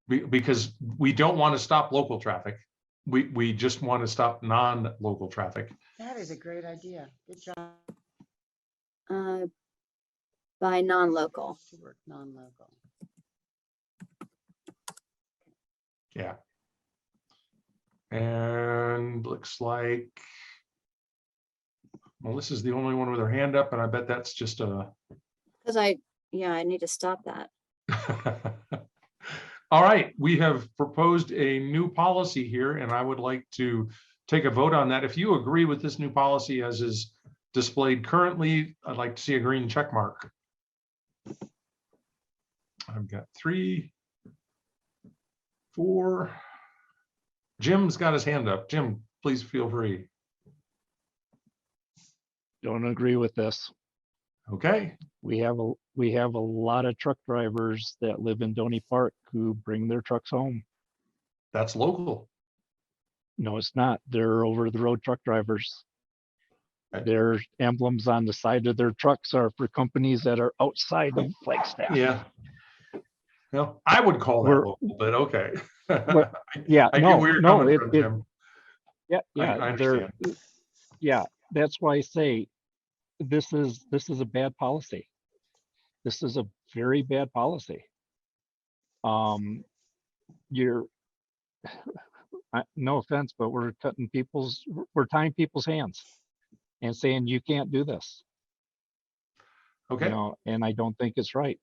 Because we don't want to stop local traffic. We just want to stop non-local traffic. That is a great idea. Good job. By non-local. Non-local. Yeah. And looks like Melissa's the only one with her hand up, and I bet that's just a. Because I need to stop that. All right, we have proposed a new policy here, and I would like to take a vote on that. If you agree with this new policy as is displayed currently, I'd like to see a green check mark. I've got 3, 4. Jim's got his hand up. Jim, please feel free. Don't agree with this. Okay. We have a lot of truck drivers that live in Doney Park who bring their trucks home. That's local. No, it's not. They're over the road truck drivers. Their emblems on the side of their trucks are for companies that are outside of Flagstaff. Yeah. Well, I would call that local, but okay. Yeah, I get where you're coming from, Jim. Yeah, I understand. Yeah, that's why I say this is a bad policy. This is a very bad policy. No offense, but we're tying people's hands and saying you can't do this. Okay. And I don't think it's right.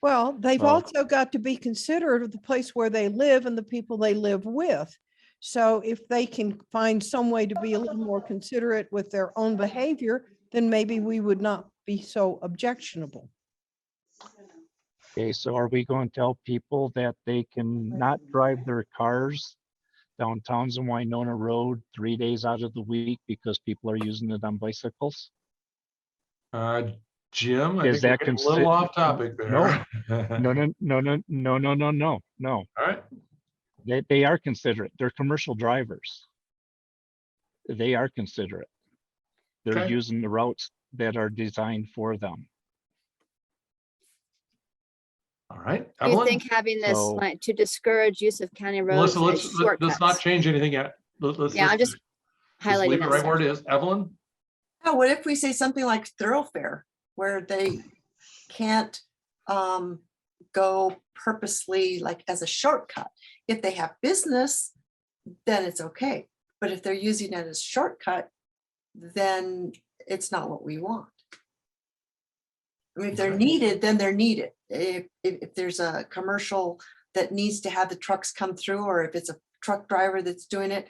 Well, they've So- also got to be considerate of the place where they live and the people they live with. So if they can find some way to be a little more considerate with their own behavior, then maybe we would not be so objectionable. Okay, so are we going to tell people that they can not drive their cars down Towns and Winona Road 3 days out of the week because people are using it on bicycles? Jim, I Is think that we're getting a little off topic there. No. All right. They are considerate. They're commercial drivers. They are considerate. They're Okay. using the routes that are designed for them. All right. Do you Evelyn? think having this So- like to discourage use of county roads Melissa, as let's not shortcuts? change anything yet. Yeah, I'm just highlighting leave it that right where it stuff. is. Evelyn? Now, what if we say something like thoroughfare, where they can't go purposely like as a shortcut? If they have business, then it's okay. But if they're using it as a shortcut, then it's not what we want. I mean, if they're needed, then they're needed. If there's a commercial that needs to have the trucks come through, or if it's a truck driver that's doing it,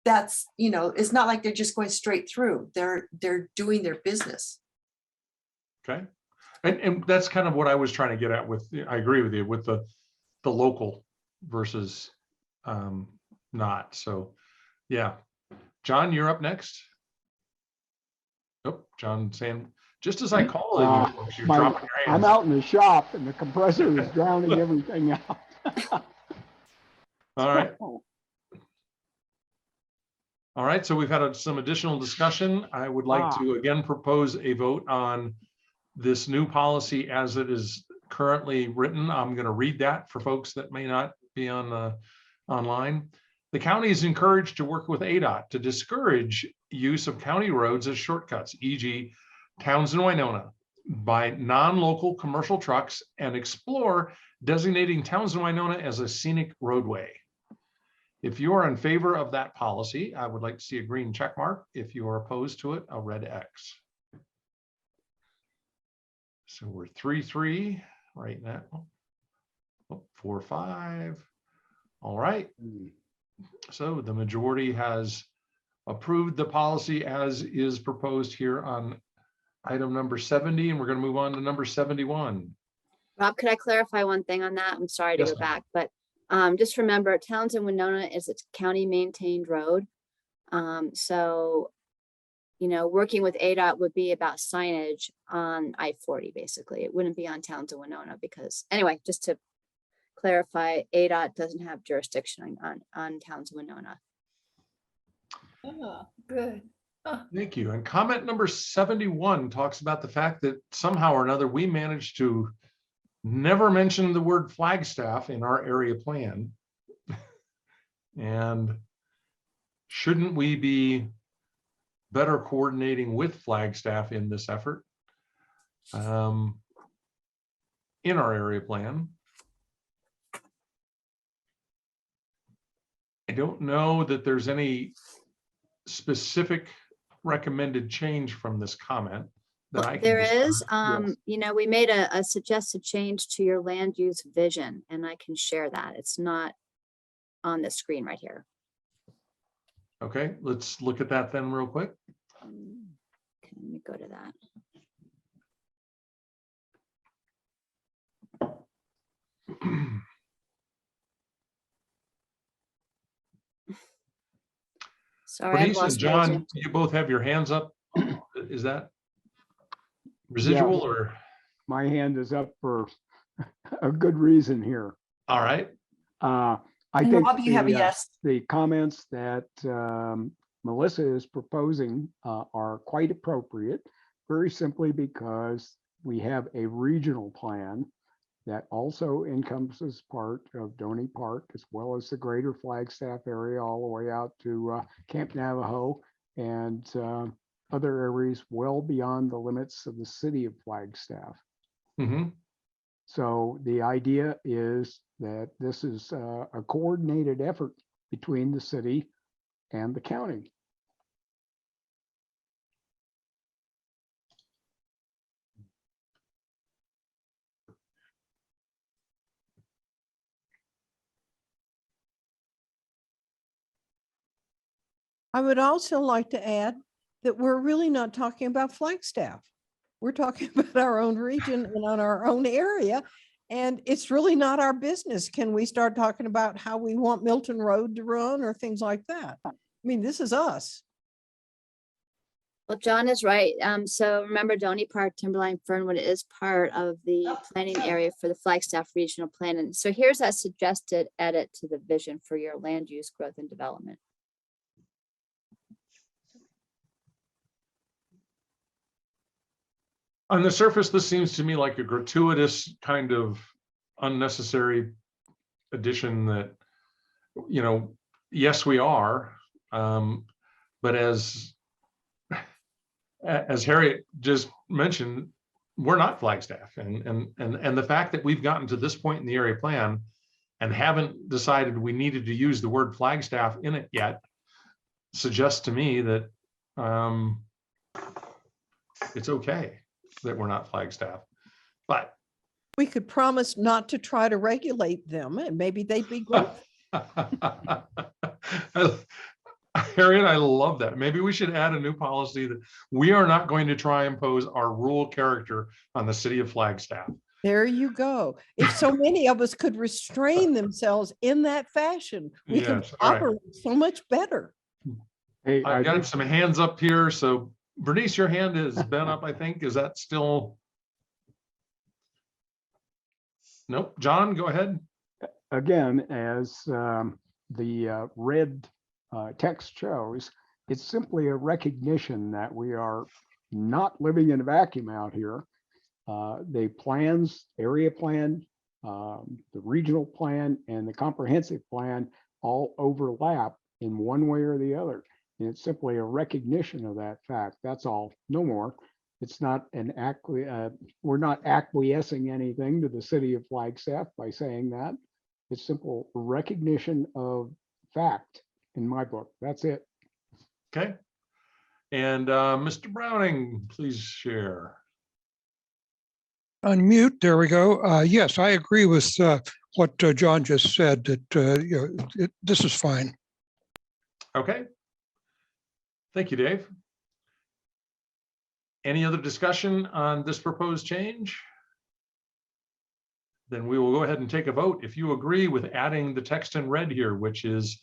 that's, it's not like they're just going straight through. They're doing their business. Okay. And that's kind of what I was trying to get at with, I agree with you with the local versus not. So, yeah. John, you're up next. Oh, John saying, just as I call it, you're dropping your hands. I'm out in the shop and the compressor is drowning everything out. All right. All right, so we've had some additional discussion. I would like to again propose a vote on this new policy as it is currently written. I'm going to read that for folks that may not be on online. The county is encouraged to work with ADOT to discourage use of county roads as shortcuts, e.g. Towns in Winona. by non-local commercial trucks and explore designating Townsend Winona as a scenic roadway. If you are in favor of that policy, I would like to see a green check mark. If you are opposed to it, a red X. So we're 3-3 right now. 4-5. All right. So the majority has approved the policy as is proposed here on item number 70, and we're going to move on to number 71. Rob, could I clarify one thing on that? I'm sorry to Yes, go ma'am. back, but just remember Townsend Winona is a county maintained road. So, you know, working with ADOT would be about signage on I-40, basically. It wouldn't be on Townsend Winona because, anyway, just to clarify, ADOT doesn't have jurisdiction on Townsend Winona. Oh, good. Thank you. And comment number 71 talks about the fact that somehow or another we managed to never mention the word Flagstaff in our area plan. And shouldn't we be better coordinating with Flagstaff in this effort in our area plan? I don't know that there's any specific recommended change from this comment that I can There is, discern. you know, we made a suggested change to your land use vision, and I can share that. It's not on the screen right here. Okay, let's look at that then real quick. Okay, let me go to that. Sorry, I've Bernice and lost my John, agenda. you both have your hands up. Is that residual or? My hand is up for a good reason here. All right. I And think Rob, you have a yes. the comments that Melissa is proposing are quite appropriate, very simply because we have a regional plan that also encompasses part of Doney Park as well as the greater Flagstaff area all the way out to Camp Navajo and other areas well beyond the limits of the city of Flagstaff. Mm-hmm. So the idea is that this is a coordinated effort between the city and the county. I would also like to add that we're really not talking about Flagstaff. We're talking about our own region and on our own area. And it's really not our business. Can we start talking about how we want Milton Road to run or things like that? I mean, this is us. Well, John is right. So remember, Doney Park Timberline Fernwood is part of the planning area for the Flagstaff Regional Plan. And so here's a suggested edit to the vision for your land use growth and development. On the surface, this seems to me like a gratuitous kind of unnecessary addition that, you know, yes, we are. But as Harriet just mentioned, we're not Flagstaff. And the fact that we've gotten to this point in the area plan and haven't decided we needed to use the word Flagstaff in it yet suggests to me that it's okay that we're not Flagstaff. But we could promise not to try to regulate them and maybe they'd be great. Harriet, I love that. Maybe we should add a new policy that we are not going to try and impose our rural character on the city of Flagstaff. There you go. If so many of us could restrain themselves in that fashion, we could Yes, all right. operate so much better. Hey, I've got some hands up here. So Bernice, your hand has been up, I think. Is that still? Nope. John, go ahead. Again, as the red text shows, it's simply a recognition that we are not living in a vacuum out here. The plans, area plan, the regional plan, and the comprehensive plan all overlap in one way or the other. And it's simply a recognition of that fact. That's all, no more. It's not an we're not acquiescing anything to the city of Flagstaff by saying that. It's simple recognition of fact in my book. That's it. Okay. And Mr. Browning, please share. Unmute, there we go. Yes, I agree with what John just said, that this is fine. Okay. Thank you, Dave. Any other discussion on this proposed change? Then we will go ahead and take a vote. If you agree with adding the text in red here, which is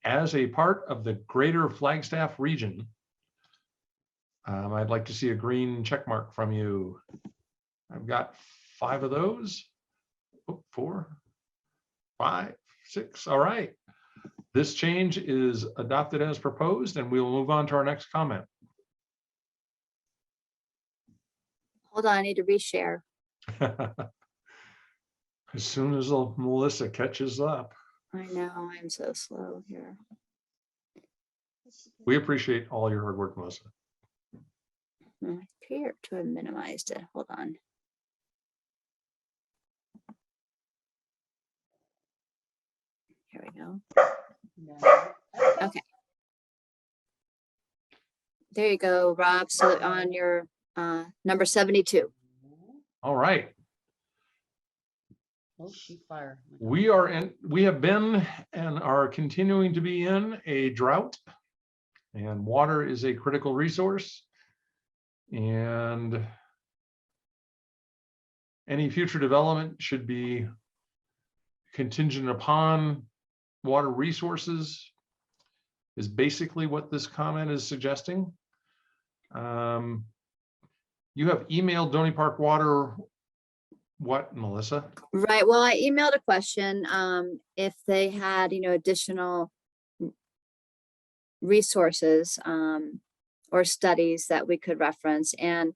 as a part of the greater Flagstaff region, I'd like to see a green check mark from you. I've got 5 of those. 4, 5, 6. All right. This change is adopted as proposed, and we will move on to our next comment. Hold on, I need to reshare. As soon as Melissa catches up. I know, I'm so slow here. We appreciate all your hard work, Melissa. I appear to have minimized it. Hold on. Here we go. Okay. There you go, Rob. So on your number 72. All right. Oh, shoot fire. We have been and are continuing to be in a drought, and water is a critical resource. And any future development should be contingent upon water resources, is basically what this comment is suggesting. You have emailed Doney Park Water what, Melissa? Right. Well, I emailed a question if they had, additional resources or studies that we could reference. And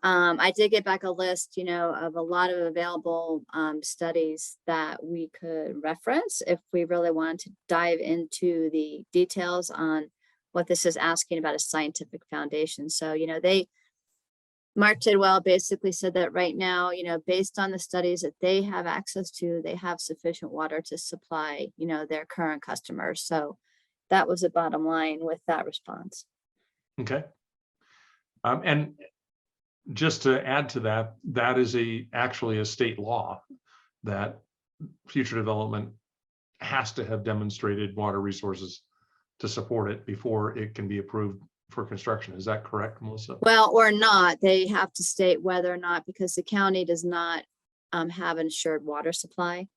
I did get back a list, of a lot of available studies that we could reference if we really wanted to dive into the details on what this is asking about a scientific foundation. So, Mark Tidwell basically said that right now, based on the studies that they have access to, they have sufficient water to supply, their current customers. So that was the bottom line with that response. Okay. And just to add to that, that is actually a state law that future development has to have demonstrated water resources to support it before it can be approved for construction. Is that correct, Melissa? Well, or not, they have to state whether or not, because the county does not have an assured water supply.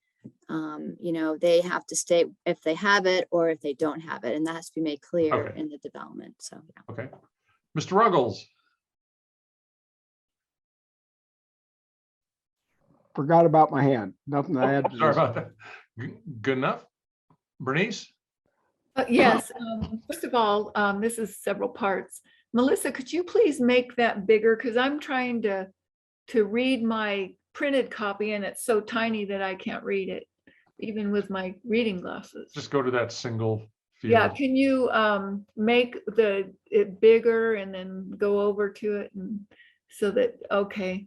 They have to state if they have it or if they don't have it, and that has to be made clear in the development. So, yeah. Okay. Mr. Ruggles. Forgot about my hand. Nothing to add to Sorry this. about that. Good enough. Bernice? Yes, first of all, this is several parts. Melissa, could you please make that bigger? Because I'm trying to read my printed copy and it's so tiny that I can't read it, even with my reading glasses. Just go to that single field. Yeah, can you make it bigger and then go over to it and so that, okay.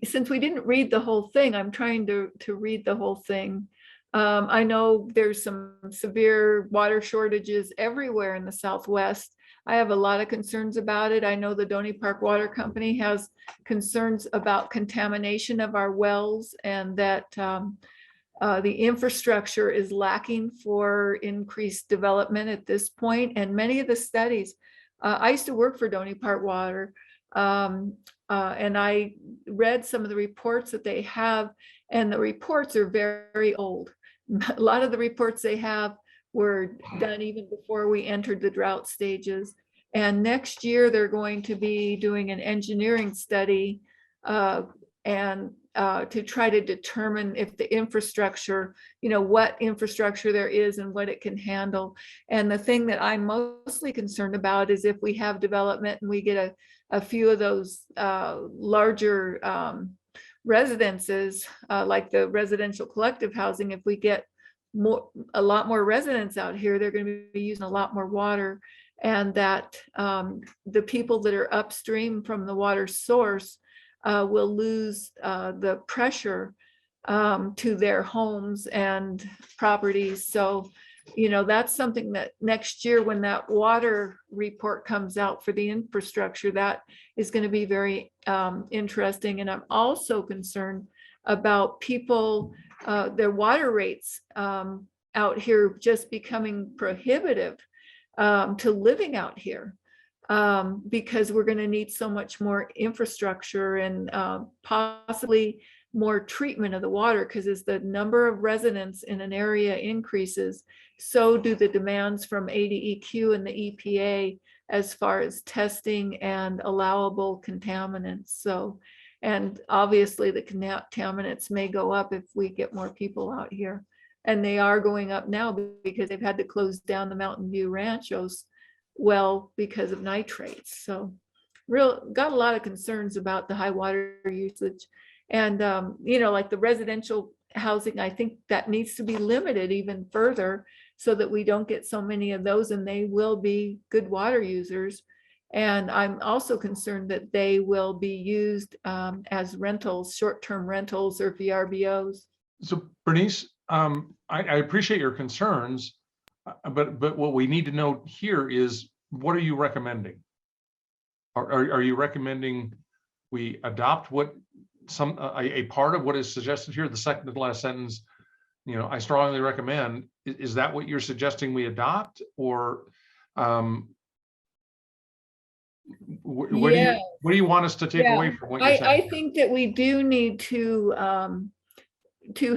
Since we didn't read the whole thing, I'm trying to read the whole thing. I know there's some severe water shortages everywhere in the Southwest. I have a lot of concerns about it. I know the Doney Park Water Company has concerns about contamination of our wells and that the infrastructure is lacking for increased development at this point. And many of the studies, I used to work for Doney Park Water, and I read some of the reports that they have, and the reports are very old. A lot of the reports they have were done even before we entered the drought stages. And next year they're going to be doing an engineering study and to try to determine if the infrastructure, what infrastructure there is and what it can handle. And the thing that I'm mostly concerned about is if we have development and we get a few of those larger residences, like the residential collective housing, if we get a lot more residents out here, they're going to be using a lot more water. and that the people that are upstream from the water source will lose the pressure to their homes and properties. So, that's something that next year, when that water report comes out for the infrastructure, that is going to be very interesting. And I'm also concerned about people, their water rates out here just becoming prohibitive to living out here, because we're going to need so much more infrastructure and possibly more treatment of the water, because as the number of residents in an area increases, so do the demands from ADEQ and the EPA as far as testing and allowable contaminants. So, and obviously the contaminants may go up if we get more people out here. And they are going up now because they've had to close down the Mountain View Ranchos well because of nitrates. So got a lot of concerns about the high water usage. And, like the residential housing, I think that needs to be limited even further so that we don't get so many of those, and they will be good water users. And I'm also concerned that they will be used as rentals, short-term rentals or VRBOs. So Bernice, I appreciate your concerns, but what we need to know here is, what are you recommending? Are you recommending we adopt what a part of what is suggested here? The second to last sentence, I strongly recommend. Is that what you're suggesting we adopt, or what do you want us to take away from what you're saying? I think that we do need to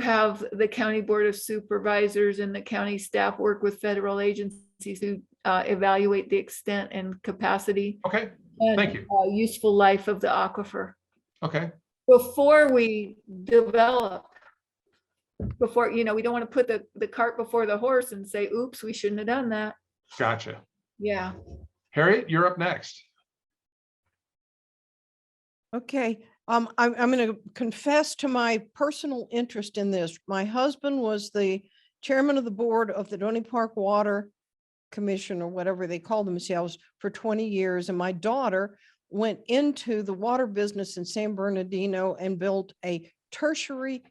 have the County Board of Supervisors and the county staff work with federal agencies who evaluate the extent and capacity. Okay, and, thank you. Useful life of the aquifer. Okay. Before we develop, we don't want to put the cart before the horse and say, oops, we shouldn't have done that. Gotcha. Yeah. Harriet, you're up next. Okay, I'm going to confess to my personal interest in this. My husband was the chairman of the board of the Doney Park Water Commission, or whatever they call themselves, for 20 years. And my daughter went into the water business in San Bernardino and built a tertiary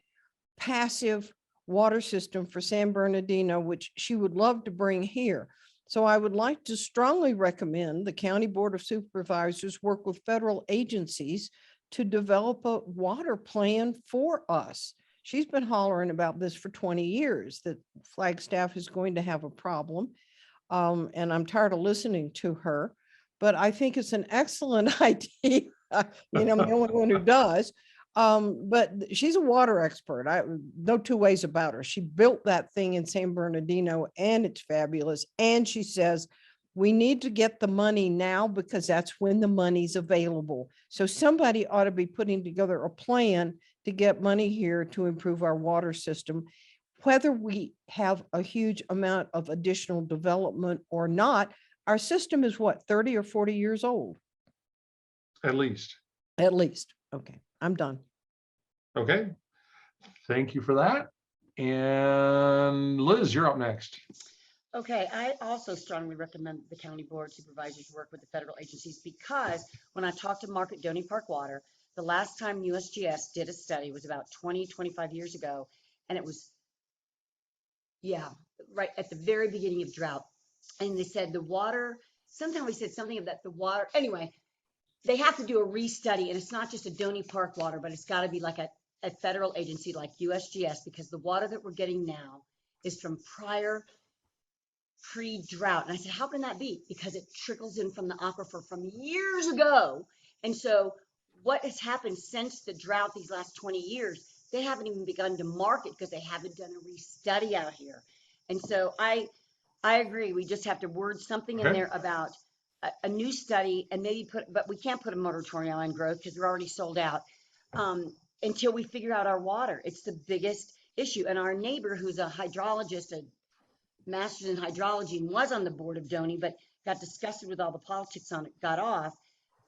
passive water system for San Bernardino, which she would love to bring here. So I would like to strongly recommend the County Board of Supervisors work with federal agencies to develop a water plan for us. She's been hollering about this for 20 years, that Flagstaff is going to have a problem. And I'm tired of listening to her, but I think it's an excellent idea. I'm the only one who does. But she's a water expert. No two ways about her. She built that thing in San Bernardino and it's fabulous. And she says, we need to get the money now because that's when the money's available. So somebody ought to be putting together a plan to get money here to improve our water system. Whether we have a huge amount of additional development or not, our system is what, 30 or 40 years old? At least. At least. Okay, I'm done. Okay, thank you for that. And Liz, you're up next. Okay, I also strongly recommend the county board supervisors work with the federal agencies, because when I talked to Mark at Doney Park Water, the last time USGS did a study was about 25 years ago. And it was, right at the very beginning of drought. And they said the water, sometime we said something about the water. Anyway, they have to do a restudy, and it's not just a Doney Park water, but it's got to be like a federal agency like USGS, because the water that we're getting now is from pre-drought. And I said, how can that be? Because it trickles in from the aquifer from years ago. And so what has happened since the drought these last 20 years, they haven't even begun to market because they haven't done a restudy out here. And so I agree. We just have to word something in there about a new study, and maybe but we can't put a moratorium on growth because we're already sold out until we figure out our water. It's the biggest issue. And our neighbor, who's a hydrologist, a master's in hydrology, and was on the board of Doney, but got disgusted with all the politics on it, got off.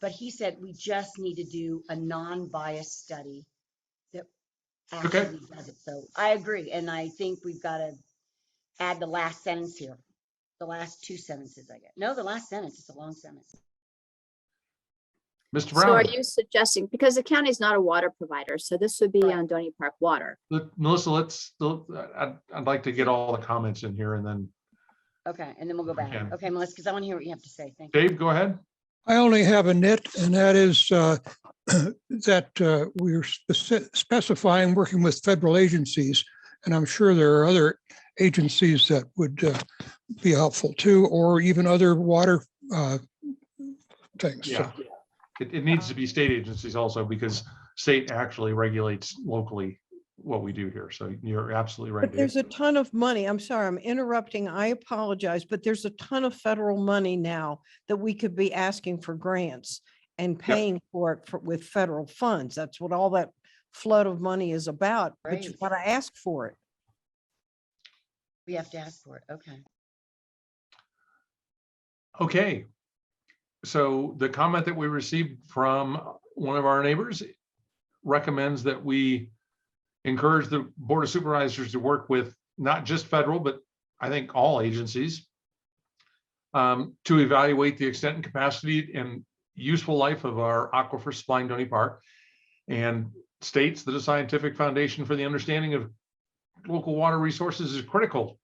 But he said, we just need to do a non-biased study that actually does it. So I agree. And I think we've got to add the last sentence here. The last two sentences, I guess. No, the last sentence, it's a long sentence. Mr. So are Brown, you suggesting, because the county is not a water provider, so this would be Right. on Doney Park Water. Melissa, I'd like to get all the comments in here and then Okay, and then we'll go back. can. Okay, Melissa, because I want to hear what you have to say. Thank you. Dave, go ahead. I only have a nit, and that is that we're specifying working with federal agencies. And I'm sure there are other agencies that would be helpful too, or even other water things. Yeah. It needs to be state agencies also because state actually regulates locally what we do here. So you're absolutely right. But there's a ton of money. I'm sorry, I'm interrupting. I apologize, but there's a ton of federal money now that we could be asking for grants and paying for it with federal funds. That's what all that flood of money is about, but you Great. gotta ask for it. We have to ask for it. Okay. Okay. So the comment that we received from one of our neighbors recommends that we encourage the Board of Supervisors to work with not just federal, but I think all agencies to evaluate the extent and capacity and useful life of our aquifer supplying Doney Park, and states that a scientific foundation for the understanding of local water resources is critical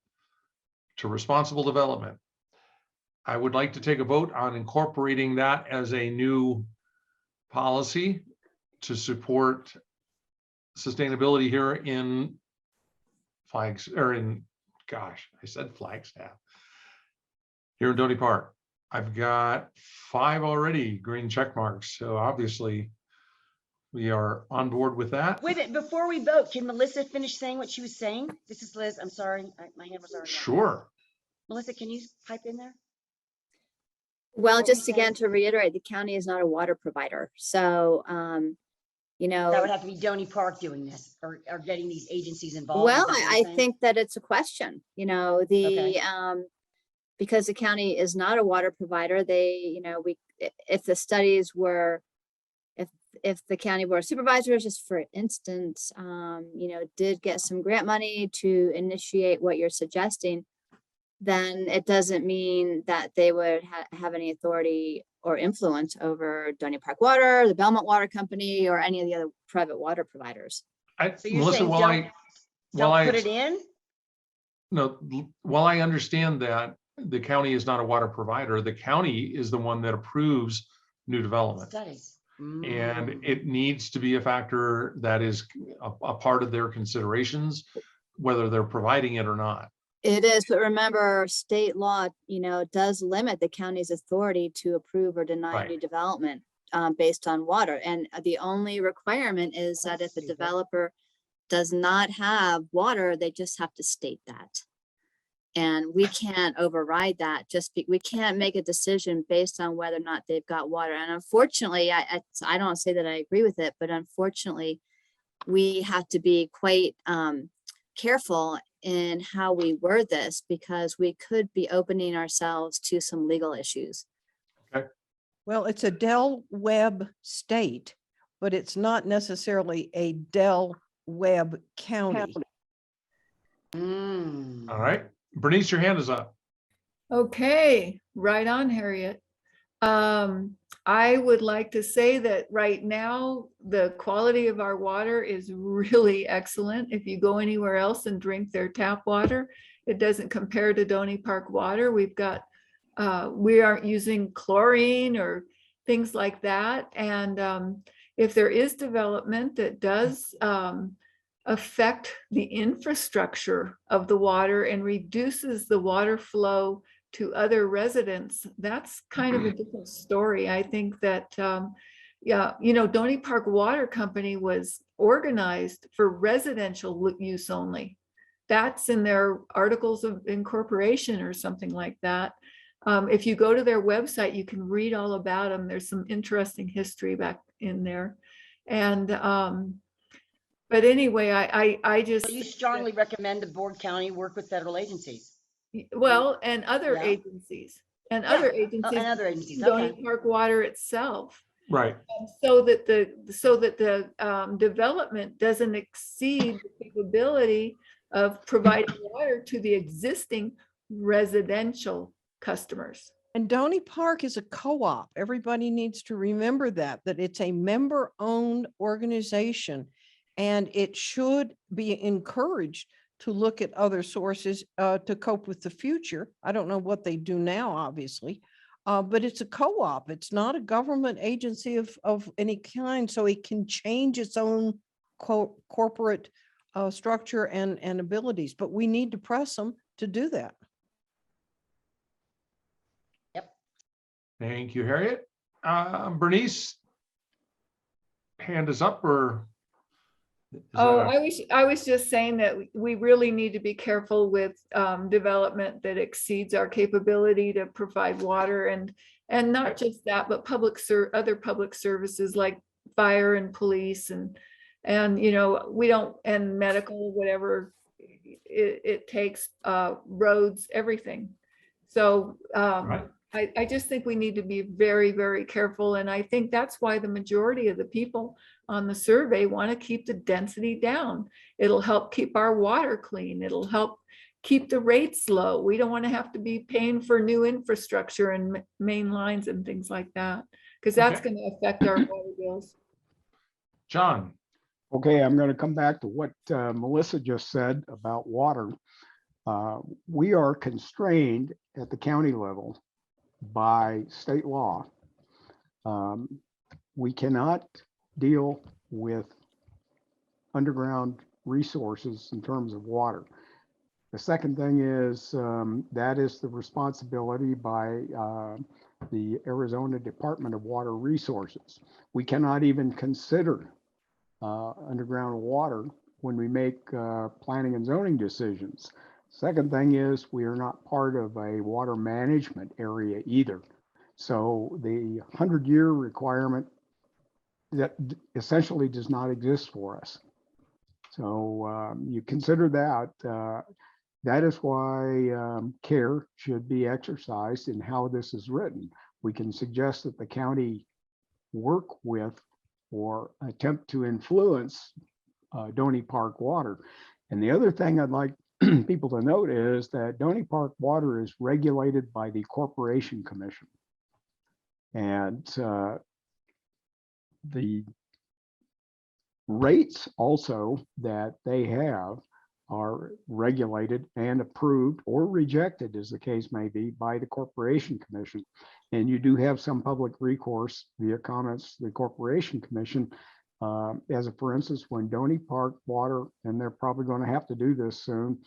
to responsible development. I would like to take a vote on incorporating that as a new policy to support sustainability here in Flagstaff. Here in Doney Park. I've got 5 already green check marks. So obviously we are on board with that. Wait a minute, before we vote, can Melissa finish saying what she was saying? This is Liz. I'm sorry. My hand was already up. Sure. Melissa, can you pipe in there? Well, What were just you again saying? to reiterate, the county is not a water provider. So, you That would know, have to be Doney Park doing this or getting these agencies involved. well, Is that what I you're saying? think that it's a question, you know, Okay. because the county is not a water provider, they, you know, if the studies were, if the county board of supervisors, just for instance, you know, did get some grant money to initiate what you're suggesting, then it doesn't mean that they would have any authority or influence over Doney Park Water, the Belmont Water Company, or any of the other private water providers. So you're Melissa, saying don't put it in? While I understand that the county is not a water provider, the county is the one that approves new development. Studies. And it needs to be a factor that is a part of their considerations, whether they're providing it or not. It is, but remember, state law, you know, does limit the county's authority to approve or deny Right. new development based on water. And the only requirement is that if a developer does not have water, they just have to state that. And we can't override that. We can't make a decision based on whether or not they've got water. And unfortunately, I don't say that I agree with it, but unfortunately, we have to be quite careful in how we word this because we could be opening ourselves to some legal issues. Well, it's a Del Webb state, but it's not necessarily a Del Webb county. All right. Bernice, your hand is up. Okay, right on, Harriet. I would like to say that right now, the quality of our water is really excellent. If you go anywhere else and drink their tap water, it doesn't compare to Doney Park water. We've got, we aren't using chlorine or things like that. And if there is development that does affect the infrastructure of the water and reduces the water flow to other residents, that's kind of a different story. I think that, yeah, you know, Doney Park Water Company was organized for residential use only. That's in their articles of incorporation or something like that. If you go to their website, you can read all about them. There's some interesting history back in there. And, but anyway, I just. So you strongly recommend the board county work with federal agencies? Well, and other Yeah. agencies and Yeah. other agencies. And other agencies, Doney okay. Park Water itself. Right. So that the development doesn't exceed the capability of providing water to the existing residential customers. And Doney Park is a co-op. Everybody needs to remember that it's a member-owned organization. And it should be encouraged to look at other sources to cope with the future. I don't know what they do now, obviously, but it's a co-op. It's not a government agency of any kind, so it can change its own corporate structure and abilities, but we need to press them to do that. Thank you, Harriet. Bernice, hand is up, or? I was just saying that we really need to be careful with development that exceeds our capability to provide water, and not just that, but other public services like fire and police and you know, we don't, and medical, whatever it takes, roads, everything. So I just think we need to be very, very careful. And I think that's why the majority of the people on the survey want to keep the density down. It'll help keep our water clean. It'll help keep the rates low. We don't want to have to be paying for new infrastructure and main lines and things like that, because that's going to affect our water bills. John. Okay, I'm going to come back to what Melissa just said about water. We are constrained at the county level by state law. We cannot deal with underground resources in terms of water. The second thing is that is the responsibility by the Arizona Department of Water Resources. We cannot even consider underground water when we make planning and zoning decisions. Second thing is we are not part of a water management area either. So the 100-year requirement that essentially does not exist for us. So you consider that. That is why care should be exercised in how this is written. We can suggest that the county work with or attempt to influence Doney Park water. And the other thing I'd like people to note is that Doney Park water is regulated by the Corporation Commission. And the rates also that they have are regulated and approved or rejected, as the case may be, by the Corporation Commission. And you do have some public recourse via comments to the Corporation Commission. As a for instance, when Doney Park water, and they're probably going to have to do this soon,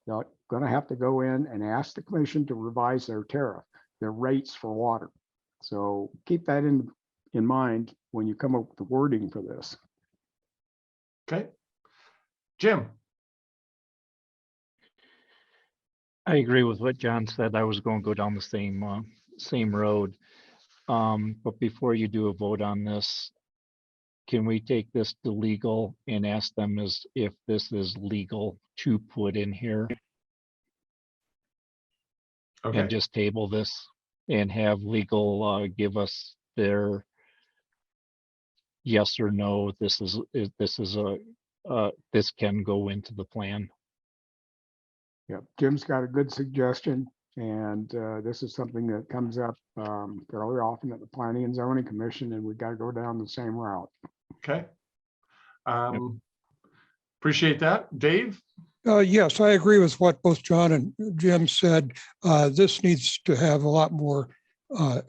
they're going to have to go in and ask the commission to revise their tariff, their rates for water. So keep that in mind when you come up with the wording for this. Okay. Jim. I agree with what John said. I was going to go down the same road. But before you do a vote on this, can we take this to legal and ask them if this is legal to put in here? Okay. And just table this and have legal give us their yes or no. This can go into the plan. Yeah, Jim's got a good suggestion, and this is something that comes up fairly often at the Planning and Zoning Commission, and we've got to go down the same route. Okay. Appreciate that. Dave? Yes, I agree with what both John and Jim said. This needs to have a lot more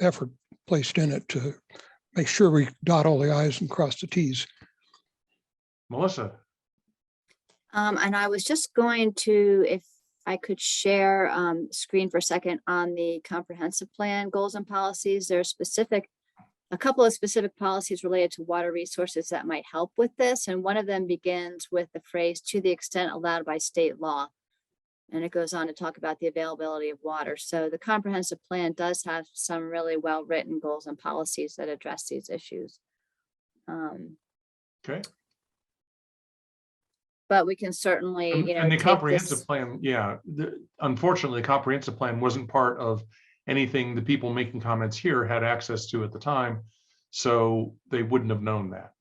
effort placed in it to make sure we dot all the I's and cross the T's. Melissa? And I was just going to, if I could share screen for a second on the comprehensive plan goals and policies. There's a couple of specific policies related to water resources that might help with this. And one of them begins with the phrase, to the extent allowed by state law. And it goes on to talk about the availability of water. So the comprehensive plan does have some really well-written goals and policies that address these issues. Okay. But we can certainly, and the comprehensive plan, unfortunately, the comprehensive plan wasn't part of anything the people making comments here had access to at the time, so they wouldn't have known that.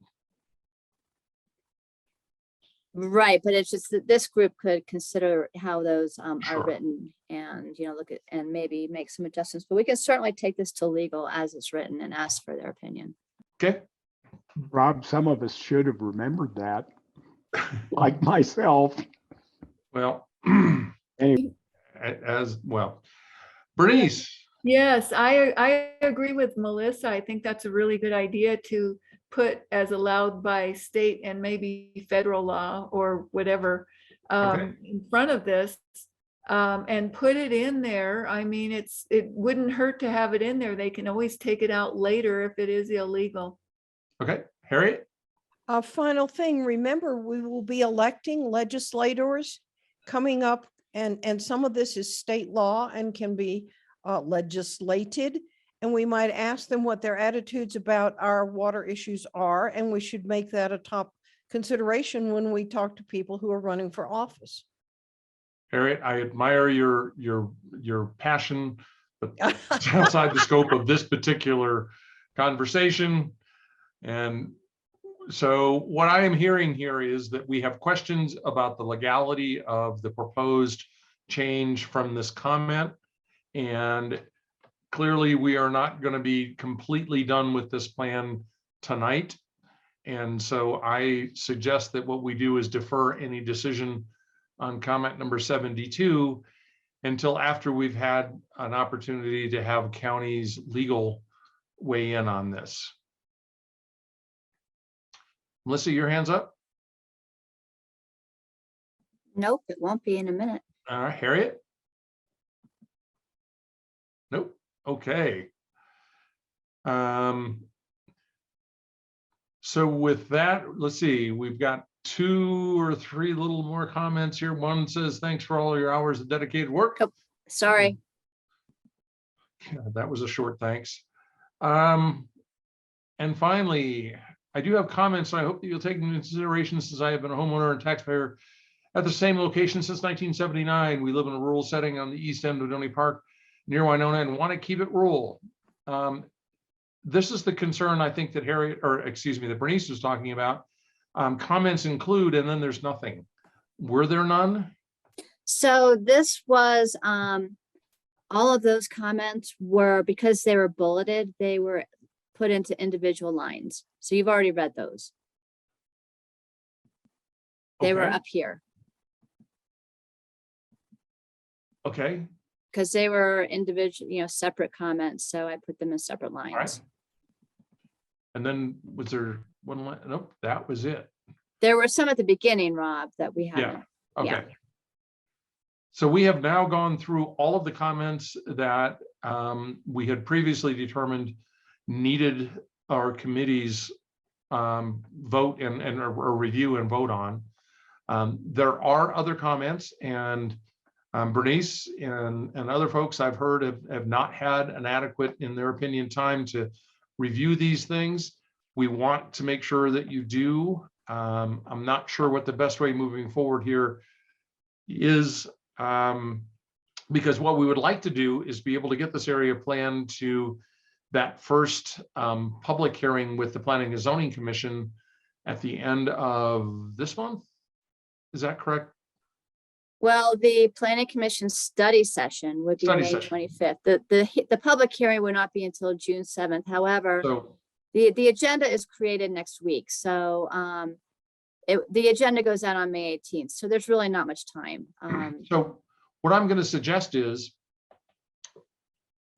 Right, but it's just that this group could consider how those are Sure. written and, look at, and maybe make some adjustments, but we can certainly take this to legal as it's written and ask for their opinion. Okay. Rob, some of us should have remembered that, like myself. Well, Anyway. as well. Bernice, Yes, I agree with Melissa. I think that's a really good idea to put as allowed by state and maybe federal law or whatever in front of this and put it in there. I mean, it wouldn't hurt to have it in there. They can always take it out later if it is illegal. okay, Harriet? A final thing, remember, we will be electing legislators coming up, and some of this is state law and can be legislated. And we might ask them what their attitudes about our water issues are, and we should make that a top consideration when we talk to people who are running for office. Harriet, I admire your passion, but it's outside the scope of this particular conversation. And so what I am hearing here is that we have questions about the legality of the proposed change from this comment. And clearly we are not going to be completely done with this plan tonight. And so I suggest that what we do is defer any decision on comment number 72 until after we've had an opportunity to have county's legal weigh in on this. Melissa, your hand's up. Nope, it won't be in a minute. All right, Harriet? Nope. Okay. So with that, let's see, we've got 2 or 3 little more comments here. One says, thanks for all your hours of dedicated work. Oh, sorry. Yeah, that was a short thanks. And finally, I do have comments. I hope that you'll take into consideration, since I have been a homeowner and taxpayer at the same location since 1979. We live in a rural setting on the east end of Doney Park near Winona and want to keep it rural. This is the concern I think that that Bernice was talking about. Comments include, and then there's nothing. Were there none? So this was, all of those comments were, because they were bulleted, they were put into individual lines. So you've already read those. They were Okay. up here Okay. because they were individual, separate comments. So I put them in separate lines. All right. And then was there one line? Nope, that was it. There were some at the beginning, Rob, that we Yeah. haven't. Okay. Yeah. So we have now gone through all of the comments that we had previously determined needed our committee's vote or review and vote on. There are other comments, and Bernice and other folks I've heard have not had an adequate, in their opinion, time to review these things. We want to make sure that you do. I'm not sure what the best way moving forward here is, because what we would like to do is be able to get this area plan to that first public hearing with the Planning and Zoning Commission at the end of this month. Is that correct? Well, the planning commission study session would be Study May session. 25th. The public hearing would not be until June 7th. However, So, the agenda is created next week. So the agenda goes out on May 18th. So there's really not much time. so what I'm going to suggest is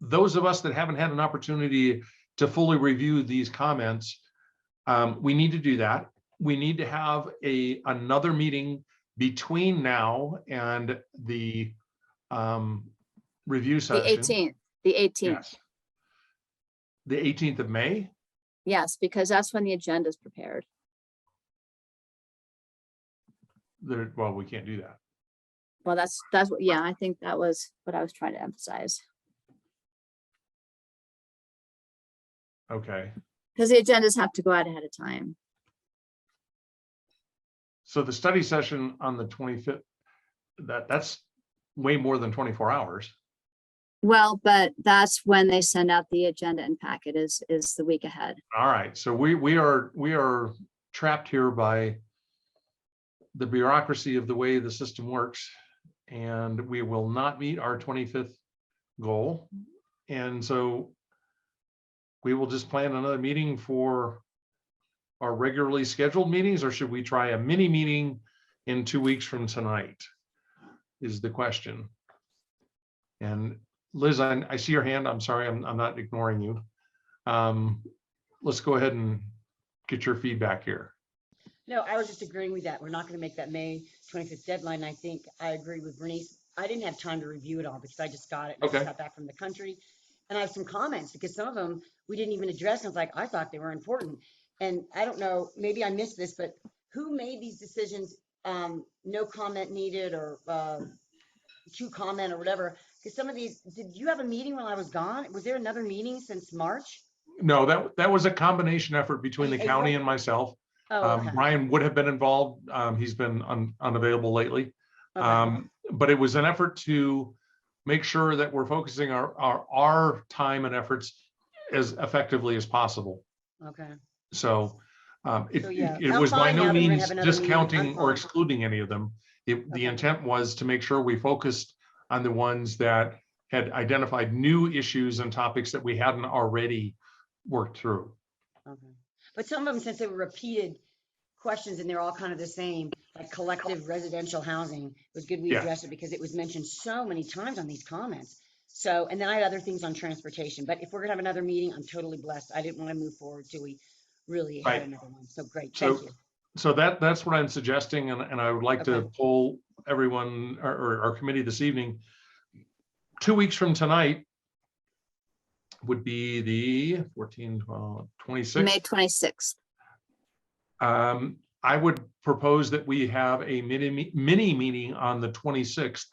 those of us that haven't had an opportunity to fully review these comments, we need to do that. We need to have another meeting between now and the review The session. 18th, the 18th. Yes. The 18th of May. Yes, because that's when the agenda is prepared. Well, we can't do that. Well, that's what, yeah, I think that was what I was trying to emphasize. Okay. Because the agendas have to go out ahead of time. So the study session on the 25th, that's way more than 24 hours. Well, but that's when they send out the agenda and packet is the week ahead. All right. So we are trapped here by the bureaucracy of the way the system works, and we will not meet our 25th goal. And so we will just plan another meeting for our regularly scheduled meetings, or should we try a mini meeting in 2 weeks from tonight is the question. And Liz, I see your hand. I'm sorry, I'm not ignoring you. Let's go ahead and get your feedback here. No, I was just agreeing with that. We're not going to make that May 25th deadline. I think I agree with Bernice. I didn't have time to review it all because I just got it. And I Okay. just got back from the country. And I have some comments because some of them we didn't even address. I was like, I thought they were important. And I don't know, maybe I missed this, but who made these decisions? No comment needed, or to comment or whatever. Because some of these, did you have a meeting while I was gone? Was there another meeting since March? No, that was a combination effort between the Hey, county and myself. Oh, okay. Brian would have been involved. He's been unavailable lately. Okay. But it was an effort to make sure that we're focusing our time and efforts as effectively as possible. Okay. So yeah, it I'm was by fine no now that we're gonna means have another meeting. discounting I'm or fine. excluding any of them. The Okay. intent was to make sure we focused on the ones that had identified new issues and topics that we hadn't already worked through. Okay. But some of them, since they were repeated questions and they're all kind of the same, like collective residential housing, it was good we Yeah. addressed it because it was mentioned so many times on these comments. So, and then I had other things on transportation, but if we're gonna have another meeting, I'm totally blessed. I didn't want to move forward till we really had Right. another one. So great, So, thank you. so that's what I'm suggesting, and I would like to Okay. poll everyone or our committee this evening. 2 weeks from tonight would be the 14, 12, 26th. May 26th. I would propose that we have a mini meeting on the 26th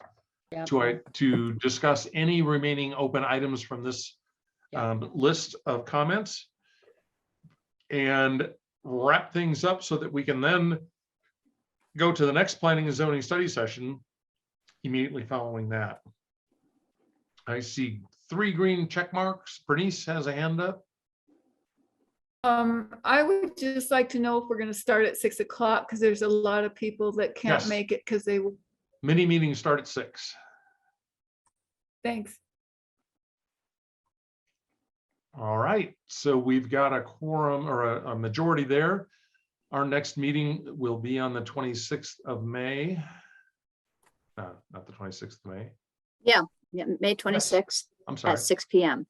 Yeah. to discuss any remaining open items from this list of comments and wrap things up so that we can then go to the next planning and zoning study session immediately following that. I see 3 green check marks. Bernice has a hand up. I would just like to know if we're gonna start at 6 o'clock, because there's a lot of people that can't Yes. make it because they, Mini meetings start at 6. thanks. All right, so we've got a quorum or a majority there. Our next meeting will be on the 26th of May. No, not the 26th of May, Yeah, May 26th I'm sorry, at 6 p.m.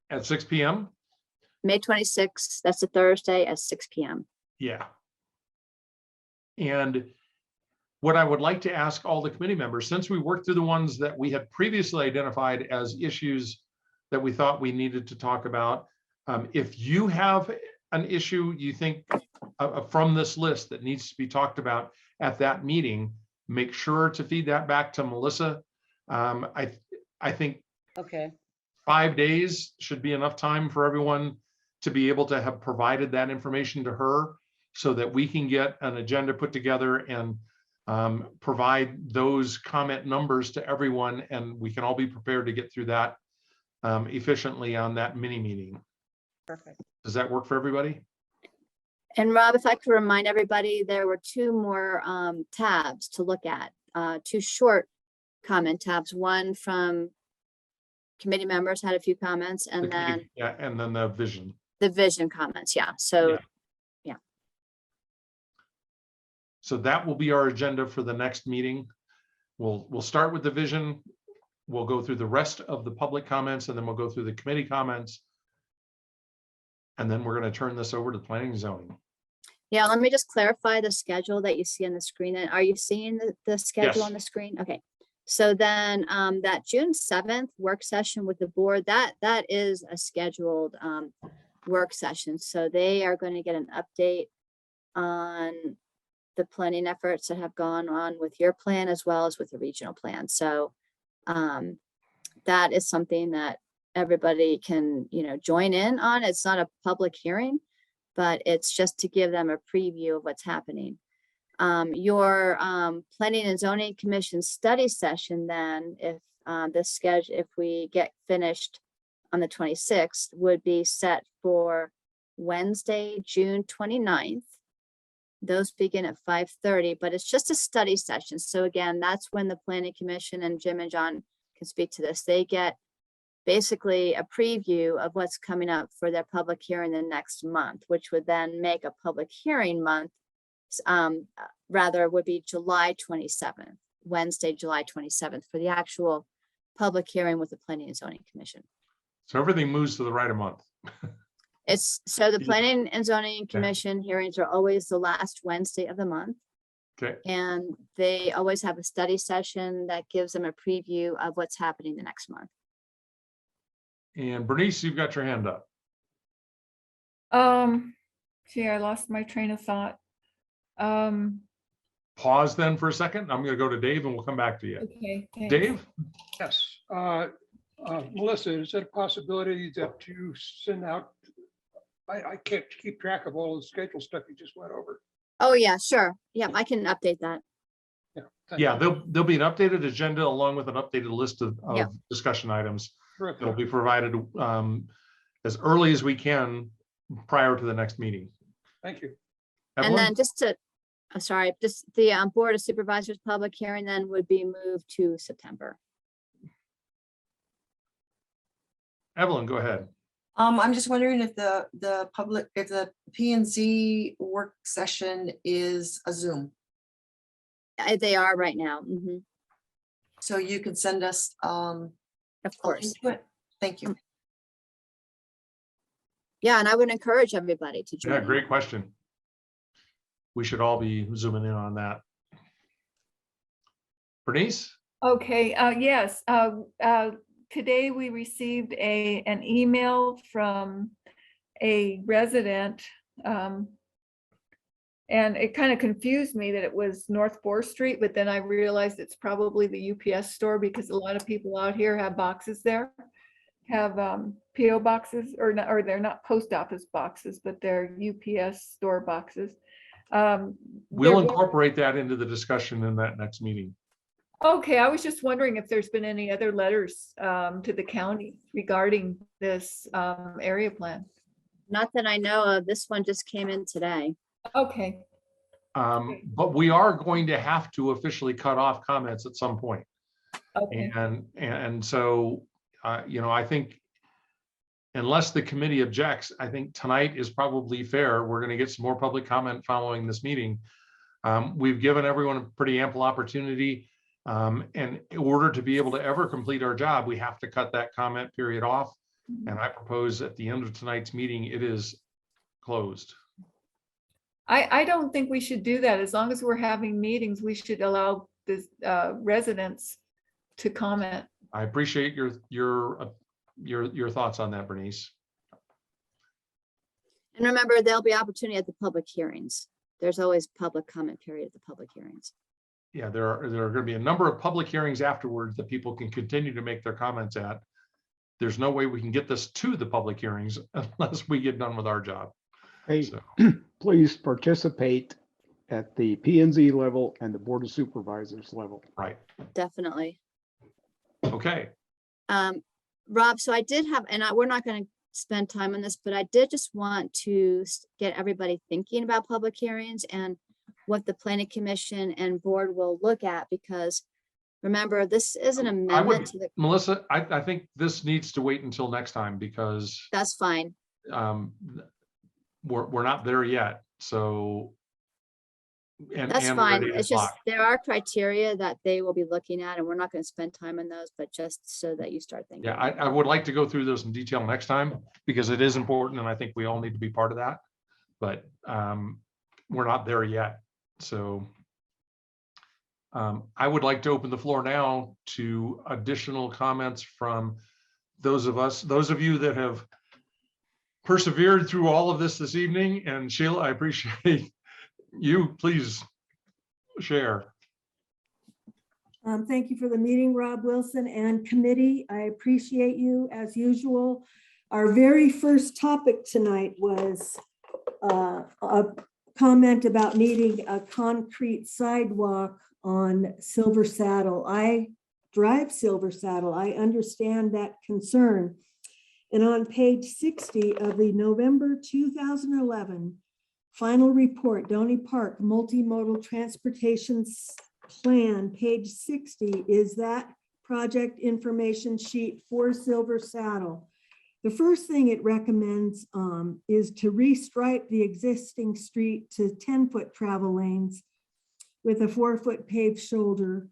at 6 p.m. May 26th, that's a Thursday at 6 p.m. Yeah. And what I would like to ask all the committee members, since we worked through the ones that we had previously identified as issues that we thought we needed to talk about, if you have an issue you think from this list that needs to be talked about at that meeting, make sure to feed that back to Melissa. I think Okay. 5 days should be enough time for everyone to be able to have provided that information to her so that we can get an agenda put together and provide those comment numbers to everyone, and we can all be prepared to get through that efficiently on that mini meeting. Perfect. Does that work for everybody? And Rob, if I could remind everybody, there were 2 more tabs to look at, 2 short comment tabs. One from committee members had a few comments, The and then committee- yeah, and then the vision. the vision comments. Yeah, so Yeah. So that will be our agenda for the next meeting. We'll start with the vision. We'll go through the rest of the public comments, and then we'll go through the committee comments. And then we're going to turn this over to planning and zoning. yeah, let me just clarify the schedule that you see on the screen. And are you seeing the schedule Yes. on the screen? Okay. So then that June 7th work session with the board, that is a scheduled work session. So they are going to get an update on the planning efforts that have gone on with your plan as well as with the regional plan. So that is something that everybody can, join in on. It's not a public hearing, but it's just to give them a preview of what's happening. Your planning and zoning commission study session, then if we get finished on the 26th, would be set for Wednesday, June 29th Those begin at 5:30, but it's just a study session. So again, that's when the Planning Commission, and Jim and John can speak to this, they get basically a preview of what's coming up for their public hearing the next month, which would then make a public hearing month. Rather would be July 27th, Wednesday, July 27th for the actual public hearing with the Planning and Zoning Commission. So everything moves to the right a month. It's so the Yeah. Planning and Zoning Yeah. Commission hearings are always the last Wednesday of the month. Okay. And they always have a study session that gives them a preview of what's happening the next month. And Bernice, you've got your hand up. Gee, I lost my train of thought. Pause then for a second. I'm going to go to Dave and we'll come back to you. Okay. thanks. Dave? Yes. Melissa, is it a possibility that you send out, I can't keep track of all the schedule stuff you just went over. Oh, yeah, sure. Yeah, I can update that. Yeah. thank Yeah, you. there'll be an updated agenda along with an updated list of Yeah. discussion items. Terrific. It'll be provided as early as we can prior to the next meeting. Thank you. And Evelyn? then just to, sorry, just the Board of Supervisors public hearing then would be moved to September. Evelyn, go ahead. I'm just wondering if the P and Z work session is a Zoom. They are right now. Mhm. So you could send us, Of course. Thank you. Yeah, and I would encourage everybody to join. Yeah, in. great question. We should all be zooming in on that. Bernice? Okay, yes, today we received an email from a resident. And it kind of confused me that it was North 4th Street, but then I realized it's probably the UPS store because a lot of people out here have boxes there. Have PO boxes or not, or they're not post office boxes, but they're UPS store boxes. We'll There was- incorporate that into the discussion in that next meeting. Okay, I was just wondering if there's been any other letters to the county regarding this area plan. Not that I know of. This one just came in today. Okay, But we are going to have to officially cut off comments at some point. okay, And so, I think unless the committee objects, I think tonight is probably fair. We're going to get some more public comment following this meeting. We've given everyone a pretty ample opportunity. And in order to be able to ever complete our job, we have to cut that comment period off. And I propose at the end of tonight's meeting, it is closed. I don't think we should do that. As long as we're having meetings, we should allow the residents to comment. I appreciate your thoughts on that, Bernice. And remember, there'll be opportunity at the public hearings. There's always public comment period at the public hearings. Yeah, there are going to be a number of public hearings afterwards that people can continue to make their comments at. There's no way we can get this to the public hearings unless we get done with our job. Hey, So, please participate at the P and Z level and the Board of Supervisors level. right. Definitely. Okay. Rob, so I did have, and we're not going to spend time on this, but I did just want to get everybody thinking about public hearings and what the Planning Commission and board will look at, because remember, this is an amendment to the, Melissa, I think this needs to wait until next time because that's fine. we're not there yet. So. That's and fine. ready to It's just, talk. there are criteria that they will be looking at, and we're not going to spend time on those, but just so that you start thinking. Yeah, I would like to go through those in detail next time because it is important and I think we all need to be part of that. But we're not there yet. So I would like to open the floor now to additional comments from those of you that have persevered through all of this evening. And Sheila, I appreciate you. Please share. Thank you for the meeting, Rob Wilson and committee. I appreciate you as usual. Our very first topic tonight was a comment about needing a concrete sidewalk on Silver Saddle. I drive Silver Saddle. I understand that concern. And on page 60 of the November 2011 Final report, Doney Park Multimodal Transportation Plan, page 60, is that project information sheet for Silver Saddle. The first thing it recommends is to restripe the existing street to 10-foot travel lanes with a 4-foot paved shoulder,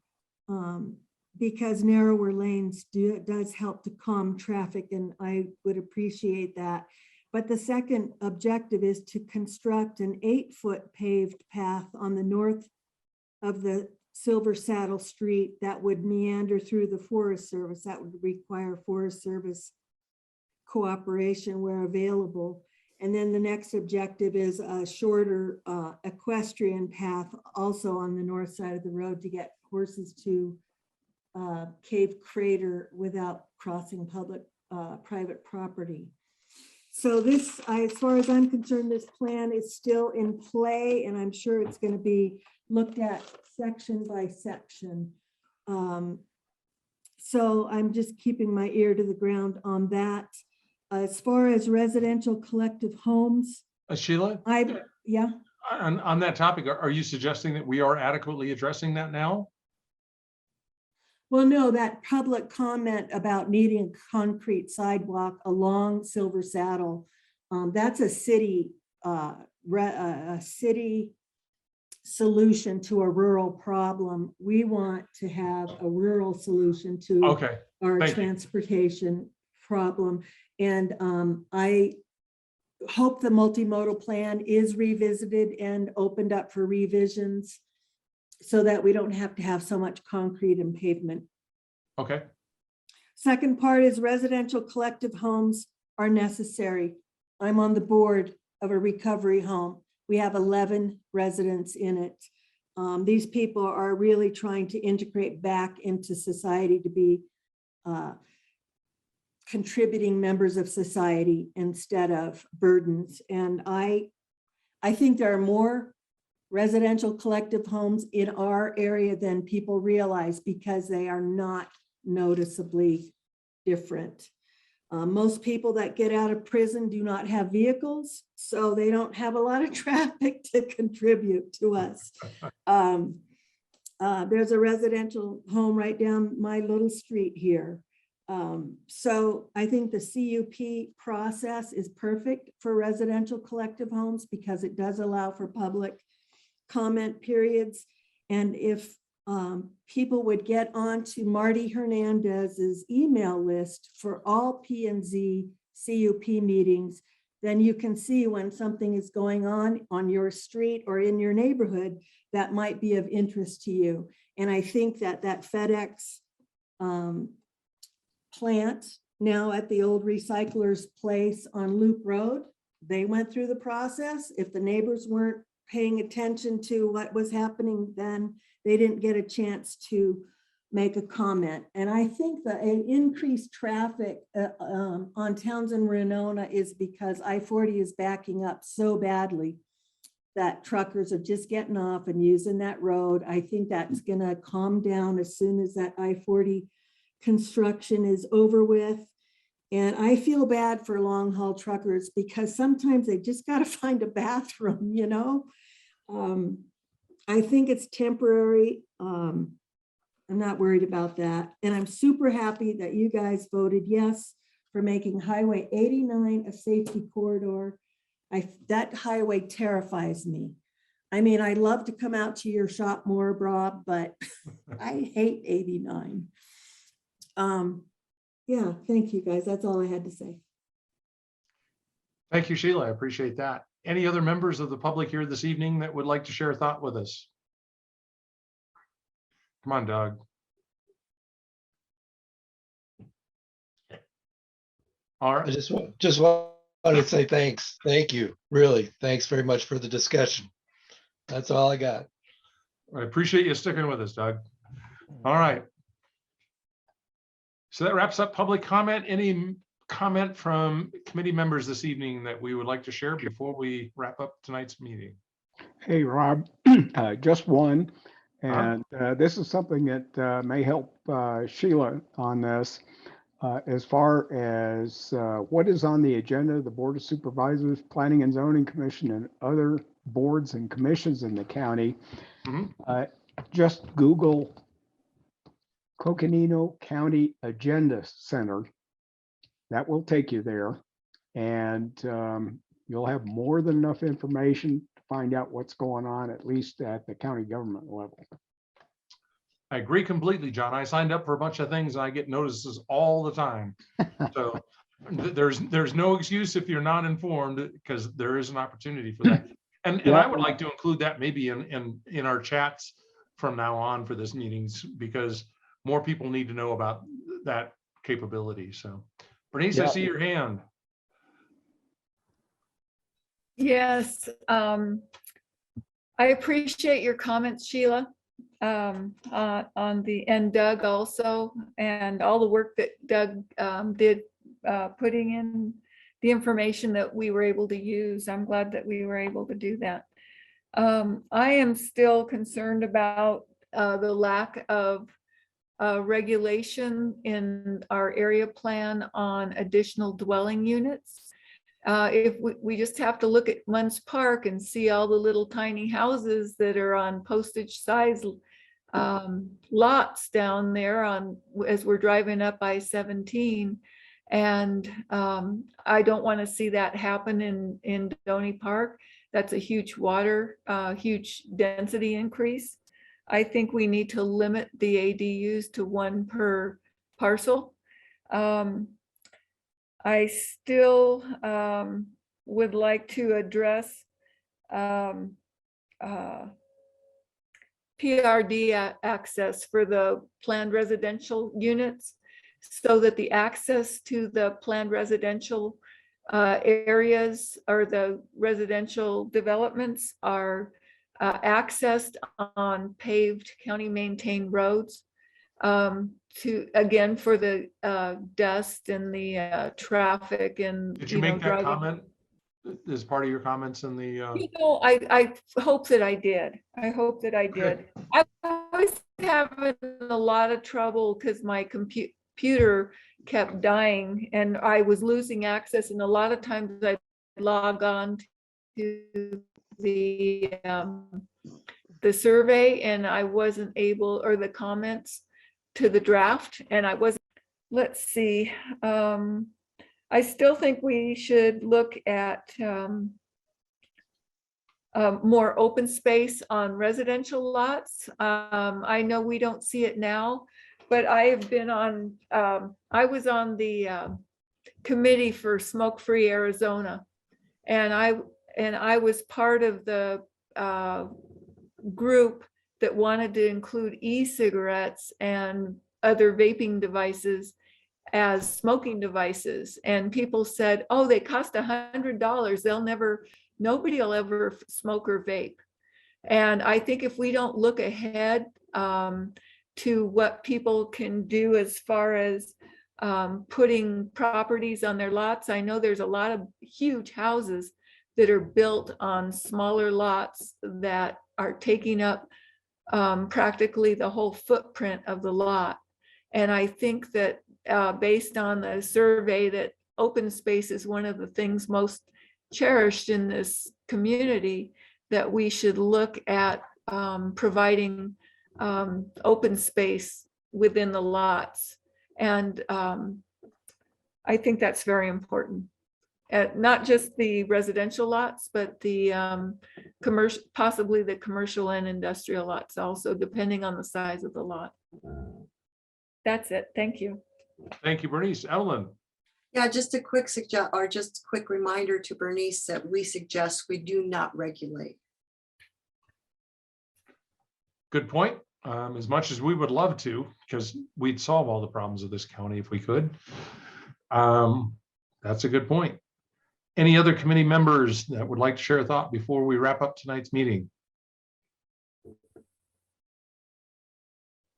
because narrower lanes does help to calm traffic, and I would appreciate that. But the second objective is to construct an 8-foot paved path on the north of the Silver Saddle Street that would meander through the Forest Service. That would require Forest Service cooperation where available. And then the next objective is a shorter equestrian path also on the north side of the road to get horses to Cave Crater without crossing private property. So this, as far as I'm concerned, this plan is still in play, and I'm sure it's going to be looked at section by section. So I'm just keeping my ear to the ground on that. As far as residential collective homes, Sheila, yeah. on that topic, are you suggesting that we are adequately addressing that now? Well, no, that public comment about needing a concrete sidewalk along Silver Saddle, that's a city solution to a rural problem. We want to have a rural solution to our transportation problem. And I hope the multimodal plan is revisited and opened up for revisions so that we don't have to have so much concrete and pavement. Okay. Second part is residential collective homes are necessary. I'm on the board of a recovery home. We have 11 residents in it. These people are really trying to integrate back into society to be contributing members of society instead of burdens. And I think there are more residential collective homes in our area than people realize because they are not noticeably different. Most people that get out of prison do not have vehicles, so they don't have a lot of traffic to contribute to us. There's a residential home right down my little street here. So I think the CUP process is perfect for residential collective homes because it does allow for public comment periods. And if people would get onto Marty Hernandez's email list for all P&Z CUP meetings, then you can see when something is going on your street or in your neighborhood that might be of interest to you. And I think that FedEx plant now at the old recycler's place on Loop Road, they went through the process. If the neighbors weren't paying attention to what was happening, then they didn't get a chance to make a comment. And I think that an increased traffic on Townsend Renona is because I-40 is backing up so badly that truckers are just getting off and using that road. I think that's gonna calm down as soon as that I-40 construction is over with. And I feel bad for long haul truckers because sometimes they just got to find a bathroom, you know. I think it's temporary. I'm not worried about that. And I'm super happy that you guys voted yes for making Highway 89 a safety corridor. That highway terrifies me. I mean, I love to come out to your shop more, Rob, but I hate 89. Yeah, thank you guys. That's all I had to say. Thank you, Sheila. I appreciate that. Any other members of the public here this evening that would like to share a thought with us? Come on, Doug. All right. I just want to say thanks. Thank you. Really. Thanks very much for the discussion. That's all I got. I appreciate you sticking with us, Doug. All right. So that wraps up public comment. Any comment from committee members this evening that we would like to share before we wrap up tonight's meeting? Hey, Rob, just one. And this is something that may help Sheila on this. as far as what is on the agenda, the Board of Supervisors, Planning and Zoning Commission, and other boards and commissions in the county, just Google Coconino County Agenda Center. That will take you there, and you'll have more than enough information to find out what's going on, at least at the county government level. I agree completely, John. I signed up for a bunch of things and I get notices all the time. So there's no excuse if you're not informed, because there is an opportunity for that. And I would like to include that maybe in our chats from now on for this meetings, because more people need to know about that capability. So Bernice, I see your hand. Yes, I appreciate your comments, Sheila, on the, and Doug also, and all the work that Doug did putting in the information that we were able to use. I'm glad that we were able to do that. I am still concerned about the lack of regulation in our area plan on additional dwelling units. If we just have to look at Munns Park and see all the little tiny houses that are on postage size lots down there as we're driving up I-17. And I don't want to see that happen in Doney Park. That's a huge huge density increase. I think we need to limit the ADUs to 1 per parcel. I still would like to address PRD access for the planned residential units, so that the access to the planned residential areas or the residential developments are accessed on paved county maintained roads, again for the dust and the traffic and Did you make that comment as part of your comments in the I hope that I did. I hope that I did. I was having a lot of trouble because my computer kept dying and I was losing access, and a lot of times I log on to the survey and I wasn't able, or the comments to the draft, and I wasn't. Let's see. I still think we should look at more open space on residential lots. I know we don't see it now, but I have been on, I was on the committee for Smoke-Free Arizona, and I was part of the group that wanted to include e-cigarettes and other vaping devices as smoking devices. And people said, oh, they cost $100. Nobody will ever smoke or vape. And I think if we don't look ahead to what people can do as far as putting properties on their lots, I know there's a lot of huge houses that are built on smaller lots that are taking up practically the whole footprint of the lot. And I think that based on the survey, that open space is one of the things most cherished in this community, that we should look at providing open space within the lots. And I think that's very important. Not just the residential lots, but the commercial, possibly the commercial and industrial lots also, depending on the size of the lot. That's it. Thank you. Thank you, Bernice. Evelyn. Yeah, just a quick quick reminder to Bernice that we suggest we do not regulate. Good point. As much as we would love to, because we'd solve all the problems of this county if we could. That's a good point. Any other committee members that would like to share a thought before we wrap up tonight's meeting?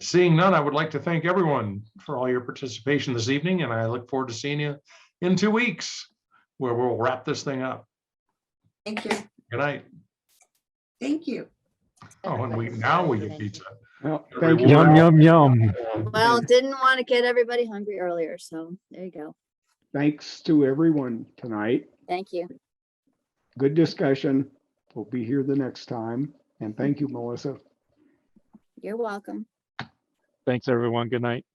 Seeing none, I would like to thank everyone for all your participation this evening, and I look forward to seeing you in 2 weeks where we'll wrap this thing up. Thank you. Good night. Thank you. Oh, and now we get pizza. Well, A thank you. reward. Yum, yum, yum. Well, didn't want to get everybody hungry earlier, so there you go. Thanks to everyone tonight. Thank you. Good discussion. We'll be here the next time. And thank you, Melissa. You're welcome. Thanks, everyone. Good night.